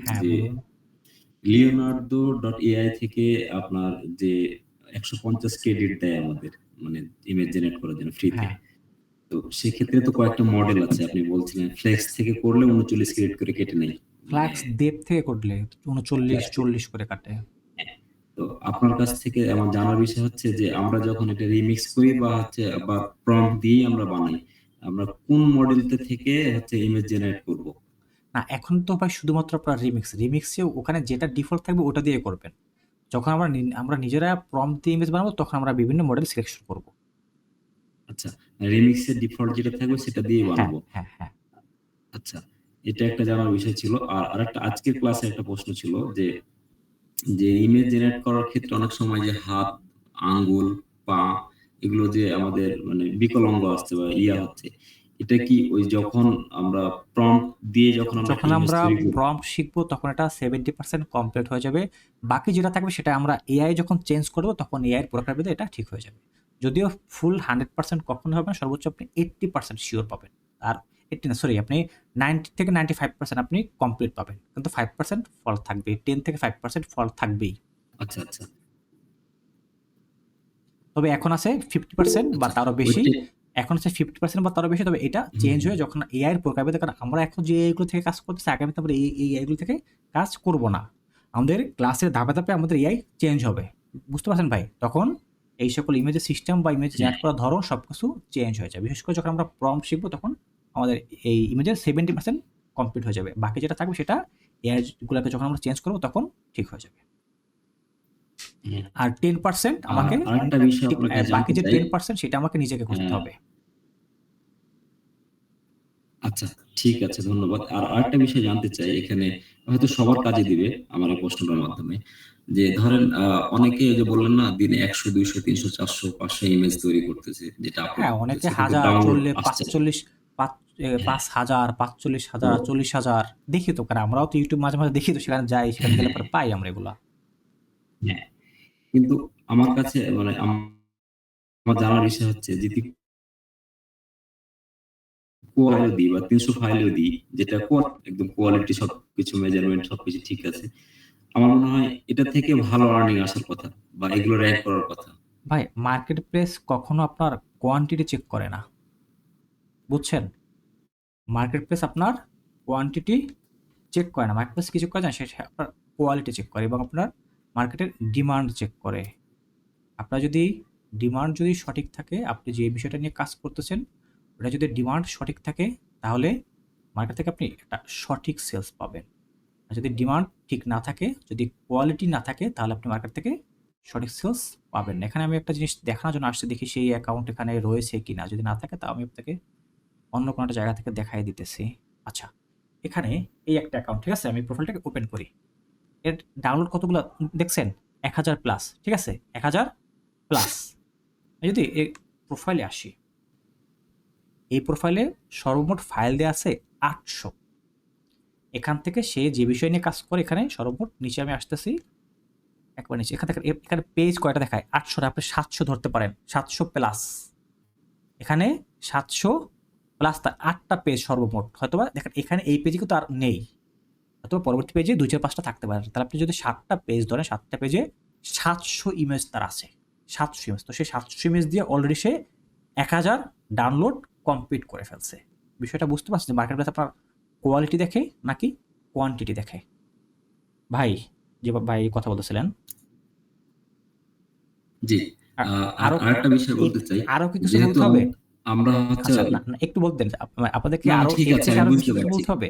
Speaker 1: হ্যাঁ,
Speaker 7: যে
Speaker 1: বলুন।
Speaker 7: leonardo.ai থেকে আপনার যে ১৫০ ক্রেডিট দেয় আমাদের, মানে ইমেজ জেনারেট করার জন্য ফ্রিতে।
Speaker 1: হ্যাঁ,
Speaker 7: তো সেক্ষেত্রে তো কয়েকটা মডেল আছে। আপনি বলছিলেন ফ্লেক্স থেকে করলে ৩৯ ক্রেডিট করে কেটে নেয়। মানে
Speaker 1: ফ্ল্যাক্স ডেপ থেকে করলে 39 40 করে কাটে।
Speaker 7: তো আপনার কাছ থেকে আমার জানার বিষয় হচ্ছে যে আমরা যখন এটা রিমিক্স করি বা হচ্ছে বা প্রম্পট দিয়ে আমরা বানাই, আমরা কোন মডেলটা থেকে হচ্ছে ইমেজ জেনারেট করব?
Speaker 1: না, এখন তো ভাই শুধুমাত্র আপনার রিমিক্সে ওখানে যেটা ডিফল্ট থাকবে ওটা দিয়ে করবেন। যখন আমরা নিজেরা প্রম্পট দিয়ে ইমেজ বানাবো, তখন আমরা বিভিন্ন মডেল সিলেকশন করব।
Speaker 7: আচ্ছা, রিমিক্সের ডিফল্ট যেটা থাকবে সেটা দিয়ে
Speaker 1: হ্যাঁ,
Speaker 7: বানাবো।
Speaker 1: হ্যাঁ, হ্যাঁ।
Speaker 7: আচ্ছা, এটা একটা জানার বিষয় ছিল। আর আরেকটা আজকের ক্লাসে একটা প্রশ্ন ছিল যে ইমেজ জেনারেট করার ক্ষেত্রে অনেক সময় যে হাত, আঙ্গুল, পা এগুলো যে আমাদের মানে বিকলাঙ্গ আসছে বা হচ্ছে, এটা কি ওই যখন আমরা প্রম্পট দিয়ে যখন আমরা একটা
Speaker 1: যখন
Speaker 7: ইমেজ
Speaker 1: আমরা
Speaker 7: তৈরি করব?
Speaker 1: প্রম্পট শিখবো তখন এটা 70% কমপ্লিট হয়ে যাবে। বাকি যেটা থাকবে সেটা আমরা এআই যখন চেঞ্জ করব, তখন এআই এর প্রকার ভেদে এটা ঠিক হয়ে যাবে। যদিও ফুল 100% কখনো হবে না, সর্বোচ্চ আপনি 80% সিওর পাবেন। আর 80 না সরি, আপনি 90 থেকে 95% আপনি কমপ্লিট পাবেন। কিন্তু 5% ফল্ট থাকবেই। 10 থেকে 5% ফল্ট থাকবেই।
Speaker 7: আচ্ছা, আচ্ছা।
Speaker 1: তবে এখন আছে 50% বা
Speaker 7: আচ্ছা,
Speaker 1: তারও বেশি
Speaker 7: ওইটাই
Speaker 1: এখন হচ্ছে 50% বা তারও বেশি। তবে এটা চেঞ্জ হয়ে যখন এআই এর প্রকারভেদে, কারণ আমরা এখন যে এআই গুলো থেকে কাজ করতেছি, আগামীতে আমরা এই এআই গুলো থেকে কাজ করব না। আমাদের ক্লাসের ধাপে ধাপে আমাদের এআই চেঞ্জ হবে, বুঝতে পারছেন ভাই? তখন এই সকল ইমেজের সিস্টেম বা ইমেজ জেনারেট করার ধরন সবকিছু চেঞ্জ হয়ে যাবে। বিশেষ করে যখন আমরা প্রম্পট শিখবো তখন আমাদের এই ইমেজের 70% কমপ্লিট হয়ে যাবে। বাকি যেটা থাকবে সেটা এআই গুলোকে যখন আমরা চেঞ্জ করবো তখন ঠিক হয়ে যাবে। আর 10% আমাকে
Speaker 7: আরেকটা বিষয় আপনাকে
Speaker 1: বাকি যে
Speaker 7: জানতে চাই।
Speaker 1: 10% সেটা আমাকে নিজেকে খুঁজতে হবে।
Speaker 7: আচ্ছা, ঠিক আছে, ধন্যবাদ। আর আরেকটা বিষয় জানতে চাই, এখানে হয়তো সবার কাজে দিবে আমার এই প্রশ্নটার মাধ্যমে, যে ধরেন অনেকে ওই যে বললেন না, দিনে 100, 200, 300, 400, 500 ইমেজ তৈরি করতেছে, যেটা আপলোড
Speaker 1: হ্যাঁ, অনেকে
Speaker 7: করতেছে, কিন্তু
Speaker 1: 1000
Speaker 7: ডাউনলোড
Speaker 1: চললে
Speaker 7: আসছে না।
Speaker 1: 45 5000 45,000 40,000 দেখি তো, কারণ আমরাও তো ইউটিউব মাঝে মাঝে দেখি, তো সেখানে যাই, সেখানে গেলে পরে পাই আমরা এগুলা।
Speaker 7: হ্যাঁ, কিন্তু আমার কাছে মানে আমার জানার বিষয় হচ্ছে যদি ফাইলও দিই বা 300 ফাইলও দিই, যেটা একদম কোয়ালিটি সবকিছু মেজারমেন্ট সবকিছু ঠিক আছে, আমার মনে হয় এটা থেকে ভালো আর্নিং আসার কথা বা এগুলো র‍্যাঙ্ক করার কথা।
Speaker 1: ভাই, মার্কেট প্লেস কখনো আপনার কোয়ান্টিটি চেক করে না, বুঝছেন? মার্কেট প্লেস আপনার কোয়ান্টিটি চেক করে না। মার্কেট প্লেস কি চেক করে জানেন? সে আপনার কোয়ালিটি চেক করে এবং আপনার মার্কেটের ডিমান্ড চেক করে। আপনার যদি ডিমান্ড যদি সঠিক থাকে, আপনি যে বিষয়টা নিয়ে কাজ করতেছেন ওটা যদি ডিমান্ড সঠিক থাকে, তাহলে মার্কেট থেকে আপনি একটা সঠিক সেলস পাবেন। আর যদি ডিমান্ড ঠিক না থাকে, যদি কোয়ালিটি না থাকে, তাহলে আপনি মার্কেট থেকে সঠিক সেলস পাবেন না। এখানে আমি একটা জিনিস দেখানোর জন্য আসছি, দেখি সেই অ্যাকাউন্ট এখানে রয়েছে কিনা। যদি না থাকে, তাও আমি আপনাকে অন্য কোনো একটা জায়গা থেকে দেখাই দিতেছি। আচ্ছা, এখানে এই একটা অ্যাকাউন্ট, ঠিক আছে? আমি প্রোফাইলটাকে ওপেন করি। এর ডাউনলোড কতগুলো দেখছেন? 1000 প্লাস, ঠিক আছে? 1000 প্লাস। যদি এই প্রোফাইলে আসি, এই প্রোফাইলে সর্বমোট ফাইল দেওয়া আছে 800। এখান থেকে সে যে বিষয় নিয়ে কাজ করে, এখানে সর্বমোট নিচে আমি আসতেছি, একবার নিচে, এখানে পেজ কয়টা দেখায়? 800, আপনি 700 ধরতে পারেন, 700 প্লাস। এখানে 700 প্লাস তার 8টা পেজ সর্বমোট। হয়তোবা দেখেন এখানে এই পেজে কিন্তু আর নেই, অথবা পরবর্তী পেজে 2-4-5টা থাকতে পারে। তাহলে আপনি যদি 7টা পেজ ধরেন, 7টা পেজে 700 ইমেজ তার আছে, 700 ইমেজ। তো সেই 700 ইমেজ দিয়ে অলরেডি সে 1000 ডাউনলোড কমপ্লিট করে ফেলছে। বিষয়টা বুঝতে পারছেন যে মার্কেট প্লেস আপনার কোয়ালিটি দেখে নাকি কোয়ান্টিটি দেখে? ভাই, যে ভাই কথা বলতেছিলেন,
Speaker 7: জি।
Speaker 1: আরো
Speaker 7: আরেকটা বিষয় বলতে চাই,
Speaker 1: আরো কি কিছু
Speaker 7: যেহেতু
Speaker 1: বলতে হবে?
Speaker 7: আমরা হচ্ছে
Speaker 1: আচ্ছা, না একটু বলতেন, আপনাদেরকে
Speaker 7: না,
Speaker 1: আরো
Speaker 7: ঠিক
Speaker 1: এর
Speaker 7: আছে,
Speaker 1: থেকে
Speaker 7: আমি
Speaker 1: আরো
Speaker 7: বুঝতে
Speaker 1: কিছু
Speaker 7: পারছি।
Speaker 1: বলতে হবে।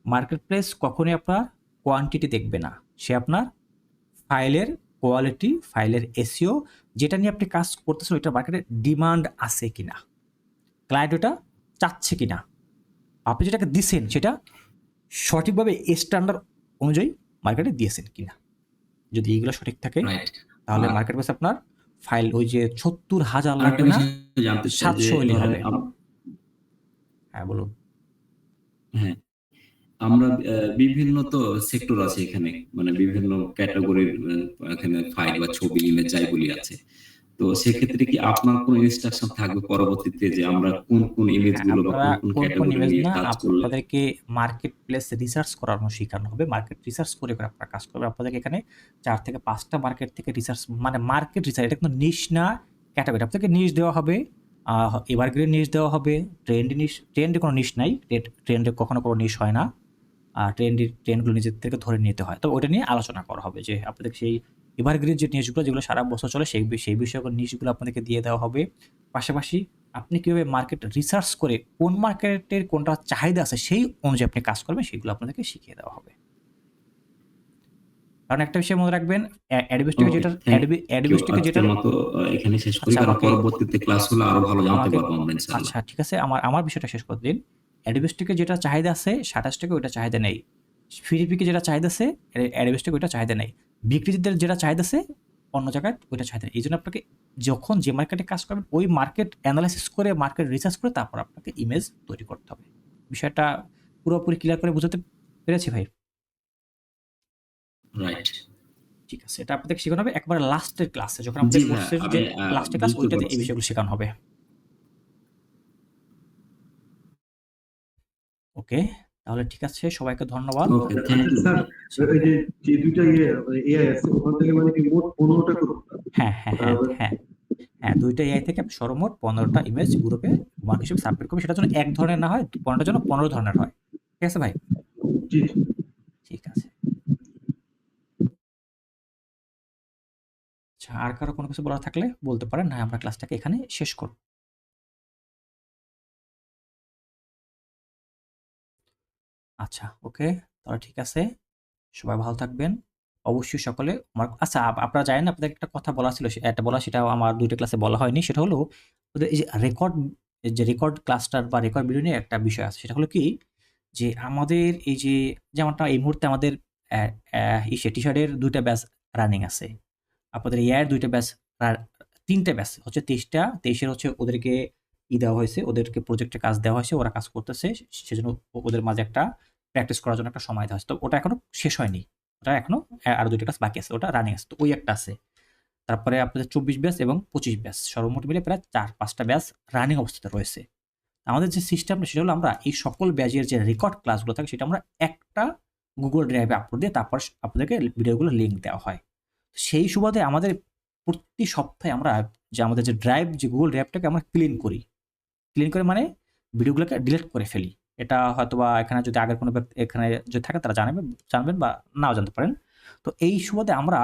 Speaker 1: মার্কেট প্লেস কখনোই আপনার কোয়ান্টিটি দেখবে না, সে আপনার ফাইলের কোয়ালিটি, ফাইলের এসইও, যেটা নিয়ে আপনি কাজ করতেছেন ওইটা মার্কেটে ডিমান্ড আছে কিনা, ক্লায়েন্ট ওটা চাচ্ছে কিনা, আপনি যেটাকে দিচ্ছেন সেটা সঠিকভাবে স্ট্যান্ডার্ড অনুযায়ী মার্কেটে দিয়েছেন কিনা। যদি এইগুলো সঠিক থাকে,
Speaker 7: রাইট।
Speaker 1: তাহলে মার্কেট প্লেস আপনার ফাইল ওই যে 70,000
Speaker 7: আরেকটা
Speaker 1: লাগবে না,
Speaker 7: বিষয় জানতে চাই যে
Speaker 1: 700 হইলেই
Speaker 7: ধরেন
Speaker 1: হবে। হ্যাঁ, বলুন।
Speaker 7: হ্যাঁ, আমরা বিভিন্ন তো সেক্টর আছে এখানে, মানে বিভিন্ন ক্যাটাগরির এখানে ফাইল বা ছবি, ইমেজ যাই বলি আছে। তো সেক্ষেত্রে কি আপনার কোনো ইনস্ট্রাকশন থাকবে পরবর্তীতে যে আমরা কোন ইমেজ গুলো বা
Speaker 1: আপনারা
Speaker 7: কোন
Speaker 1: কোন
Speaker 7: ক্যাটাগরি
Speaker 1: ইমেজ
Speaker 7: নিয়ে
Speaker 1: না,
Speaker 7: কাজ করলে?
Speaker 1: আপনাদেরকে মার্কেট প্লেস রিসার্চ করানো শেখানো হবে। মার্কেট রিসার্চ করে আপনারা কাজ করবেন। আপনাদেরকে এখানে 4 থেকে 5টা মার্কেট থেকে রিসার্চ, মানে মার্কেট রিসার্চ, এটা কিন্তু নিশ না, ক্যাটাগরি। আপনাদেরকে নিশ দেওয়া হবে, এভারগ্রিন নিশ দেওয়া হবে, ট্রেন্ডে কোনো নিশ নাই, ট্রেন্ডে কখনো কোনো নিশ হয় না। ট্রেন্ডগুলো নিজের থেকে ধরে নিতে হয়। তো ওটা নিয়ে আলোচনা করা হবে যে আপনাদের সেই এভারগ্রিন যে নিউজগুলো, যেগুলো সারা বছর চলে, সেই বিষয়গুলো নিউজগুলো আপনাদেরকে দিয়ে দেওয়া হবে। পাশাপাশি আপনি কীভাবে মার্কেট রিসার্চ করে কোন মার্কেটের কোনটা চাহিদা আছে সেই অনুযায়ী আপনি কাজ করবেন, সেগুলো আপনাদেরকে শিখিয়ে দেওয়া হবে। কারণ একটা বিষয় মনে রাখবেন, অ্যাডবেস্টিকে যেটা
Speaker 7: আজকের মতো এখানে শেষ করি, কারণ পরবর্তীতে ক্লাস হলে আরো ভালো জানতে পারবো আমরা ইনশাআল্লাহ।
Speaker 1: আচ্ছা, ঠিক আছে, আমার বিষয়টা শেষ করে দিন। অ্যাডবেস্টিকে যেটা চাহিদা আছে 27 টাকা, ওইটা চাহিদা নেই। ফিলিপিকে যেটা চাহিদা আছে অ্যাডবেস্টিকে ওইটা চাহিদা নেই। বিক্রেতাদের যেটা চাহিদা আছে অন্য জায়গায় ওইটা চাহিদা নেই। এই জন্য আপনাকে যখন যে মার্কেটে কাজ করবেন ওই মার্কেট অ্যানালাইসিস করে, মার্কেট রিসার্চ করে তারপর আপনাকে ইমেজ তৈরি করতে হবে। বিষয়টা পুরোপুরি ক্লিয়ার করে বোঝাতে পেরেছি ভাই?
Speaker 7: রাইট,
Speaker 1: ঠিক আছে, এটা আপনাদের শেখানো হবে একবার লাস্টের ক্লাসে, যখন আপনাদের কোর্সের যে লাস্টের ক্লাস, ওইটাতে এই বিষয়গুলো শেখানো হবে। ওকে, তাহলে ঠিক আছে, সবাইকে ধন্যবাদ।
Speaker 7: ওকে, থ্যাংক ইউ।
Speaker 2: স্যার, এই যে দুইটা এআই আছে ওখান থেকে মানে কি মোট 15টা করুন?
Speaker 1: হ্যাঁ, হ্যাঁ, ২টা এআই থেকে আপনি সর্বমোট ১৫টা ইমেজ গ্রুপে ওয়ার্ক হিসেবে সাবমিট করবেন। সেটার জন্য এক ধরনের না হয়, ১৫টার জন্য ১৫ ধরনের হয়। ঠিক আছে ভাই?
Speaker 2: জি
Speaker 1: ঠিক আছে। আচ্ছা, আর কারো কোনো কিছু বলার থাকলে বলতে পারেন, না আমরা ক্লাসটাকে এখানে শেষ করব। আচ্ছা, ওকে। তাহলে ঠিক আছে। সবাই ভালো থাকবেন। অবশ্যই সকলে আচ্ছা, আপনারা জানেন না, আপনাদের একটা কথা বলা ছিল, একটা বলা, সেটাও আমার ২ টা ক্লাসে বলা হয়নি। সেটা হলো ওদের এই যে রেকর্ড ক্লাসটার বা রেকর্ড ভিডিও নিয়ে একটা বিষয় আছে। সেটা হলো কি, যে আমাদের এই যে যেমনটা এই মুহূর্তে আমাদের টি-শার্টের ২ টা ব্যাচ রানিং আছে। আপনাদের এআই এর ২ টা ব্যাচ, আর ৩ টা ব্যাচ হচ্ছে ২৩ এর হচ্ছে ওদেরকে দেওয়া হয়েছে, ওদেরকে প্রজেক্টের কাজ দেওয়া হয়েছে, ওরা কাজ করতেছে। সেজন্য ওদের মাঝে একটা প্র্যাকটিস করার জন্য একটা সময় দেওয়া হয়েছে। তো ওটা এখনো শেষ হয়নি। ওটা এখনো আরো ২ টা ক্লাস বাকি আছে। ওটা রানিং আছে। তো ওই একটা আছে। তারপরে আপনাদের ২৪ ব্যাচ এবং ২৫ ব্যাচ সর্বমোট মিলে প্রায় ৪-৫ টা ব্যাচ রানিং অবস্থাতে রয়েছে। আমাদের যে সিস্টেমটা সেটা হলো, আমরা এই সকল ব্যাচের যে রেকর্ড ক্লাসগুলো থাকে সেটা আমরা একটা Google Drive এ আপলোড দিয়ে তারপর আপনাদেরকে ভিডিওগুলোর লিংক দেওয়া হয়। সেই সুবাদে আমাদের প্রতি সপ্তাহে আমরা যে আমাদের যে ড্রাইভ, যে Google Drive-টাকে আমরা ক্লিন করি। ক্লিন করে মানে ভিডিওগুলোকে ডিলিট করে ফেলি। এটা হয়তোবা এখানে যদি আগের কোনো ব্যক্তি এখানে যদি থাকে তারা জানবেন বা নাও জানতে পারেন। তো এই সুবাদে আমরা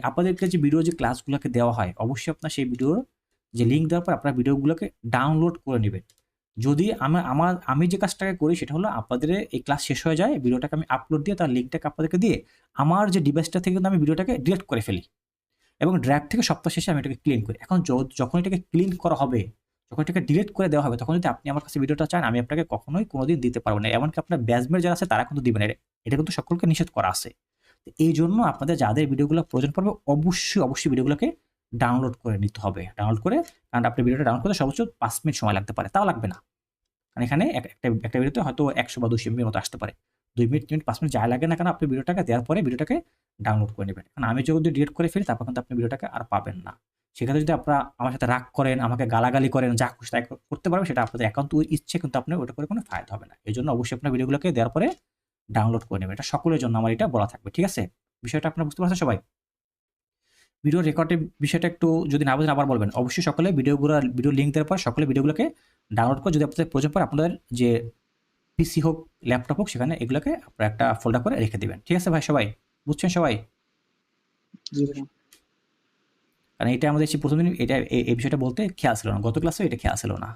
Speaker 1: আপনাদেরকে যে ভিডিও যে ক্লাসগুলোকে দেওয়া হয়, অবশ্যই আপনার সেই ভিডিওর যে লিঙ্ক দেওয়ার পর আপনারা ভিডিওগুলোকে ডাউনলোড করে নিবেন। যদি আমি যে কাজটাকে করি সেটা হলো, আপনাদের এই ক্লাস শেষ হয়ে যায়, ভিডিওটাকে আমি আপলোড দিয়ে তার লিঙ্কটাকে আপনাদেরকে দিয়ে আমার যে ডিভাইসটা থেকে কিন্তু আমি ভিডিওটাকে ডিলিট করে ফেলি এবং ড্রাইভ থেকে সপ্তাহ শেষে আমি এটাকে ক্লিন করি। এখন যখন এটাকে ক্লিন করা হবে, যখন এটাকে ডিলিট করে দেওয়া হবে, তখন যদি আপনি আমার কাছে ভিডিওটা চান, আমি আপনাকে কখনোই কোনোদিন দিতে পারবো না। এমনকি আপনার ব্যাচমেট যারা আছে তারা কিন্তু দিবেন না। এটা কিন্তু সকলকে নিষেধ করা আছে। তো এই জন্য আপনাদের যাদের ভিডিওগুলো প্রয়োজন পড়বে, অবশ্যই ভিডিওগুলোকে ডাউনলোড করে নিতে হবে। ডাউনলোড করে, কারণ আপনি ভিডিওটা ডাউনলোড করতে সর্বোচ্চ ৫ মিনিট সময় লাগতে পারে, তাও লাগবে না। কারণ এখানে একটা ভিডিওতে হয়তো ১০০ বা ২০০ এমবির মতো আসতে পারে। ২ মিনিট, ৩ মিনিট, ৫ মিনিট যাই লাগে না কেন, আপনি ভিডিওটাকে দেওয়ার পরে ভিডিওটাকে ডাউনলোড করে নেবেন। কারণ আমি যদি ডিলিট করে ফেলি, তারপর কিন্তু আপনি ভিডিওটাকে আর পাবেন না। সেক্ষেত্রে যদি আপনারা আমার সাথে রাগ করেন, আমাকে গালাগালি করেন, যা খুশি তাই করতে পারবেন, সেটা আপনাদের একান্ত ইচ্ছে, কিন্তু আপনার ওটা করে কোনো ফায়দা হবে না। এজন্য অবশ্যই আপনার ভিডিওগুলোকে দেওয়ার পরে ডাউনলোড করে নেবেন। এটা সকলের জন্য আমার এটা বলা থাকবে। ঠিক আছে? বিষয়টা আপনারা বুঝতে পারছেন সবাই? ভিডিও রেকর্ডের বিষয়টা একটু যদি না বোঝেন আবার বলবেন। অবশ্যই সকলে ভিডিও লিঙ্ক দেওয়ার পর সকলে ভিডিওগুলোকে ডাউনলোড করে, যদি আপনাদের প্রয়োজন পড়ে, আপনাদের যে পিসি হোক, ল্যাপটপ হোক, সেখানে এগুলোকে আপনারা একটা ফোল্ডার করে রেখে দিবেন। ঠিক আছে ভাই? সবাই বুঝছেন সবাই?
Speaker 3: জি ভাই।
Speaker 1: কারণ এটা আমাদের প্রথম দিন এটা এই বিষয়টা বলতে খেয়াল ছিল না। গত ক্লাসেও এটা খেয়াল ছিল না।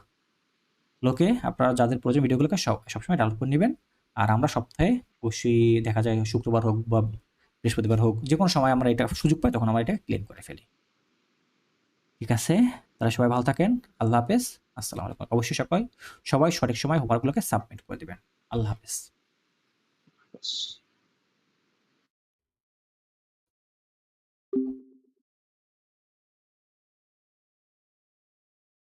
Speaker 1: লোকে আপনারা যাদের প্রয়োজন ভিডিওগুলোকে সবসময় ডাউনলোড করে নেবেন। আর আমরা সপ্তাহে অবশ্যই দেখা যায় শুক্রবার হোক বা বৃহস্পতিবার হোক, যেকোনো সময় আমরা এটা সুযোগ পাই, তখন আমরা এটা ক্লিন করে ফেলি। ঠিক আছে? তাহলে সবাই ভালো থাকেন। আল্লাহ হাফেজ। আসসালামু আলাইকুম। অবশ্যই সবাই সঠিক সময় হোমওয়ার্কগুলোকে সাবমিট করে দিবেন। আল্লাহ হাফেজ।